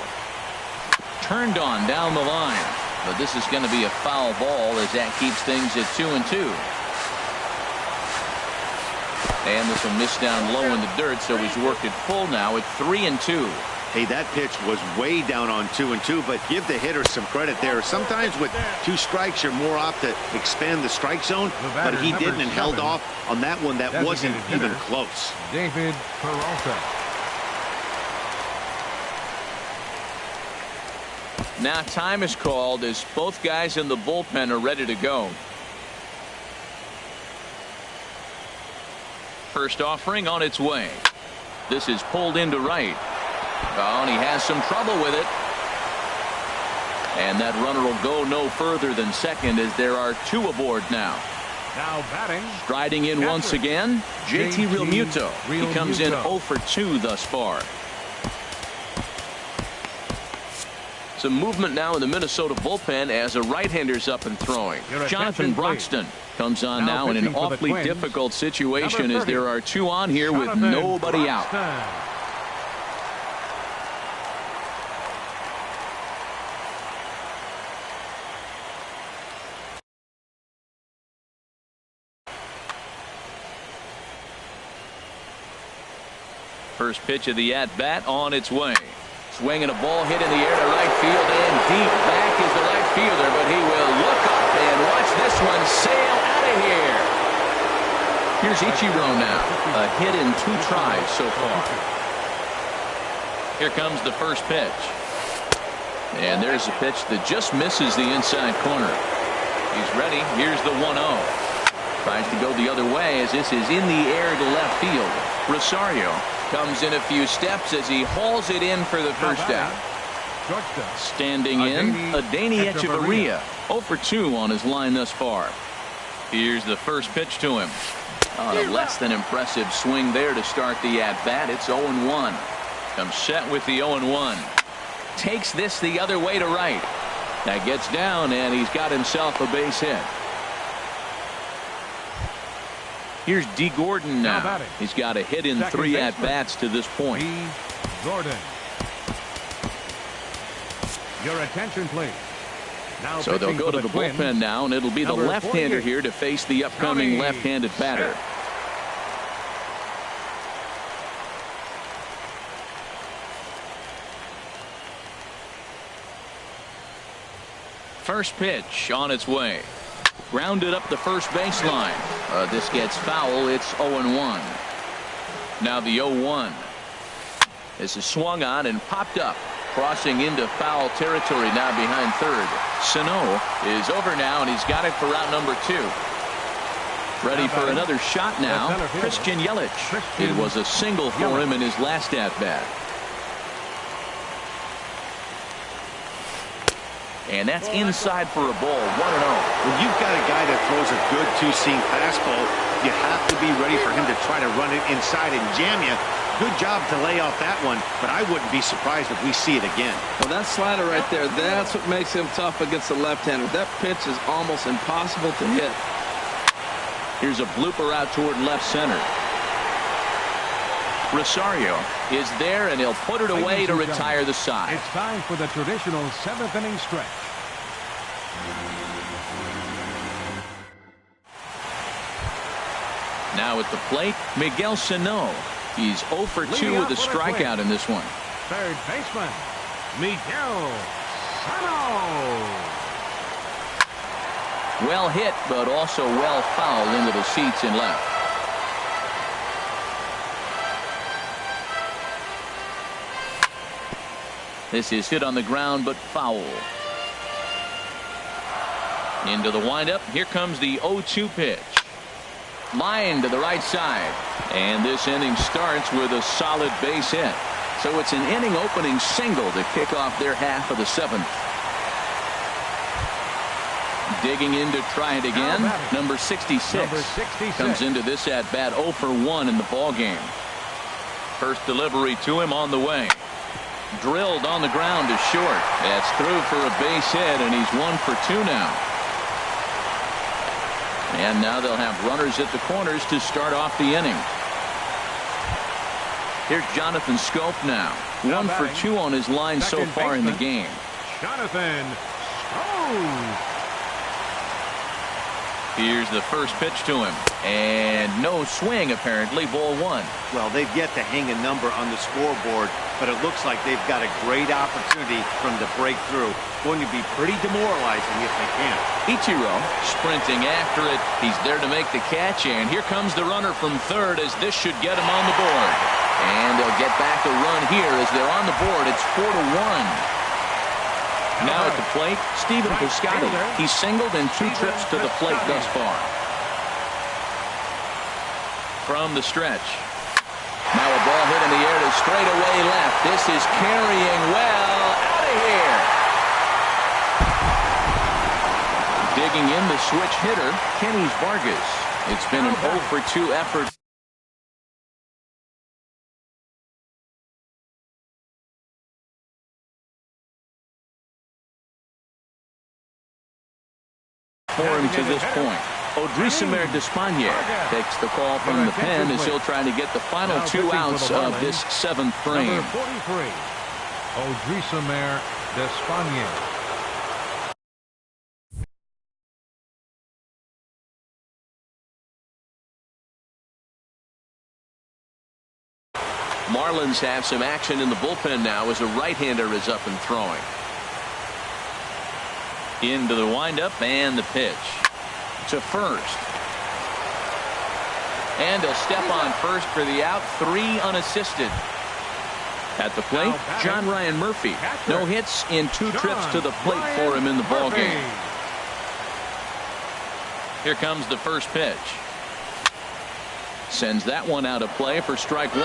Turned on down the line, but this is going to be a foul ball as that keeps things at 2-2. And this one missed down low in the dirt, so he's worked it full now at 3-2. Hey, that pitch was way down on 2-2, but give the hitter some credit there. Sometimes with 2 strikes, you're more apt to expand the strike zone, but he didn't and held off on that one that wasn't even close. David Peralta. Now time is called as both guys in the bullpen are ready to go. First offering on its way. This is pulled into right. Oh, and he has some trouble with it. And that runner will go no further than second as there are 2 aboard now. Now batting. Striding in once again, JT Realmuto. He comes in 0 for 2 thus far. Some movement now in the Minnesota bullpen as a right-hander's up and throwing. Jonathan Broxton comes on now in an awfully difficult situation as there are 2 on here with nobody out. First pitch of the at-bat on its way. Swinging a ball hit in the air to right field, and deep back is the right fielder, but he will look up and watch this one sail out of here. Here's Ichiro now. A hit in 2 tries so far. Here comes the first pitch. And there's a pitch that just misses the inside corner. He's ready. Here's the 1-0. Tries to go the other way as this is in the air to left field. Rosario comes in a few steps as he hauls it in for the first out. Shortstop. Standing in, Adeiny Echeverria. 0 for 2 on his line thus far. Here's the first pitch to him. On a less than impressive swing there to start the at-bat. It's 0-1. Comes set with the 0-1. Takes this the other way to right. That gets down, and he's got himself a base hit. Here's D. Gordon now. He's got a hit in 3 at-bats to this point. D. Gordon. Your attention, please. Now so they'll go to the bullpen now, and it'll be the left-hander here to face the upcoming left-handed batter. First pitch on its way. Grounded up the first baseline. This gets foul. It's 0-1. Now the 0-1. This is swung on and popped up. Crossing into foul territory now behind third. Sano is over now, and he's got it for route number 2. Ready for another shot now. Christian Yelich. It was a single for him in his last at-bat. And that's inside for a ball. 1-0. When you've got a guy that throws a good two-seam fastball, you have to be ready for him to try to run it inside and jam you. Good job to lay off that one, but I wouldn't be surprised if we see it again. Well, that slider right there, that's what makes him tough against the left-hander. That pitch is almost impossible to hit. Here's a blooper out toward left center. Rosario is there, and he'll put it away to retire the side. It's time for the traditional 7th inning stretch. Now at the plate, Miguel Sano. He's 0 for 2 with a strikeout in this one. Third baseman, Miguel Sano. Well hit, but also well fouled into the seats in left. This is hit on the ground, but foul. Into the windup. Here comes the 0-2 pitch. Line to the right side. And this inning starts with a solid base hit. So it's an inning opening single to kick off their half of the 7th. Digging in to try it again. Number 66. Comes into this at bat 0 for 1 in the ball game. First delivery to him on the way. Drilled on the ground to short. That's through for a base hit, and he's 1 for 2 now. And now they'll have runners at the corners to start off the inning. Here's Jonathan Scope now. 1 for 2 on his line so far in the game. Jonathan Scope. Here's the first pitch to him. And no swing, apparently. Ball 1. Well, they've yet to hang a number on the scoreboard, but it looks like they've got a great opportunity from the breakthrough. Going to be pretty demoralizing if they can. Ichiro sprinting after it. He's there to make the catch, and here comes the runner from third, as this should get him on the board. And they'll get back a run here as they're on the board. It's 4-1. Now at the plate, Stephen Piscotty. He's singled in 2 trips to the plate thus far. From the stretch. Now a ball hit in the air to straightaway left. This is carrying well out of here. Digging in the switch hitter, Kenny Vargas. It's been an 0 for 2 effort. For him to this point. Odrisamer Despaigne takes the call from the pen as he'll try to get the final 2 outs of this 7th frame. Number 43, Odrisamer Despaigne. Marlins have some action in the bullpen now as a right-hander is up and throwing. Into the windup and the pitch to first. And a step on first for the out. 3 unassisted. At the plate, John Ryan Murphy. No hits in 2 trips to the plate for him in the ball game. Here comes the first pitch. Sends that one out of play for strike 1.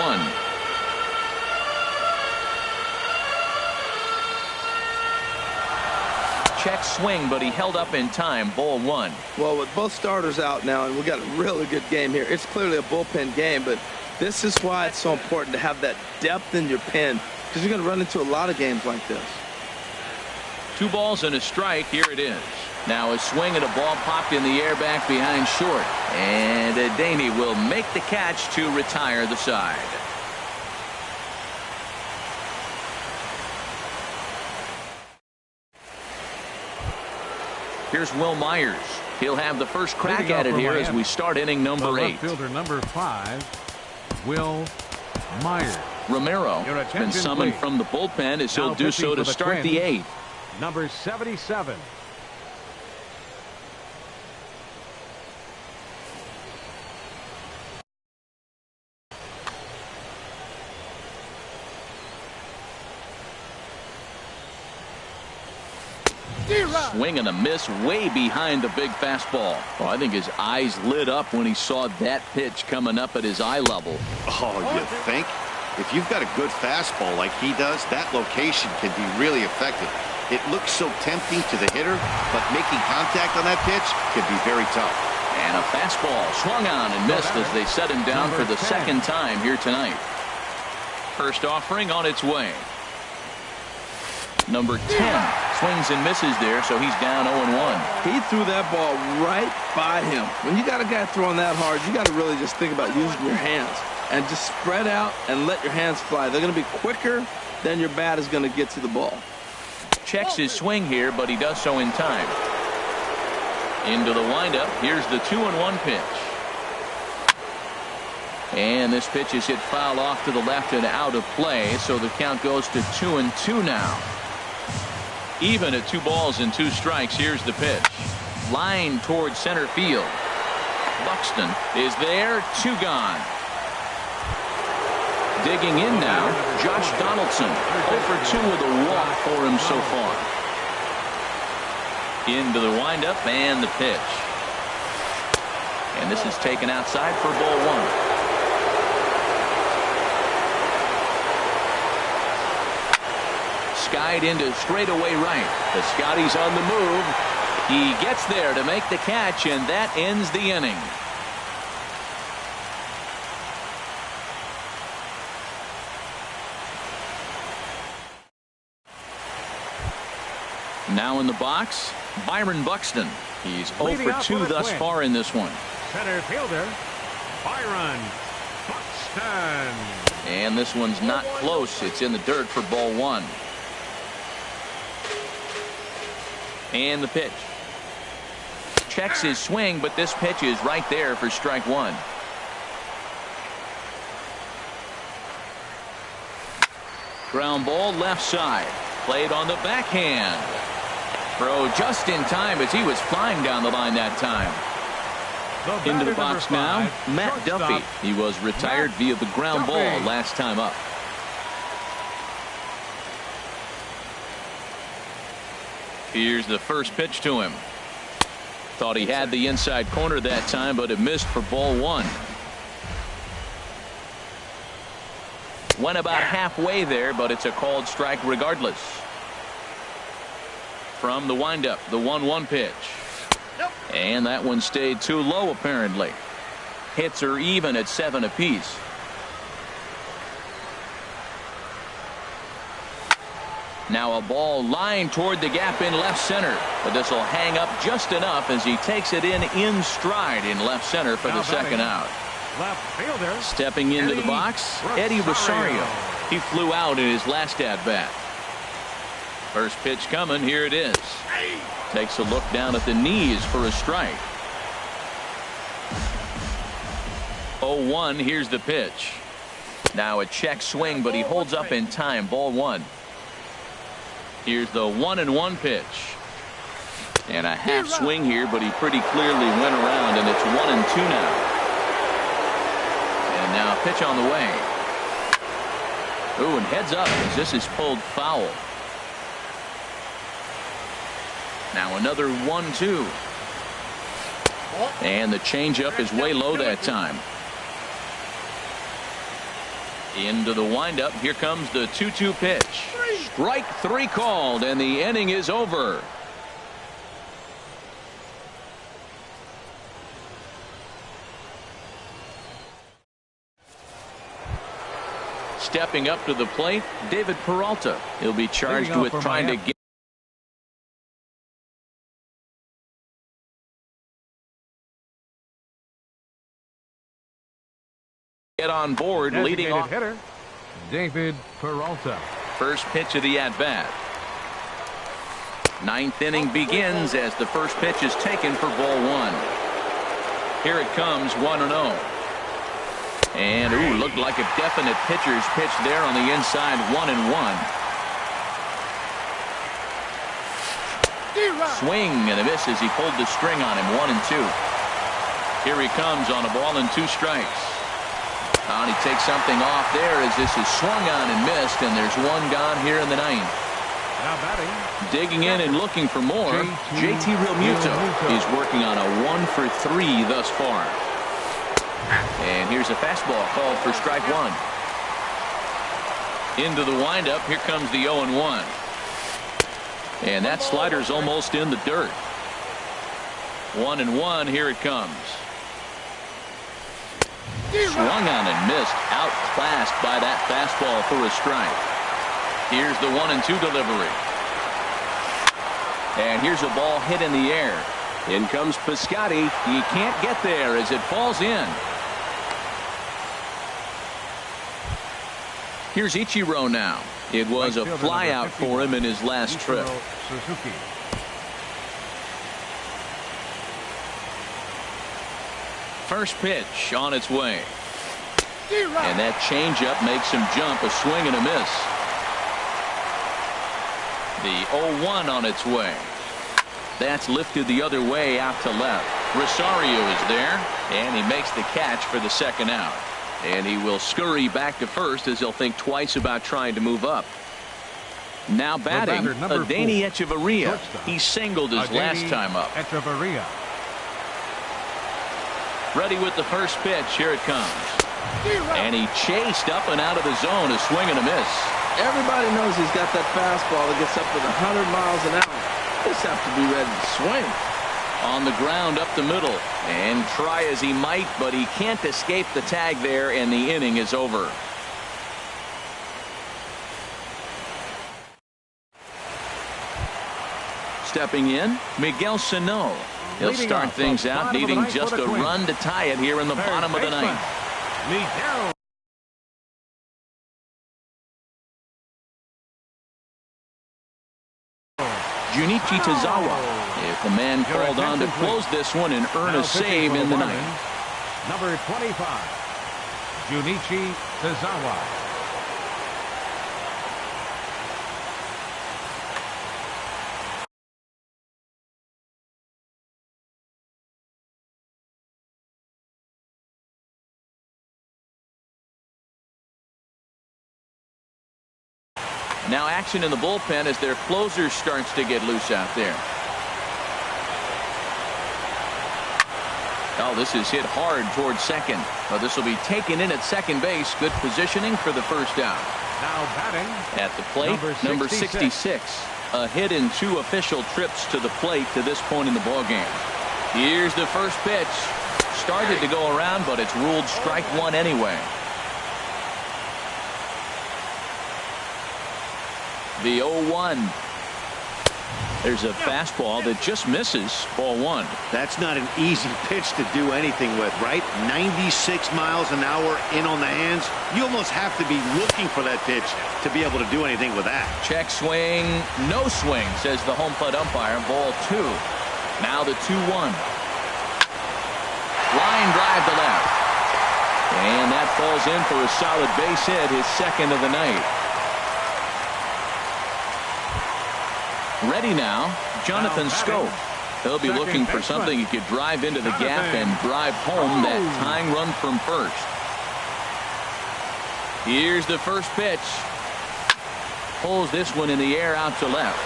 check swing, but he held up in time. Ball 1. Well, with both starters out now, and we got a really good game here. It's clearly a bullpen game, but this is why it's so important to have that depth in your pen, because you're going to run into a lot of games like this. 2 balls and a strike. Here it is. Now a swing and a ball popped in the air back behind short. And Adaney will make the catch to retire the side. Here's Will Myers. He'll have the first crack at it here as we start inning number 8. Fielder number 5, Will Myers. Romero has been summoned from the bullpen as he'll do so to start the 8th. Number 77. Swing and a miss way behind the big fastball. Well, I think his eyes lit up when he saw that pitch coming up at his eye level. Oh, you think? If you've got a good fastball like he does, that location can be really effective. It looks so tempting to the hitter, but making contact on that pitch can be very tough. And a fastball swung on and missed as they set him down for the second time here tonight. First offering on its way. Number 10 swings and misses there, so he's down 0-1. He threw that ball right by him. When you got a guy throwing that hard, you got to really just think about using your hands and just spread out and let your hands fly. They're going to be quicker than your bat is going to get to the ball. Checks his swing here, but he does so in time. Into the windup. Here's the 2-1 pitch. And this pitch is hit foul off to the left and out of play, so the count goes to 2-2 now. Even at 2 balls and 2 strikes. Here's the pitch. Line towards center field. Buxton is there. 2 gone. Digging in now, Josh Donaldson. 0 for 2 with a walk for him so far. Into the windup and the pitch. And this is taken outside for ball 1. Skied into straightaway right. The Scotty's on the move. He gets there to make the catch, and that ends the inning. Now in the box, Byron Buxton. He's 0 for 2 thus far in this one. Center fielder, Byron Buxton. And this one's not close. It's in the dirt for ball 1. And the pitch. Checks his swing, but this pitch is right there for strike 1. Ground ball left side. Played on the backhand. Throw just in time as he was flying down the line that time. Into the box now, Matt Duffy. He was retired via the ground ball last time up. Here's the first pitch to him. Thought he had the inside corner that time, but it missed for ball 1. Went about halfway there, but it's a called strike regardless. From the windup, the 1-1 pitch. And that one stayed too low apparently. Hits are even at 7 apiece. Now a ball lined toward the gap in left center, but this will hang up just enough as he takes it in stride in left center for the second out. Left fielder. Stepping into the box, Eddie Rosario. He flew out in his last at bat. First pitch coming. Here it is. Takes a look down at the knees for a strike. 0-1. Here's the pitch. Now a check swing, but he holds up in time. Ball 1. Here's the 1-1 pitch. And a half swing here, but he pretty clearly went around, and it's 1-2 now. And now a pitch on the way. Ooh, and heads up as this is pulled foul. Now another 1-2. And the changeup is way low that time. Into the windup. Here comes the 2-2 pitch. Strike 3 called, and the inning is over. stepping up to the plate, David Peralta. He'll be charged with trying to get on board. Leading off hitter, David Peralta. First pitch of the at-bat. Ninth inning begins as the first pitch is taken for ball one. Here it comes, 1-0. And looked like a definite pitcher's pitch there on the inside, 1-1. Swing and a miss as he pulled the string on him, 1-2. Here he comes on a ball and 2 strikes. And he takes something off there as this is swung on and missed, and there's 1 gone here in the 9th. Now batting. Digging in and looking for more, JT Realmuto is working on a 1-for-3 thus far. And here's a fastball called for strike 1. Into the windup, here comes the 0-1. And that slider's almost in the dirt. 1-1, here it comes. Swung on and missed, outclassed by that fastball for a strike. Here's the 1-2 delivery. And here's a ball hit in the air. In comes Piscotty. He can't get there as it falls in. Here's Ichiro now. It was a flyout for him in his last trip. Suzuki. First pitch on its way. And that changeup makes him jump, a swing and a miss. The 0-1 on its way. That's lifted the other way out to left. Rosario is there, and he makes the catch for the second out. And he will scurry back to first as he'll think twice about trying to move up. Now batting, Adeiny Echeverria. He singled his last time up. Echeverria. Ready with the first pitch. Here it comes. And he chased up and out of the zone, a swing and a miss. Everybody knows he's got that fastball that gets up to 100 miles an hour. Just have to be ready to swing. On the ground up the middle, and try as he might, but he can't escape the tag there, and the inning is over. Stepping in, Miguel Sano. He'll start things out, needing just a run to tie it here in the bottom of the 9th. Miguel. Junichi Tazawa. If the man called on to close this one and earn a save in the 9th. Number 25, Junichi Tazawa. Now action in the bullpen as their closer starts to get loose out there. Oh, this is hit hard towards second. Oh, this will be taken in at second base. Good positioning for the first out. Now batting at the plate, number 66. A hit in 2 official trips to the plate to this point in the ballgame. Here's the first pitch. Started to go around, but it's ruled strike 1 anyway. The 0-1. There's a fastball that just misses, ball 1. That's not an easy pitch to do anything with, right? 96 miles an hour in on the hands. You almost have to be looking for that pitch to be able to do anything with that. Check swing, no swing, says the home plate umpire. Ball 2. Now the 2-1. Line drive to left. And that falls in for a solid base hit, his second of the night. Ready now, Jonathan Scope. He'll be looking for something he could drive into the gap and drive home that tying run from first. Here's the first pitch. Pulls this one in the air out to left.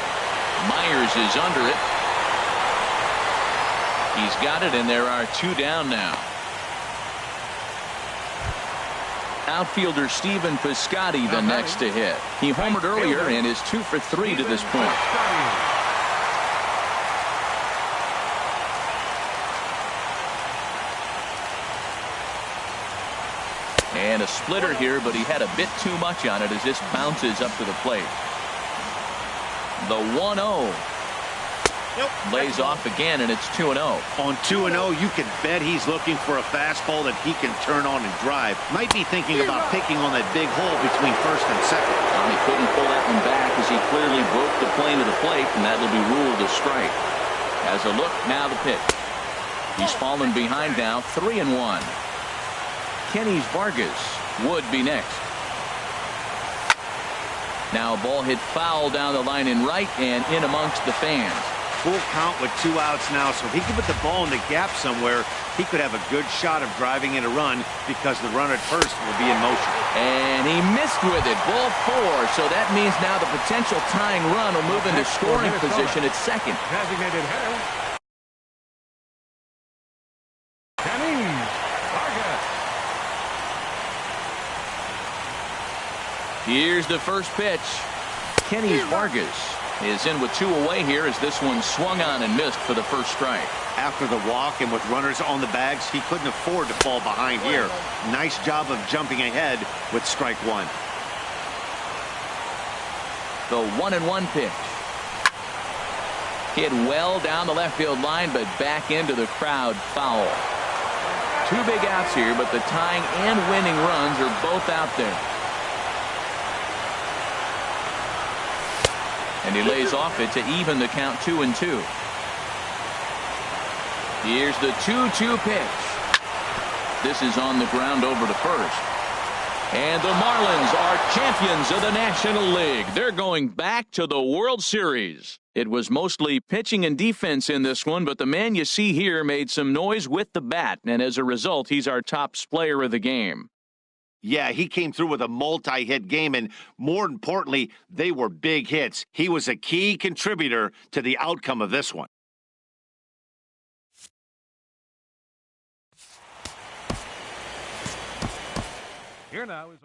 Myers is under it. He's got it, and there are 2 down now. Outfielder Stephen Piscotty the next to hit. He homered earlier and is 2 for 3 to this point. And a splitter here, but he had a bit too much on it as this bounces up to the plate. The 1-0. Lays off again, and it's 2-0. On 2-0, you can bet he's looking for a fastball that he can turn on and drive. Might be thinking about picking on that big hole between first and second. He couldn't pull that one back as he clearly broke the plane of the plate, and that'll be ruled a strike. As a look, now the pitch. He's fallen behind now, 3-1. Kenny Vargas would be next. Now a ball hit foul down the line in right and in amongst the fans. Full count with 2 outs now, so if he can put the ball in the gap somewhere, he could have a good shot of driving in a run because the runner at first will be in motion. And he missed with it, ball 4, so that means now the potential tying run will move into scoring position at second. Designated hitter, Kenny Vargas. Here's the first pitch. Kenny Vargas is in with 2 away here as this one swung on and missed for the first strike. After the walk and with runners on the bags, he couldn't afford to fall behind here. Nice job of jumping ahead with strike 1. The 1-1 pitch. Hit well down the left field line, but back into the crowd, foul. 2 big outs here, but the tying and winning runs are both out there. And he lays off it to even the count 2-2. Here's the 2-2 pitch. This is on the ground over to first. And the Marlins are champions of the National League. They're going back to the World Series. It was mostly pitching and defense in this one, but the man you see here made some noise with the bat, and as a result, he's our top player of the game. Yeah, he came through with a multi-hit game, and more importantly, they were big hits. He was a key contributor to the outcome of this one. Here now is